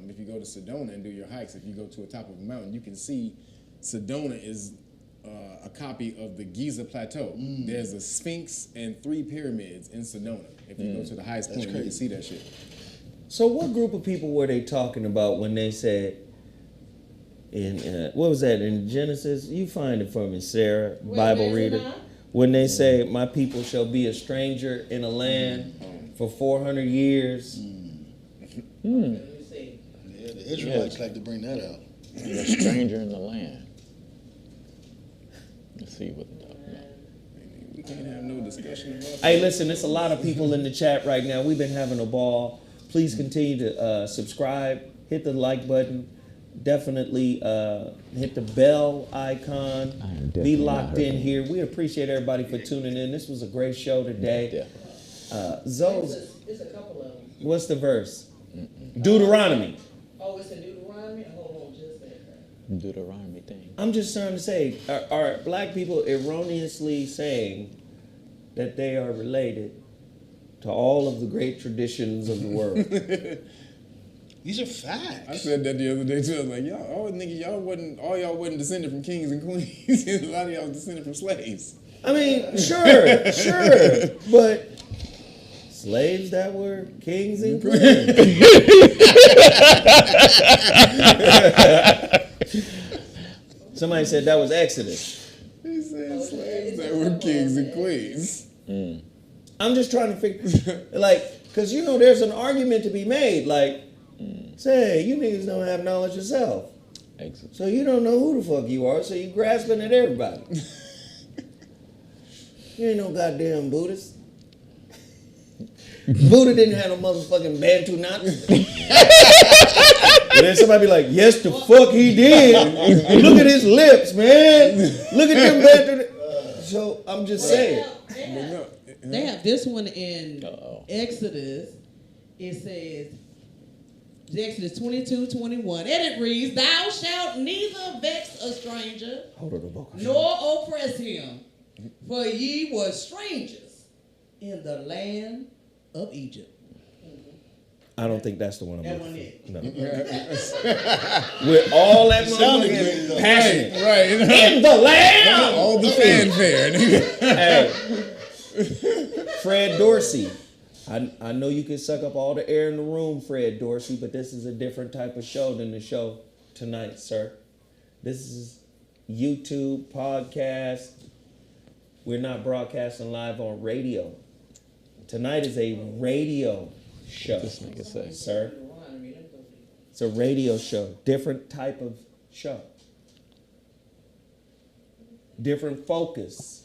if you go to Sedona and do your hikes, if you go to the top of a mountain, you can see Sedona is a copy of the Giza Plateau. There's a Sphinx and 3 pyramids in Sedona. If you go to the highest point, you can see that shit. So what group of people were they talking about when they said in what was that in Genesis? You find it for me, Sarah, Bible where is it reader. now? When they say, "My people shall be a stranger in a land for 400 years." Let me see. Yeah, the Israelites like to bring that out. You're a stranger in the land. Let's see what the We can't have no discussion about Hey, listen, there's a lot of people in the chat right now. We've been having a ball. Please continue to subscribe, hit the like button, definitely hit the bell icon, be locked in here. We appreciate everybody for tuning in. This was a great show today. Zoe's, It's a couple of them. what's the verse? Deuteronomy. Oh, it's in Deuteronomy? Hold on just a second. Deuteronomy thing. I'm just trying to say, are black people erroneously saying that they are related to all of the great traditions of the world? These are facts. I said that the other day too. I was like, y'all, I was thinking all y'all wasn't descended from kings and queens. A lot of y'all was descended from slaves. I mean, sure, but slaves that were kings and queens. Somebody said that was Exodus. He said slaves that were kings and queens. I'm just trying to figure, because there's an argument to be made, say, you niggas don't have knowledge yourself. Exodus. So you don't know who the fuck you are, so you grasping at everybody. You ain't no goddamn Buddhist. Buddha didn't have no motherfucking Bantu knots. And then somebody be like, yes, the fuck he did. Look at his lips, man. Look at them Bantu. So I'm just saying. They have this one in Exodus. It says, Exodus 22:21, and it reads, "Thou shalt neither vex a stranger, nor oppress him, for ye were strangers in the land of Egypt." I don't think that's the one I'm That looking one for. is. No. With all that sounded motherfucking great, though. passion. Right. In the land! All the fanfare. Hey, Fred Dorsey. I know you can suck up all the air in the room, Fred Dorsey, but this is a different type of show than the show tonight, sir. This is YouTube, podcast. We're not broadcasting live on radio. Tonight is a radio show, This nigga say. sir. It's a radio show, different type of show. Different focus.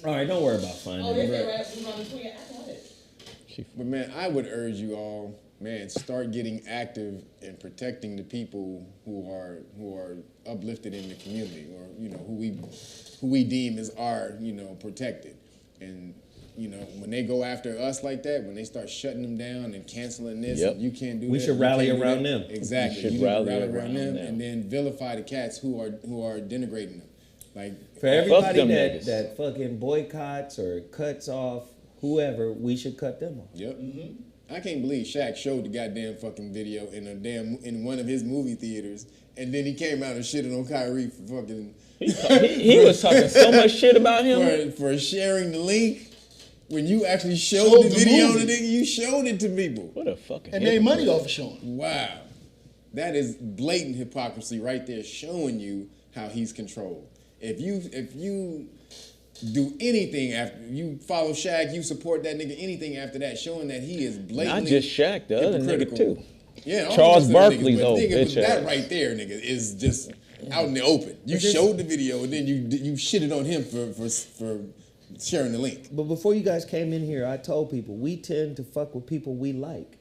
All right, don't worry about finding Oh, it. is it right? Deuteronomy 20? I got it. But man, I would urge you all, man, start getting active in protecting the people who are uplifted in the community, or who we deem as our protected. And when they go after us like that, when they start shutting them down and canceling this, Yep. and you can't do We that, should you rally can't do around that. them. Exactly. We should You need to rally rally around around them, them. and then vilify the cats who are denigrating them. Like, For everybody them that, niggas. that fucking boycotts or cuts off whoever, we should cut them off. yep. I can't believe Shaq showed the goddamn fucking video in one of his movie theaters, and then he came out and shitted on Kyrie for fucking He was talking so much shit about him. for sharing the link. When you actually showed Showed the the video movie. to nigga, you showed it to people. What a fucking. And made money off of showing. Wow. That is blatant hypocrisy right there, showing you how he's controlled. If you do anything after you follow Shaq, you support that nigga, anything after that, showing that he is blatantly Not just Shaq, the other nigga hypocritical. too. Yeah, all Charles the rest of them Barkley's niggas, but old nigga, bitch that ass. right there, nigga, is just out in the open. You showed the video and then you shitted on him for sharing the link. But before you guys came in here, I told people we tend to fuck with people we like.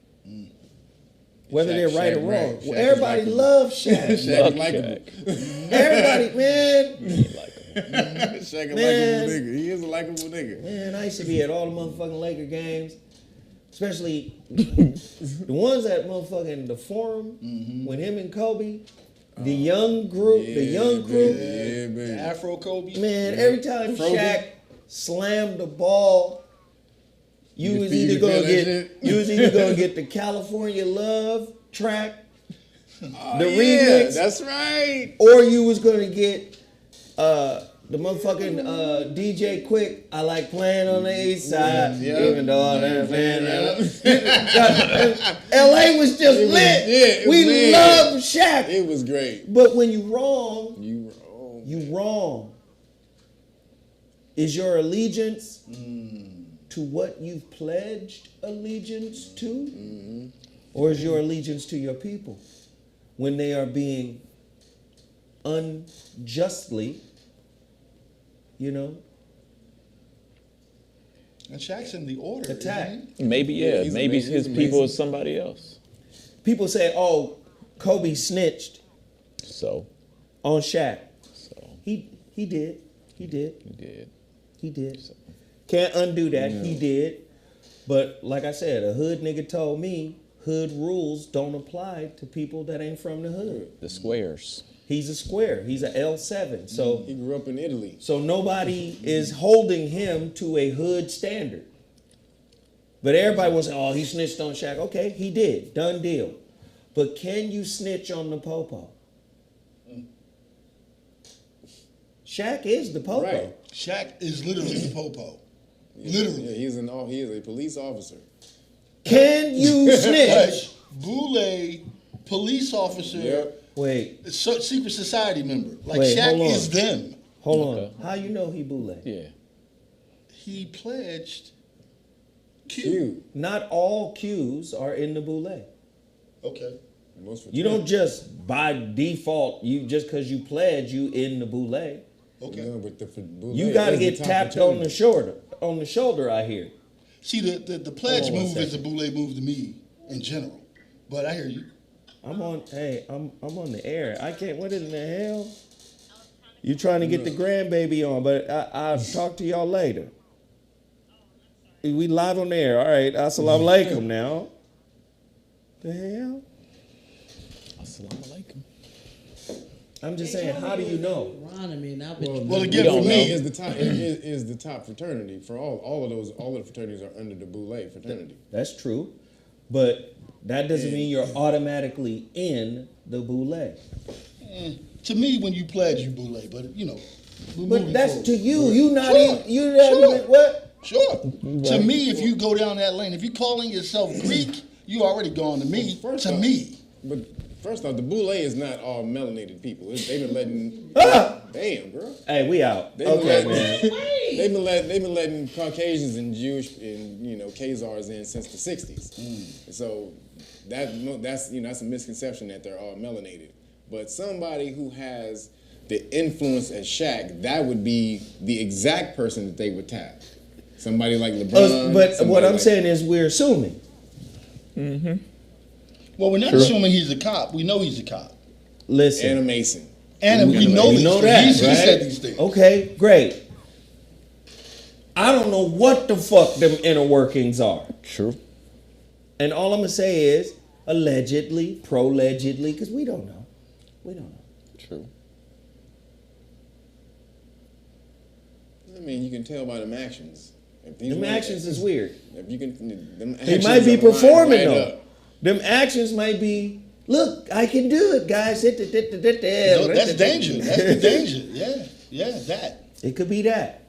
Whether Shaq- they're right or Shaq wrong. right. Shaq Well, is everybody likable. loves Shaq. Shaq Fuck is likable. Everybody, man. Shaq a Man. likable nigga. He is a likable nigga. Man, I used to be at all the motherfucking Laker games, especially the ones at motherfucking the Forum with him and Kobe. The young group, the young crew. Yeah, baby. Afro Kobe. Man, every time Froby. Shaq slammed the ball, you You was feel- either you feel gonna that get shit? you was either gonna get the California Love track, the Yeah, remix, that's right. or you was gonna get the motherfucking DJ Quick. I like playing on the east side, Yeah. even though I'm playing. LA was just lit. it was We lit. love Shaq, It was great. but when you wrong, You wrong. you wrong. Is your allegiance to what you've pledged allegiance to? Or is your allegiance to your people when they are being unjustly, And Shaq's in the order. attacked? isn't he? Maybe Yeah, he's maybe amazing. his He's people amazing. is somebody else. People say, oh, Kobe snitched So on Shaq. so He did. He did. he did. He did. Can't undo that. He did. But like I said, a hood nigga told me hood rules don't apply to people that ain't from the hood. The squares. He's a square. He's a L7. So He grew up in Italy. so nobody is holding him to a hood standard. But everybody was saying, oh, he snitched on Shaq. Okay, he did. Done deal. But can you snitch on the popo? Shaq is the popo. Right. Shaq is literally the popo. Yeah, Literally. he is a police officer. Can you snitch? Boule, police officer, Yep. Wait, secret society member. Like Wait, Shaq hold on. is them. hold Okay. on. How you know he boule? Yeah. He pledged Q. Q. Not all Qs are in the boule. Okay. Most You don't just by default, you just because you pledge, you in the boule. Okay. No, but You got to get tapped on the shoulder. On the shoulder, I hear. See, the pledge Hold on one move is a second. boule move to me in general. But I hear you. I'm on. Hey, I'm on the air. I can't. What in the hell? You trying to get the grandbaby on? But I'll talk to y'all later. We live on the air. All right. Assalamu alaikum now. The hell? Assalamu alaikum. I'm just saying. How do you know? Ron, I mean, I've been. Well, again, don't for know. me, is the top is the top fraternity for all of the fraternities are under the Boule fraternity. That's true, but that doesn't mean you're automatically in the boule. to me, when you pledge, you boule. But we're But moving that's forward. to you. You not Sure. even. You not Sure. even. What? Sure. To me, if you go down that lane, if you're calling yourself Greek, you already gone to me. First To off- me. But first off, the Boule is not all melanated people. They've been letting damn, bro. Hey, we out. They've been Okay, letting, man. they've been letting Caucasians and Jewish and Khazars in since the '60s. So that's a misconception that they're all melanated. But somebody who has the influence at Shaq, that would be the exact person that they would tap. Somebody like LeBron. But somebody what I'm like- saying is, we're assuming. Well, we're not assuming he's a cop. We know he's a cop. Listen. and a Mason. And we know You these know things. that, He right? said these things. Okay, great. I don't know what the fuck them inner workings are. True. And all I'm gonna say is allegedly, pro-allegedly, because we don't know. We don't know. True. I mean, you can tell by them actions. If these Them men- actions is weird. If you can, them He actions might be are lined performing right though. up. Them actions might be, look, I can do it, guys. No, that's danger. That's the danger. Yeah, that. It could be that.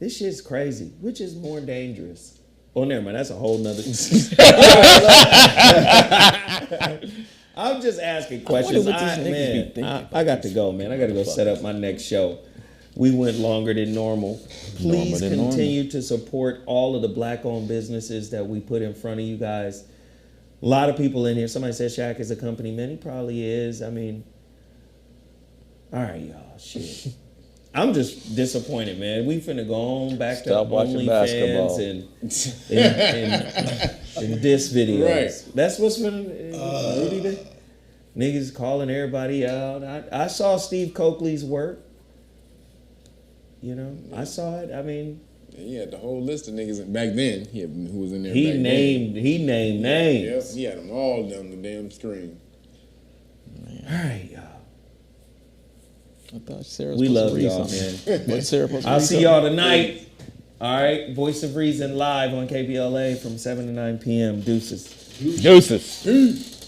This shit's crazy. Which is more dangerous? Oh, never mind. That's a whole nother. I'm just asking questions. what these niggas be thinking I got to go, man. I got to go set up my next show. We went longer than normal. Please continue to support all of the black-owned businesses that we put in front of you guys. A lot of people in here. Somebody said Shaq is a company man. He probably is. I mean, all right, y'all. Shit. I'm just disappointed, man. We finna go on back Stop to watching basketball. OnlyFans and diss videos. Right. That's what's been Rudy did. Niggas calling everybody out. I saw Steve Coakley's work. You know, I saw it. I mean, He had the whole list of niggas back then. Who was in there? he back named names. Then. Yep, he had them all down the damn screen. All right, y'all. I thought Sarah was We supposed love to read y'all, something. man. What's Sarah supposed to I'll read see something? y'all tonight. All right, Voice of Reason live on KBLA from 7 to 9 p.m. Deuces. Deuces.